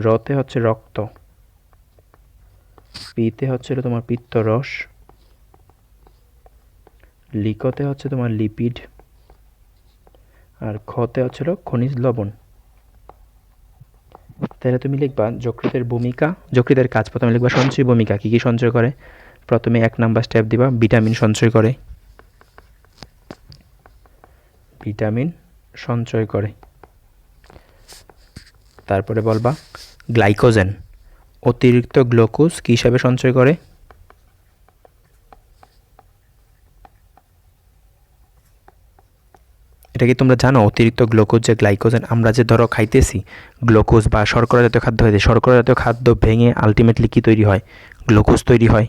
রতে হচ্ছে রক্ত, পিতে হচ্ছে তোমার পিত্তরস, লিকতে হচ্ছে তোমার লিপিড, আর খতে হচ্ছে খনিজ লবণ। তাহলে তুমি লিখবা যকৃতের ভূমিকা, যকৃতের কাজ। প্রথমে লিখবা সঞ্চয় ভূমিকা, কি কি সঞ্চয় করে। প্রথমে 1 নাম্বার স্টেপ দিবা ভিটামিন সঞ্চয় করে, ভিটামিন সঞ্চয় করে। তারপরে বলবা গ্লাইকোজেন, অতিরিক্ত গ্লুকোজ কি হিসাবে সঞ্চয় করে। এটা কি তোমরা জানো? অতিরিক্ত গ্লুকোজ যে গ্লাইকোজেন, আমরা যে ধরো খাইতেছি গ্লুকোজ বা শর্করা জাতীয় খাদ্য হয়েছে, শর্করা জাতীয় খাদ্য ভেঙে আলটিমেটলি কি তৈরি হয়? গ্লুকোজ তৈরি হয়।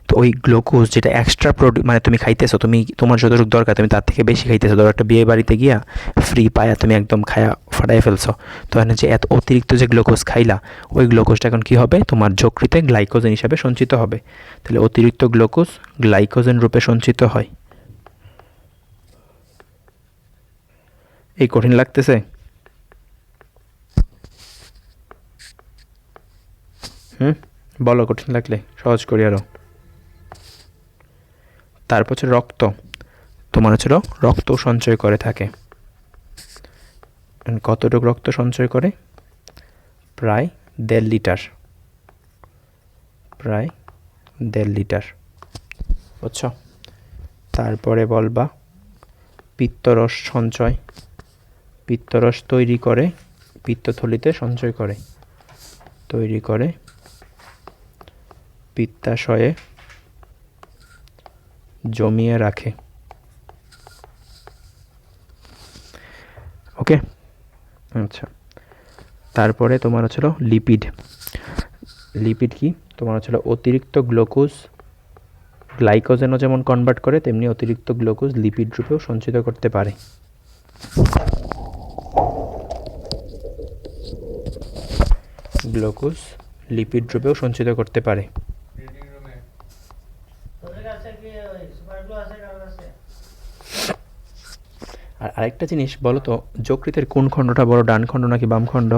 তো ওই গ্লুকোজ যেটা এক্সট্রা মানে তুমি খাইতেছো, তুমি তোমার যতটুকু দরকার তুমি তার থেকে বেশি খাইতেছো, ধরো একটা বিয়ে বাড়িতে গিয়া ফ্রি পায়া তুমি একদম খায়া ফাটাই ফেলছো, তো এখানে যে এত অতিরিক্ত যে গ্লুকোজ খাইলা ওই গ্লুকোজটা এখন কী হবে, তোমার যকৃতে গ্লাইকোজেন হিসাবে সঞ্চিত হবে। তাহলে অতিরিক্ত গ্লুকোজ গ্লাইকোজেন রূপে সঞ্চিত হয়। এই কঠিন লাগতেছে? বলো কঠিন লাগলে, সহজ করি আরও। তারপর হচ্ছে রক্ত, তোমার হচ্ছে রক্ত সঞ্চয় করে থাকে। কতটুকু রক্ত সঞ্চয় করে? প্রায় 1.5 লিটার, প্রায় 1.5 লিটার, বুঝছো? তারপরে বলবা পিত্তরস সঞ্চয়, পিত্তরস তৈরি করে, পিত্তথলিতে সঞ্চয় করে, তৈরি করে পিত্তাশয়ে জমিয়ে রাখে। ওকে, আচ্ছা। তারপরে তোমার হচ্ছিল লিপিড। লিপিড কি? তোমার হচ্ছিল অতিরিক্ত গ্লুকোজ গ্লাইকোজেনও যেমন কনভার্ট করে, তেমনি অতিরিক্ত গ্লুকোজ লিপিড রূপেও সঞ্চিত করতে পারে। গ্লুকোজ লিপিড রূপেও সঞ্চিত করতে পারে। আর আরেকটা জিনিস বলো তো, যকৃতের কোন খণ্ডটা বড়, ডান খণ্ড নাকি বাম খণ্ড?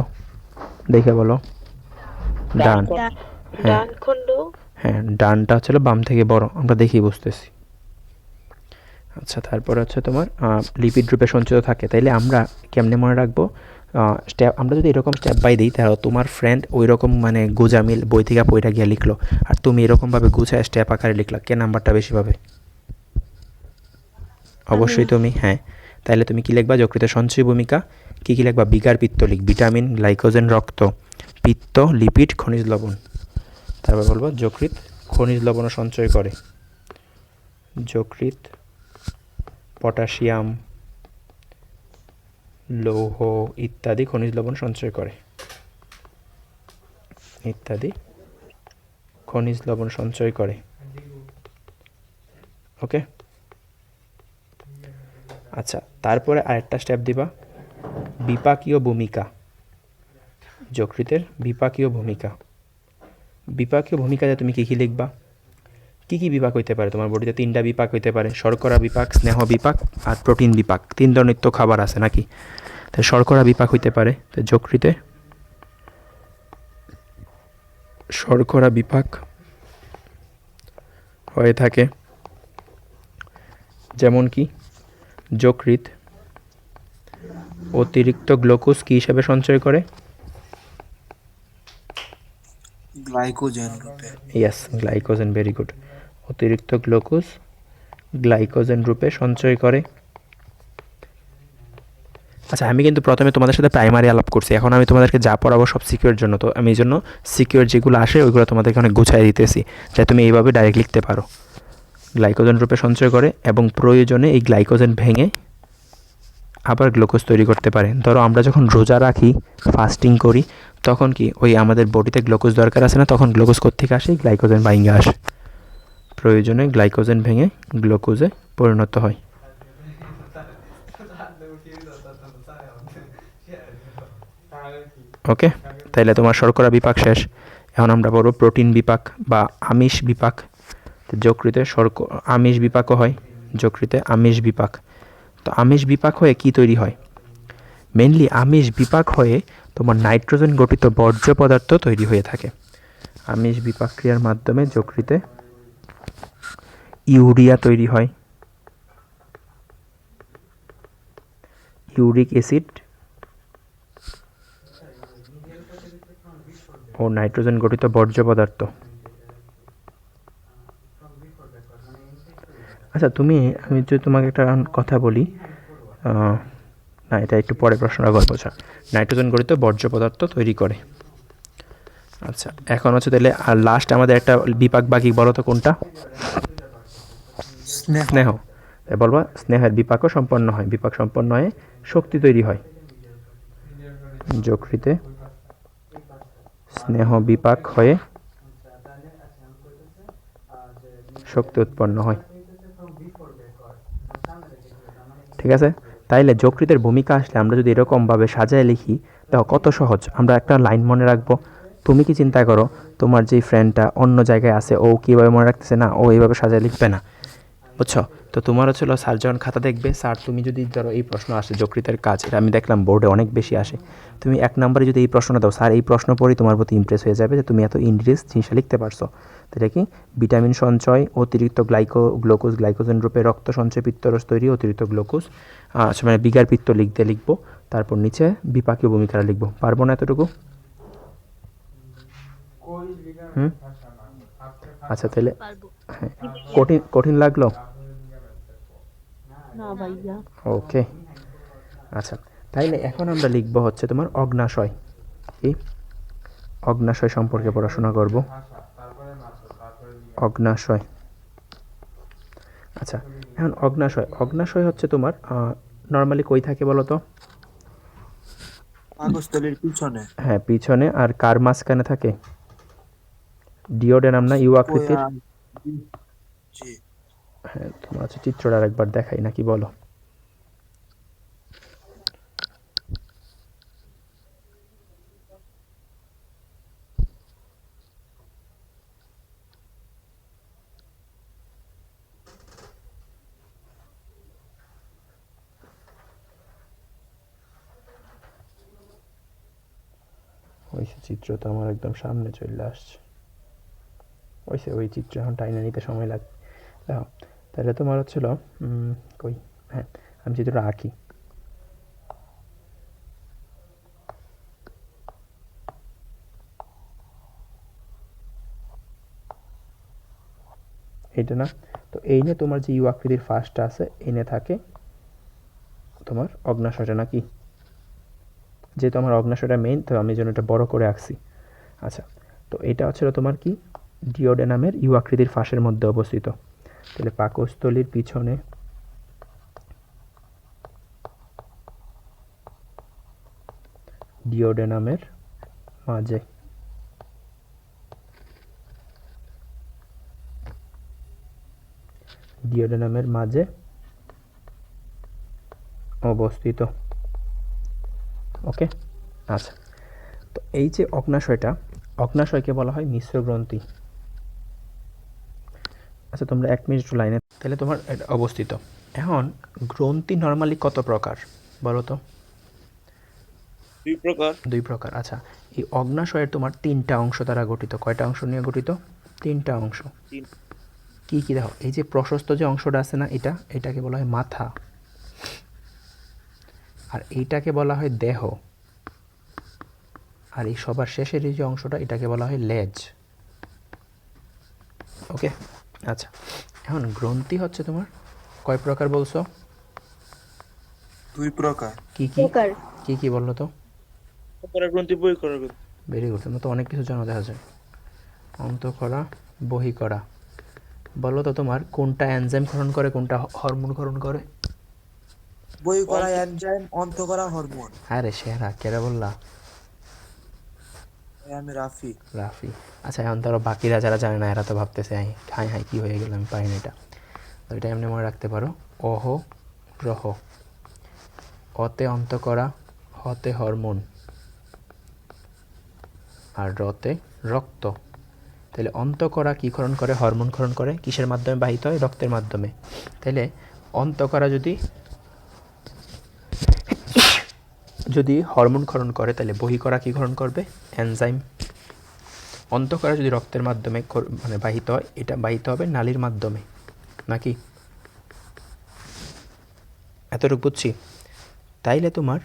দেখে বলো। ডান। ডান খণ্ড। হ্যাঁ, ডানটা হচ্ছে বাম থেকে বড়, আমরা দেখেই বুঝতেছি। আচ্ছা, তারপরে হচ্ছে তোমার লিপিড রূপে সঞ্চিত থাকে। তাইলে আমরা কেমনে মনে রাখবো? স্টেপ আমরা যদি এরকম স্টেপ বাই দিই, তাহলে তোমার ফ্রেন্ড ওই রকম মানে গোজামিল বই থেকে বইটা গিয়ে লিখলো, আর তুমি এরকমভাবে গুছায় স্টেপ আকারে লিখলা, কে নাম্বারটা বেশি পাবে? অবশ্যই তুমি। হ্যাঁ, তাহলে তুমি কি লিখবা? যকৃতের সঞ্চয় ভূমিকা কী কী লিখবা? বিকার পিত্তলিক, ভিটামিন, গ্লাইকোজেন, রক্ত, পিত্ত, লিপিড, খনিজ লবণ। তারপর বলবো যকৃৎ খনিজ লবণও সঞ্চয় করে। যকৃৎ পটাশিয়াম, লৌহ ইত্যাদি খনিজ লবণ সঞ্চয় করে, ইত্যাদি খনিজ লবণ সঞ্চয় করে। ওকে, আচ্ছা। তারপরে আরেকটা স্টেপ দিবা, বিপাকীয় ভূমিকা। যকৃতের বিপাকীয় ভূমিকা। বিপাকীয় ভূমিকাতে তুমি কী কী লিখবা? কী কী বিপাক হইতে পারে তোমার বডিতে? 3টা বিপাক হইতে পারে, শর্করা বিপাক, স্নেহ বিপাক আর প্রোটিন বিপাক। 3 ধরনের তো খাবার আছে নাকি? তাই শর্করা বিপাক হইতে পারে। তো যকৃতে শর্করা বিপাক হয়ে থাকে। যেমন কি যকৃৎ অতিরিক্ত গ্লুকোজ কী হিসাবে সঞ্চয় করে? গ্লাইকোজেন রূপে। Yes, glycogen, very good. অতিরিক্ত গ্লুকোজ গ্লাইকোজেন রূপে সঞ্চয় করে। আচ্ছা, আমি কিন্তু প্রথমে তোমাদের সাথে প্রাইমারি আলাপ করছি, এখন আমি তোমাদেরকে যা পড়াবো সব সিকিউর জন্য, তো আমি এই জন্য সিকিউর যেগুলো আসে ওইগুলো তোমাদেরকে অনেক গুছাই দিতেছি, যাতে তুমি এইভাবে ডাইরেক্ট লিখতে পারো। গ্লাইকোজেন রূপে সঞ্চয় করে এবং প্রয়োজনে এই গ্লাইকোজেন ভেঙে আবার গ্লুকোজ তৈরি করতে পারে। ধরো আমরা যখন রোজা রাখি, ফাস্টিং করি, তখন কি ওই আমাদের বডিতে গ্লুকোজ দরকার আছে না? তখন গ্লুকোজ কোত্থেকে আসে? গ্লাইকোজেন ভাঙে আসে। প্রয়োজনে গ্লাইকোজেন ভেঙে গ্লুকোজে পরিণত হয়। ওকে, তাইলে তোমার শর্করা বিপাক শেষ। এখন আমরা বলবো প্রোটিন বিপাক বা আমিষ বিপাক। যকৃতে আমিষ বিপাকও হয়, যকৃতে আমিষ বিপাক। তো আমিষ বিপাক হয়ে কি তৈরি হয়? মেনলি আমিষ বিপাক হয়ে তোমার নাইট্রোজেন গঠিত বর্জ্য পদার্থ তৈরি হয়ে থাকে। আমিষ বিপাক ক্রিয়ার মাধ্যমে যকৃতে ইউরিয়া তৈরি হয়, ইউরিক অ্যাসিড ও নাইট্রোজেন গঠিত বর্জ্য পদার্থ। আচ্ছা, আমি যদি তোমাকে একটা কথা বলি, না এটা একটু পরে প্রশ্নটা গল্প। নাইট্রোজেন গঠিত বর্জ্য পদার্থ তৈরি করে। আচ্ছা, এখন হচ্ছে তাহলে আর লাস্ট আমাদের একটা বিপাক বাকি, বলো তো কোনটা? স্নেহ। বলবা স্নেহের বিপাকও সম্পন্ন হয়, বিপাক সম্পন্ন হয়ে শক্তি তৈরি হয়। যকৃতে স্নেহ বিপাক হয়ে শক্তি উৎপন্ন হয়। ঠিক আছে, তাইলে যকৃতের ভূমিকা আসলে আমরা যদি এরকমভাবে সাজায় লিখি দেখো কত সহজ। আমরা একটা লাইন মনে রাখবো। তুমি কি চিন্তা করো তোমার যেই ফ্রেন্ডটা অন্য জায়গায় আছে ও কীভাবে মনে রাখতেছে না, ও এইভাবে সাজায় লিখবে না, বুঝছো? তো তোমার হচ্ছিল স্যার যখন খাতা দেখবে, স্যার তুমি যদি ধরো এই প্রশ্ন আসে যকৃতের কাজ, এটা আমি দেখলাম বোর্ডে অনেক বেশি আসে, তুমি 1 নম্বরে যদি এই প্রশ্নটা দাও, স্যার এই প্রশ্ন পড়েই তোমার প্রতি ইমপ্রেস হয়ে যাবে যে তুমি এত ইনডিটেলস জিনিসটা লিখতে পারছো। তো এটা কি ভিটামিন সঞ্চয়, অতিরিক্ত গ্লাইকোজেন রূপে রক্ত সঞ্চয়, পিত্তরস তৈরি, অতিরিক্ত গ্লুকোজ, মানে বিগার পিত্ত লিখবো, তারপর নিচে বিপাকীয় ভূমিকাটা লিখবো। পারবো না এতটুকু? হুম, আচ্ছা তাহলে পারবো। হ্যাঁ, কঠিন লাগলো? না ভাইয়া। ওকে, আচ্ছা তাইলে এখন আমরা লিখবো হচ্ছে তোমার অগ্নাশয়। কি অগ্নাশয় সম্পর্কে পড়াশোনা করব। অগ্নাশয়, আচ্ছা এখন অগ্নাশয় হচ্ছে তোমার নর্মালি কই থাকে বলো তো? পাকস্থলীর পিছনে। হ্যাঁ পিছনে, আর কার মাঝখানে থাকে? ডিওডেনাম না ইউ আকৃতির? জি। হ্যাঁ তোমার হচ্ছে চিত্রটা আরেকবার দেখাই নাকি বলো? ওই চিত্র তো আমার একদম সামনে চলে আসছে। ওই চিত্র এখন টাইনা নিতে সময় লাগবে। দেখো তাহলে তোমার হচ্ছিল কই, হ্যাঁ আমি চিত্রটা আঁকি। এইটা না, তো এই নিয়ে তোমার যে ইউ আকৃতির ফার্স্টটা আছে এনে থাকে তোমার অগ্নাশয়টা নাকি? যেহেতু আমার অগ্নাশয়টা মেইন, তো আমি যেন এটা বড় করে আঁকছি। আচ্ছা, তো এটা হচ্ছিল তোমার কি ডিওডেনামের ইউ আকৃতির ফাঁসের মধ্যে অবস্থিত। তাহলে পাকস্থলীর পিছনে ডিওডেনামের মাঝে, ডিওডেনামের মাঝে অবস্থিত। ওকে, আচ্ছা তো এই যে অগ্নাশয়কে বলা হয় মিশ্র গ্রন্থি। আচ্ছা তোমরা 1 মিনিট লাইনে, তাহলে তোমার এটা অবস্থিত। এখন গ্রন্থি নর্মালি কত প্রকার বলো তো? 2 প্রকার। আচ্ছা এই অগ্নাশয়ের তোমার 3টা অংশ দ্বারা গঠিত। কয়টা অংশ নিয়ে গঠিত? 3টা অংশ। কি কি দেখো, এই যে প্রশস্ত যে অংশটা আছে না, এটাকে বলা হয় মাথা, আর এইটাকে বলা হয় দেহ, আর এই সবার শেষের এই যে অংশটা এটাকে বলা হয় লেজ। ওকে, আচ্ছা এখন গ্রন্থি হচ্ছে তোমার কয় প্রকার বলছো? 2 প্রকার। কি কি কি বললো তো? ভেরি গুড, তোমরা তো অনেক কিছু জানো দেখা যায়। অন্তঃকরা, বহিঃকরা। বলো তো তোমার কোনটা এনজাইম ক্ষরণ করে, কোনটা হরমোন ক্ষরণ করে? বহিঃকরা এনজাইম, অন্তঃকরা হরমোন। আরে সেরা, কেরা বললা? আমি রাফি। আচ্ছা এখন ধরো বাকিরা যারা জানে না, এরা তো ভাবতেছে হাই হাই কি হয়ে গেল, আমি পারি না এটা। তো এটা এমনি মনে রাখতে পারো, অহ রহ, অতে অন্তঃকরা, হতে হরমোন, আর রতে রক্ত। তাহলে অন্তঃকরা কি ক্ষরণ করে? হরমোন ক্ষরণ করে। কিসের মাধ্যমে বাহিত হয়? রক্তের মাধ্যমে। তাহলে অন্তঃকরা যদি হরমোন ক্ষরণ করে, তাহলে বহিঃকরা কি ক্ষরণ করবে? এনজাইম। অন্তঃকরা যদি রক্তের মাধ্যমে মানে বাহিত হয়, এটা বাহিত হবে নালীর মাধ্যমে নাকি? এতটুকু বুঝছি। তাইলে তোমার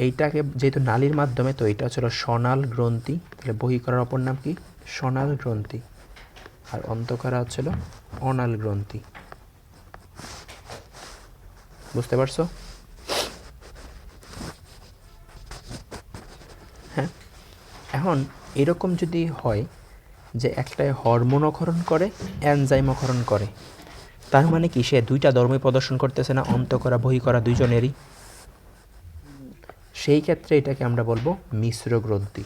এইটাকে যেহেতু নালীর মাধ্যমে, তো এটা হচ্ছিল সনাল গ্রন্থি। তাহলে বহিঃকরার অপর নাম কি? সনাল গ্রন্থি। আর অন্তঃকরা হচ্ছিল অনাল গ্রন্থি। বুঝতে পারছো? হ্যাঁ, এখন এরকম যদি হয় যে একটাই হরমোন অক্ষরণ করে, এনজাইম অক্ষরণ করে, তার মানে কি সে 2টা ধর্মই প্রদর্শন করতেছে না, অন্তঃকরা বহিঃকরা দুইজনেরই? সেই ক্ষেত্রে এটাকে আমরা বলবো মিশ্র গ্রন্থি।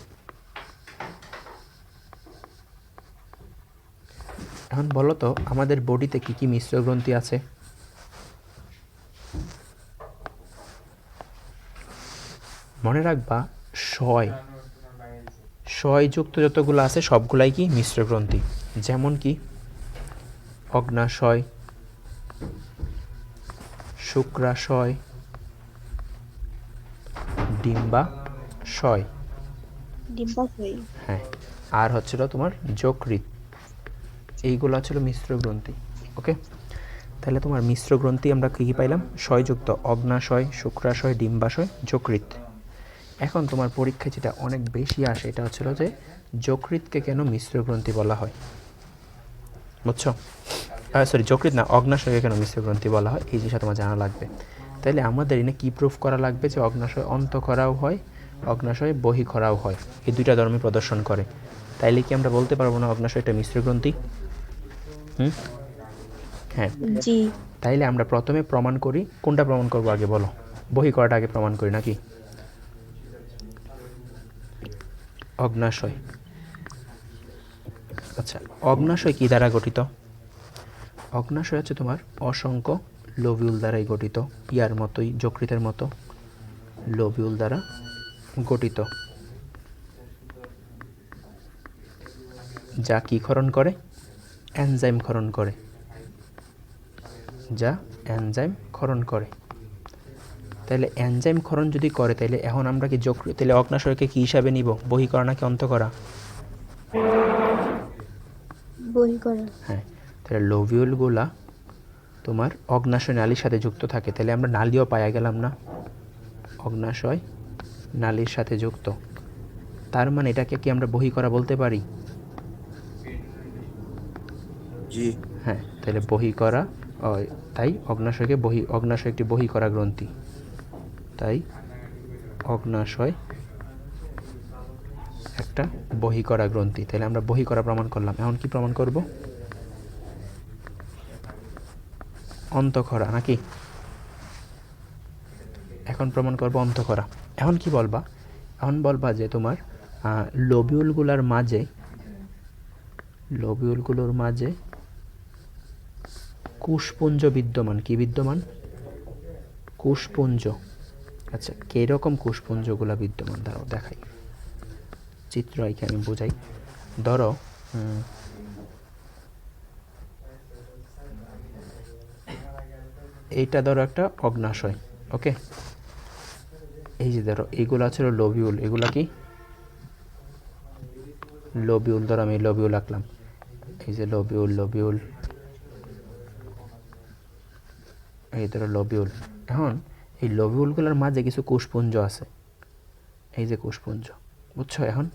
এখন বলো তো আমাদের বডিতে কি কি মিশ্র গ্রন্থি আছে? মনে রাখবা শয়যুক্ত যতগুলো আছে সবগুলাই কি মিশ্র গ্রন্থি। যেমন কি অগ্নাশয়, শুক্রাশয়, ডিম্বাশয়, ডিম্বাশয়। হ্যাঁ, আর হচ্ছিল তোমার যকৃৎ। এইগুলো হচ্ছিল মিশ্র গ্রন্থি। ওকে, তাহলে তোমার মিশ্র গ্রন্থি আমরা কী কী পাইলাম? শয়যুক্ত অগ্নাশয়, শুক্রাশয়, ডিম্বাশয়, যকৃৎ। এখন তোমার পরীক্ষায় যেটা অনেক বেশি আসে এটা হচ্ছিল যে যকৃৎকে কেন মিশ্র গ্রন্থি বলা হয়, বুঝছো? সরি, যকৃৎ না, অগ্নাশয়কে কেন মিশ্র গ্রন্থি বলা হয়, এই জিনিসটা তোমার জানা লাগবে। তাইলে আমাদের এনে কী প্রুফ করা লাগবে যে অগ্নাশয় অন্তঃক্ষরাও হয়, অগ্নাশয় বহিঃক্ষরাও হয়, এই দুইটা ধর্মই প্রদর্শন করে। তাইলে কি আমরা বলতে পারবো না অগ্নাশয়টা মিশ্র গ্রন্থি? হ্যাঁ। জি। তাইলে আমরা প্রথমে প্রমাণ করি, কোনটা প্রমাণ করবো আগে বলো? বহিঃক্ষরাটা আগে প্রমাণ করি নাকি? অগ্নাশয়। আচ্ছা, অগ্নাশয় কি দ্বারা গঠিত? অগ্নাশয় হচ্ছে তোমার অসংখ্য লোবিউল দ্বারাই গঠিত, ইয়ার মতোই, যকৃতের মতো লোবিউল দ্বারা গঠিত, যা কি ক্ষরণ করে? এনজাইম ক্ষরণ করে, যা এনজাইম ক্ষরণ করে। তাহলে এনজাইম ক্ষরণ যদি করে তাহলে এখন আমরা কি তাহলে অগ্নাশয়কে কি হিসাবে নিব? বহিঃকরা নাকি অন্তঃকরা? বহিঃকরা। হ্যাঁ, তাহলে লোভিউলগুলা তোমার অগ্নাশয় নালীর সাথে যুক্ত থাকে, তাহলে আমরা নালীও পাওয়া গেলাম না? অগ্নাশয় নালীর সাথে যুক্ত, তার মানে এটাকে কি আমরা বহিঃকরা বলতে পারি? জি। হ্যাঁ, তাহলে বহিঃকরা, তাই অগ্নাশয় একটি বহিঃকরা গ্রন্থি, তাই অগ্নাশয় একটা বহিঃকরা গ্রন্থি। তাহলে আমরা বহিঃকরা প্রমাণ করলাম। এখন কি প্রমাণ করব? অন্তঃক্ষরা নাকি? এখন প্রমাণ করব অন্তঃক্ষরা। এখন কি বলবা? এখন বলবা যে তোমার লোবিউলগুলোর মাঝে কোষপুঞ্জ বিদ্যমান। কি বিদ্যমান? কোষপুঞ্জ। আচ্ছা, কীরকম কোষপুঞ্জগুলো বিদ্যমান? দাঁড়াও দেখাই, চিত্র আইকে আমি বোঝাই। ধরো এইটা ধরো একটা অগ্নাশয়, ওকে? এই যে ধরো এইগুলো ছিল লোবিউল, এগুলা কি লোবিউল? ধরো আমি লোবিউল আঁকলাম, এই যে লোবিউল, এই ধরো লোবিউল। এখন এই লোবিউলগুলোর মাঝে কিছু কোষপুঞ্জ আছে, এই যে কোষপুঞ্জ, বুঝছো? এখন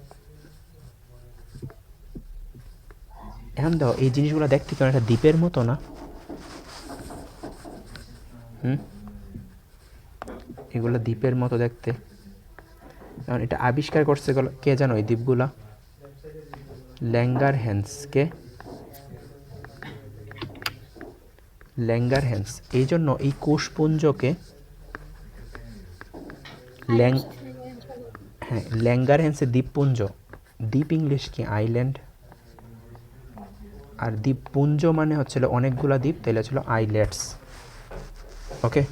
দেখো এই জিনিসগুলো দেখতে কেমন একটা দ্বীপের মতো না? এগুলো দ্বীপের মতো দেখতে। এখন এটা আবিষ্কার করছে কে জানো? এই দ্বীপগুলা ল্যাঙ্গারহ্যান্স। কে? ল্যাঙ্গারহ্যান্স। এই জন্য এই কোষপুঞ্জকে ল্যাঙ্গারহ্যান্সের দ্বীপপুঞ্জ। দ্বীপ ইংলিশ কি? আইল্যান্ড। আর দ্বীপপুঞ্জ মানে হচ্ছিল অনেকগুলা দ্বীপ, তাইলে হচ্ছিল আইল্যান্ডস। ওকে,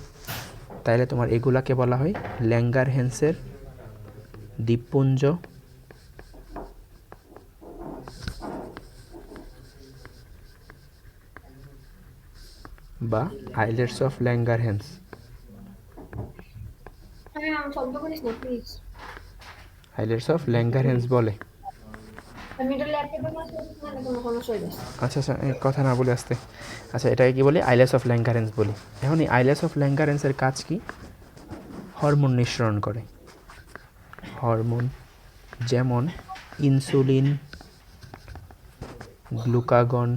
তাইলে তোমার এগুলাকে বলা হয় ল্যাঙ্গারহ্যান্সের দ্বীপপুঞ্জ বা islands of Langerhans. Islands of Langerhans বলে। আচ্ছা, এই কথা না বলে আসতে। আচ্ছা, এটাকে কি বলি? আইল্যান্ডস অফ ল্যাঙ্গারহ্যান্স বলি। এখন এই আইল্যান্ডস অফ ল্যাঙ্গারহ্যান্সের কাজ কি? হরমোন নিঃসরণ করে। হরমোন যেমন ইনসুলিন, গ্লুকাগন।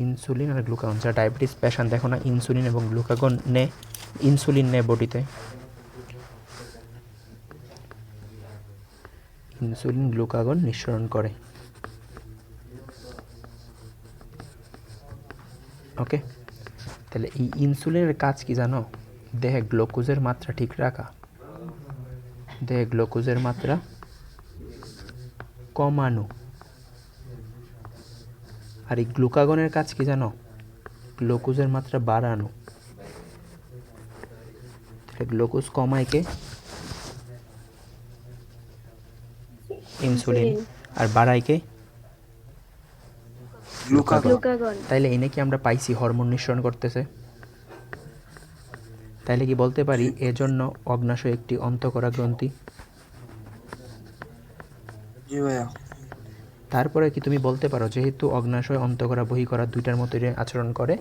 ইনসুলিন আর গ্লুকাগন, যারা ডায়াবেটিস পেশেন্ট দেখো না, ইনসুলিন এবং গ্লুকাগন নেয়, ইনসুলিন নেয় বডিতে, ইনসুলিন গ্লুকাগন নিঃসরণ করে। ওকে, তাহলে এই ইনসুলিনের কাজ কি জানো? দেহে গ্লুকোজের মাত্রা ঠিক রাখা, দেহে গ্লুকোজের মাত্রা কমানো। আর এই গ্লুকাগনের কাজ কি জানো? গ্লুকোজের মাত্রা বাড়ানো। গ্লুকোজ কমায় কে? ইনসুলিন। আর বাড়ায় কে? গ্লুকাগন। গ্লুকাগন। তাইলে এনে কি আমরা পাইছি হরমোন নিঃসরণ করতেছে? তাইলে কি বলতে পারি এজন্য অগ্নাশয় একটি অন্তঃকরা গ্রন্থি? জি ভাইয়া। তারপরে কি তুমি বলতে পারো যেহেতু অগ্নাশয় অন্তঃকরা বহিঃকরা দুইটার মতোই আচরণ করে,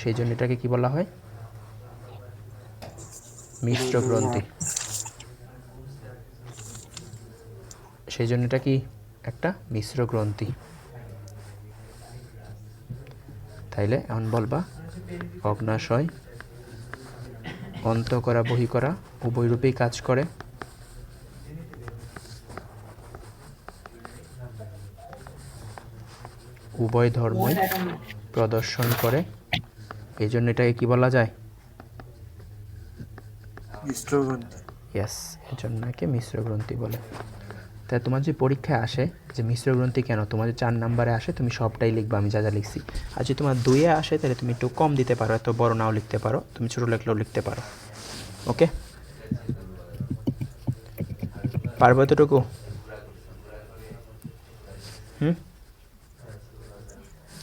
সেই জন্য এটাকে কি বলা হয়? মিশ্র গ্রন্থি। সেই জন্য এটা কি একটা মিশ্র গ্রন্থি। তাইলে এখন বলবা অগ্নাশয় অন্তঃকরা বহিঃকরা উভয় রূপেই কাজ করে। উভয় ধর্মই প্রদর্শন করে, এই জন্য এটাকে কি বলা যায়? মিশ্র গ্রন্থি। ইয়েস, এর জন্য একে মিশ্র গ্রন্থি বলে। তাই তোমার যে পরীক্ষায় আসে যে মিশ্র গ্রন্থি কেন, তোমার যে 4 নম্বরে আসে তুমি সবটাই লিখবা আমি যা যা লিখছি। আর যদি তোমার 2-এ আসে তাহলে তুমি একটু কম দিতে পারো, এত বড় নাও লিখতে পারো, তুমি ছোটো লিখলেও লিখতে পারো। ওকে, পারবো এতটুকু?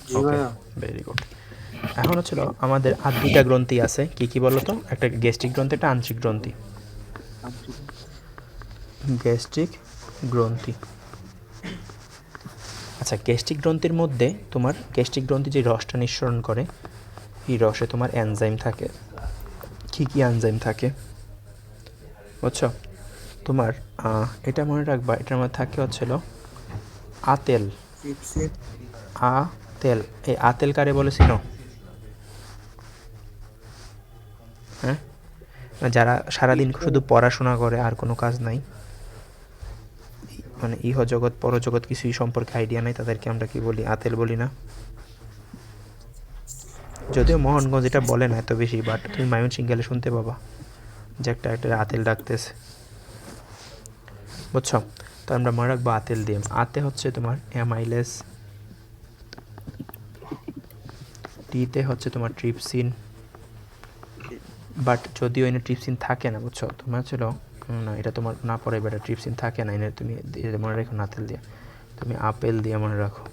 জি ওকে, ভাইয়া। Very good. এখন হচ্ছিল আমাদের আর 2টা গ্রন্থি আছে, কি কি বলো তো? একটা গ্যাস্ট্রিক গ্রন্থি, একটা আংশিক গ্রন্থি। গ্যাস্ট্রিক গ্রন্থি। আচ্ছা, গ্যাস্ট্রিক গ্রন্থির মধ্যে তোমার গ্যাস্ট্রিক গ্রন্থি যে রসটা নিঃসরণ করে, এই রসে তোমার এনজাইম থাকে। কী কী এনজাইম থাকে বুঝছো? তোমার এটা মনে রাখবা, এটার মধ্যে থাকে হচ্ছিল আতেল। ট্রিপসিন। আতেল, এই আতেল কারে বলেছিল? হ্যাঁ, যারা সারাদিন শুধু পড়াশোনা করে আর কোনো কাজ নাই, মানে ইহ জগৎ পরজগৎ কিছুই সম্পর্কে আইডিয়া নাই, তাদেরকে আমরা কি বলি? আতেল বলি না? যদিও মোহনগঞ্জ এটা বলে না এত বেশি, বাট তুমি ময়মনসিংহ গেলে শুনতে পাবা যে একটা একটা আতেল ডাকতেছে, বুঝছো? তো আমরা মনে রাখবো আতেল দিয়ে। আতে হচ্ছে তোমার অ্যামাইলেস, টিতে হচ্ছে তোমার ট্রিপসিন, বাট যদিও এনে ট্রিপসিন থাকে না, বুঝছো? তোমার ছিল না, এটা তোমার না পড়ে বেটা, ট্রিপসিন থাকে না এনে, তুমি মনে রাখো না আতেল দিয়ে, তুমি আপেল দিয়ে মনে রাখো।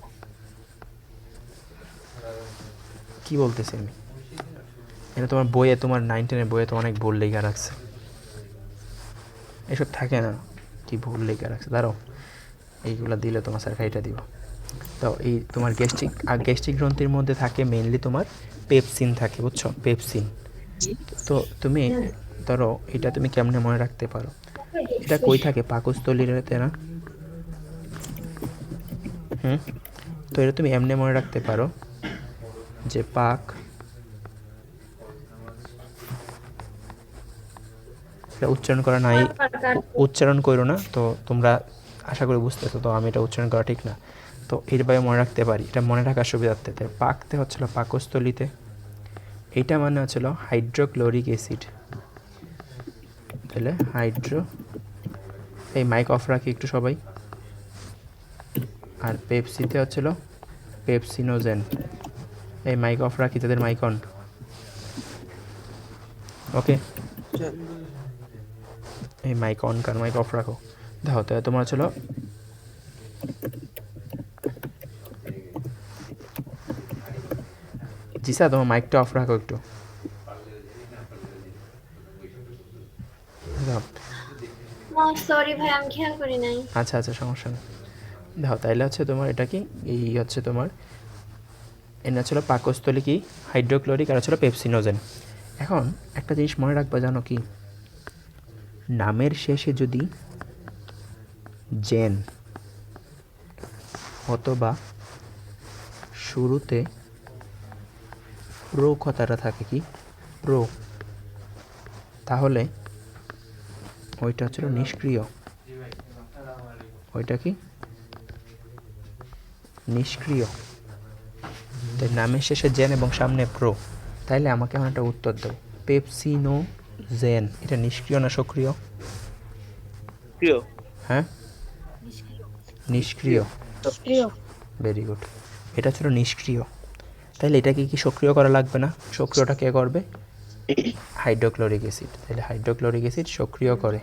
কি বলতেছি আমি? এটা তোমার বইয়ে, তোমার 9-10-এর বইয়ে তো অনেক ভুল লেখা রাখছে, এসব থাকে না, কি ভুল লেখা রাখছে। দাঁড়াও, এইগুলো দিলে তোমার স্যার খাইটা দিব। তো এই তোমার গ্যাস্ট্রিক গ্রন্থির মধ্যে থাকে মেইনলি তোমার পেপসিন থাকে, বুঝছো? পেপসিন। তো তুমি ধরো এটা তুমি কেমনে মনে রাখতে পারো? এটা কই থাকে? পাকস্থলীতে না? তো এটা তুমি এমনি মনে রাখতে পারো যে পাক, এটা উচ্চারণ করা নাই, উচ্চারণ করো না তো, তোমরা আশা করি বুঝতেছো, তো আমি এটা উচ্চারণ করা ঠিক না, তো এইভাবে মনে রাখতে পারি, এটা মনে রাখার সুবিধার্থে। পাকতে হচ্ছিল পাকস্থলীতে, এইটা মানে হচ্ছিল হাইড্রোক্লোরিক অ্যাসিড, তাহলে এই মাইক অফ রাখি একটু সবাই। আর পেপসিতে হচ্ছিল পেপসিনোজেন, এই মাইক অফ রাখি, তাদের মাইক অন। ওকে, এই মাইক অন কার, মাইক অফ রাখো। দেখো তো তোমার ছিল জি স্যার, তোমার মাইকটা অফ রাখো একটু। সরি ভাই, আমি খেয়াল করি নাই। আচ্ছা আচ্ছা, সমস্যা নেই। দেখো তাইলে হচ্ছে তোমার এটা কি, এই হচ্ছে তোমার এটা ছিল পাকস্থলী কি হাইড্রোক্লোরিক, আর ছিল পেপসিনোজেন। এখন একটা জিনিস মনে রাখবা, জানো কি? নামের শেষে যদি জেন অথবা শুরুতে প্রো কথাটা থাকে, কি প্রো, তাহলে ওইটা হচ্ছিল নিষ্ক্রিয়। ওইটা কি নিষ্ক্রিয়। তাই নামের শেষে জেন এবং সামনে প্রো, তাইলে আমাকে এখন একটা উত্তর দাও, পেপসিনোজেন এটা নিষ্ক্রিয় না সক্রিয়? হ্যাঁ, নিষ্ক্রিয়। প্রিয়। ভেরি গুড, এটা ছিল নিষ্ক্রিয়, তাহলে এটাকে কি সক্রিয় করা লাগবে না? সক্রিয়টা কে করবে? Hydrochloric acid. তাহলে হাইড্রোক্লোরিক অ্যাসিড সক্রিয় করে,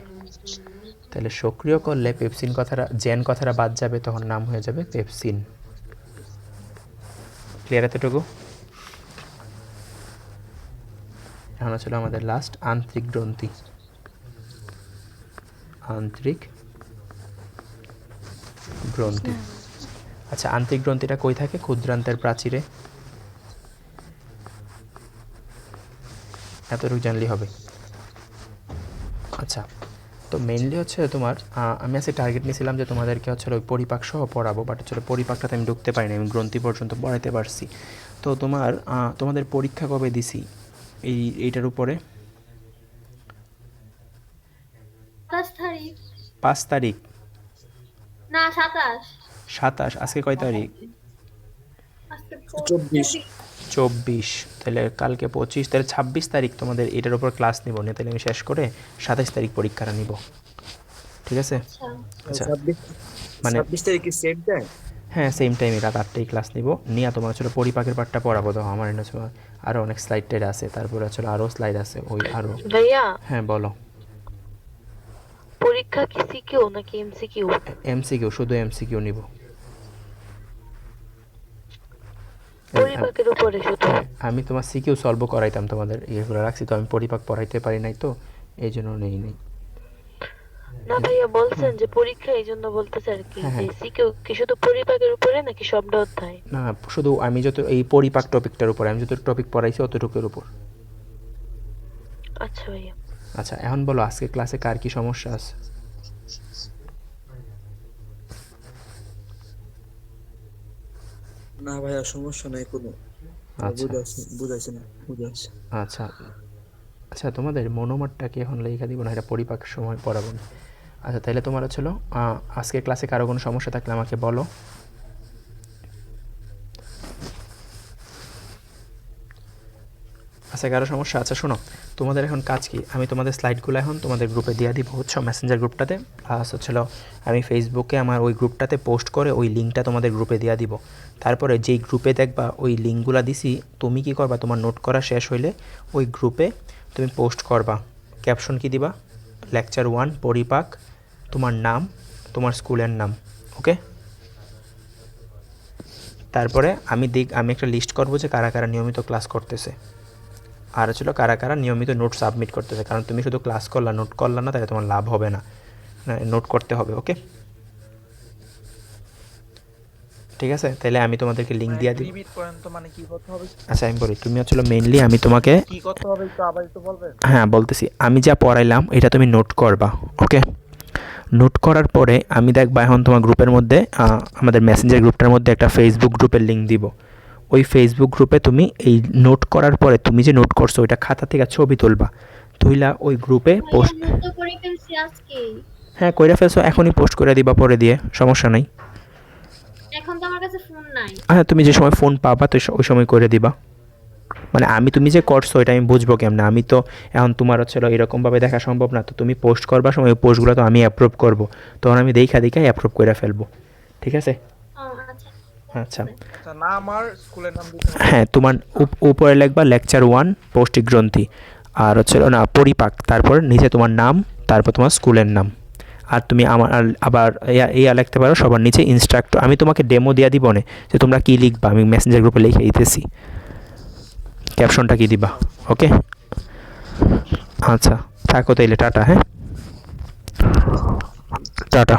তাহলে সক্রিয় করলে পেপসিন কথাটা, জেন কথাটা বাদ যাবে, তখন নাম হয়ে যাবে পেপসিন। ক্লিয়ার এতটুকু? এখন ছিল আমাদের লাস্ট আন্তরিক গ্রন্থি। আন্তরিক গ্রন্থি। আচ্ছা, আন্তরিক গ্রন্থিটা কই থাকে? ক্ষুদ্রান্তের প্রাচীরে। এতটুকু জানলেই হবে। আচ্ছা, তো মেইনলি হচ্ছে তোমার আমি আজকে টার্গেট নিয়েছিলাম যে তোমাদেরকে হচ্ছে ওই পরিপাক সহ পড়াবো, বাট হচ্ছে পরিপাকটাতে আমি ঢুকতে পারিনি, আমি গ্রন্থি পর্যন্ত পড়াইতে পারছি। তো তোমাদের পরীক্ষা কবে দিছি এইটার উপরে? 5 তারিখ না 27। 27। আজকে কয় তারিখ? 24। তাহলে কালকে 25, তাহলে 26 তারিখ তোমাদের এটার উপর ক্লাস নিব না, তাহলে আমি শেষ করে 27 তারিখ পরীক্ষাটা নিব। ঠিক আছে? আচ্ছা, মানে 26 তারিখে সেম টাইম? হ্যাঁ, সেম টাইমে রাত 8টায় ক্লাস নিব, নিয়ে তোমার ছিল পরিপাকের পাঠটা পড়াবো। তো আমার এনে আরও অনেক স্লাইড টাইড আছে, তারপরে আসলে আরও স্লাইড আছে ওই আরও। ভাইয়া হ্যাঁ বলো। পরীক্ষা কি সিকিউ নাকি এমসিকিউ? এমসিকিউ, শুধু এমসিকিউ নিব। পরিপাকের উপরে শুধু? আমি তোমার সিকিউ সলভ করাইতাম, তোমাদের ইয়েগুলো রাখছি, তো আমি পরিপাক পড়াইতে পারি নাই, তো এই জন্য নেই। না ভাইয়া বলছেন যে পরীক্ষা, এই জন্য বলতেছে আর কি, যে সিকিউ কি শুধু পরিপাকের উপরে নাকি সবটা অধ্যায়? না, শুধু আমি যত এই পরিপাক টপিকটার উপর, আমি যত টপিক পড়াইছি অতটুকুর উপর। আচ্ছা ভাইয়া। আচ্ছা, এখন বলো আজকে ক্লাসে কার কি সমস্যা আছে? না ভাইয়া, সমস্যা নাই কোনো। বুঝাইছে না, বুঝাইছে। আচ্ছা আচ্ছা, তোমাদের মনোমারটা কি এখন লেখা দিব না, এটা পরিপাক সময় পড়াবো না। আচ্ছা, তাহলে তোমার ছিল আজকে ক্লাসে কারো কোনো সমস্যা থাকলে আমাকে বলো। আচ্ছা, কারো সমস্যা? আচ্ছা শোনো, তোমাদের এখন কাজ কি, আমি তোমাদের স্লাইডগুলো এখন তোমাদের গ্রুপে দিয়ে দিব হচ্ছে মেসেঞ্জার গ্রুপটাতে, প্লাস হচ্ছিল আমি ফেসবুকে আমার ওই গ্রুপটাতে পোস্ট করে ওই লিঙ্কটা তোমাদের গ্রুপে দিয়ে দিব। তারপরে যেই গ্রুপে দেখবা ওই লিঙ্কগুলো দিছি, তুমি কি করবা, তোমার নোট করা শেষ হইলে ওই গ্রুপে তুমি পোস্ট করবা। ক্যাপশন কি দিবা? লেকচার 1 পরিপাক, তোমার নাম, তোমার স্কুলের নাম। ওকে? তারপরে আমি একটা লিস্ট করবো যে কারা কারা নিয়মিত ক্লাস করতেছে, আর ছিল কারা কারা নিয়মিত নোট সাবমিট করতেছে। কারণ তুমি শুধু ক্লাস করলা, নোট করলা না, তাহলে তোমার লাভ হবে না, নোট করতে হবে। ওকে, ঠিক আছে? তাহলে আমি তোমাদেরকে লিঙ্ক দিয়ে দিই। মানে কি করতে হবে? আচ্ছা, আমি বলি, তুমি হচ্ছিল মেইনলি আমি তোমাকে কি করতে হবে একটু আবার একটু বলবেন? হ্যাঁ বলতেছি, আমি যা পড়াইলাম এটা তুমি নোট করবা। ওকে, নোট করার পরে আমি দেখবা এখন তোমার গ্রুপের মধ্যে, আমাদের মেসেঞ্জার গ্রুপটার মধ্যে একটা ফেসবুক গ্রুপের লিঙ্ক দিব। ওই ফেসবুক গ্রুপে তুমি এই নোট করার পরে তুমি যে নোট করছো ওইটা খাতা থেকে ছবি তুলবা, তুইলা ওই গ্রুপে পোস্ট। হ্যাঁ কইরা ফেলছো, এখনই পোস্ট করে দিবা পরে দিয়ে, সমস্যা নাই। এখন তো আমার কাছে ফোন নাই। হ্যাঁ, তুমি যে সময় ফোন পাবা তো ওই সময় করে দিবা। মানে তুমি যে করছো এটা আমি বুঝবো কেমন? আমি তো এখন তোমার হচ্ছিল এরকমভাবে দেখা সম্ভব না, তো তুমি পোস্ট করবার সময় ওই পোস্টগুলো তো আমি অ্যাপ্রুভ করবো, তখন আমি দেখা অ্যাপ্রুভ করে ফেলবো। ঠিক আছে? আচ্ছা, না আমার স্কুলের নাম দিতে হবে? হ্যাঁ, তোমার উপরে লিখবা লেকচার 1 পৌষ্টিক গ্রন্থি, আর হচ্ছিল না পরিপাক, তারপর নিচে তোমার নাম, তারপর তোমার স্কুলের নাম। আর তুমি আমার আবার লিখতে পারো সবার নিচে ইনস্ট্রাক্টর। আমি তোমাকে ডেমো দিয়ে দিব না যে তোমরা কী লিখবা, আমি মেসেঞ্জার গ্রুপে লিখে দিতেছি ক্যাপশনটা কী দিবা। ওকে, আচ্ছা থাকো তাইলে, টাটা। হ্যাঁ, টাটা।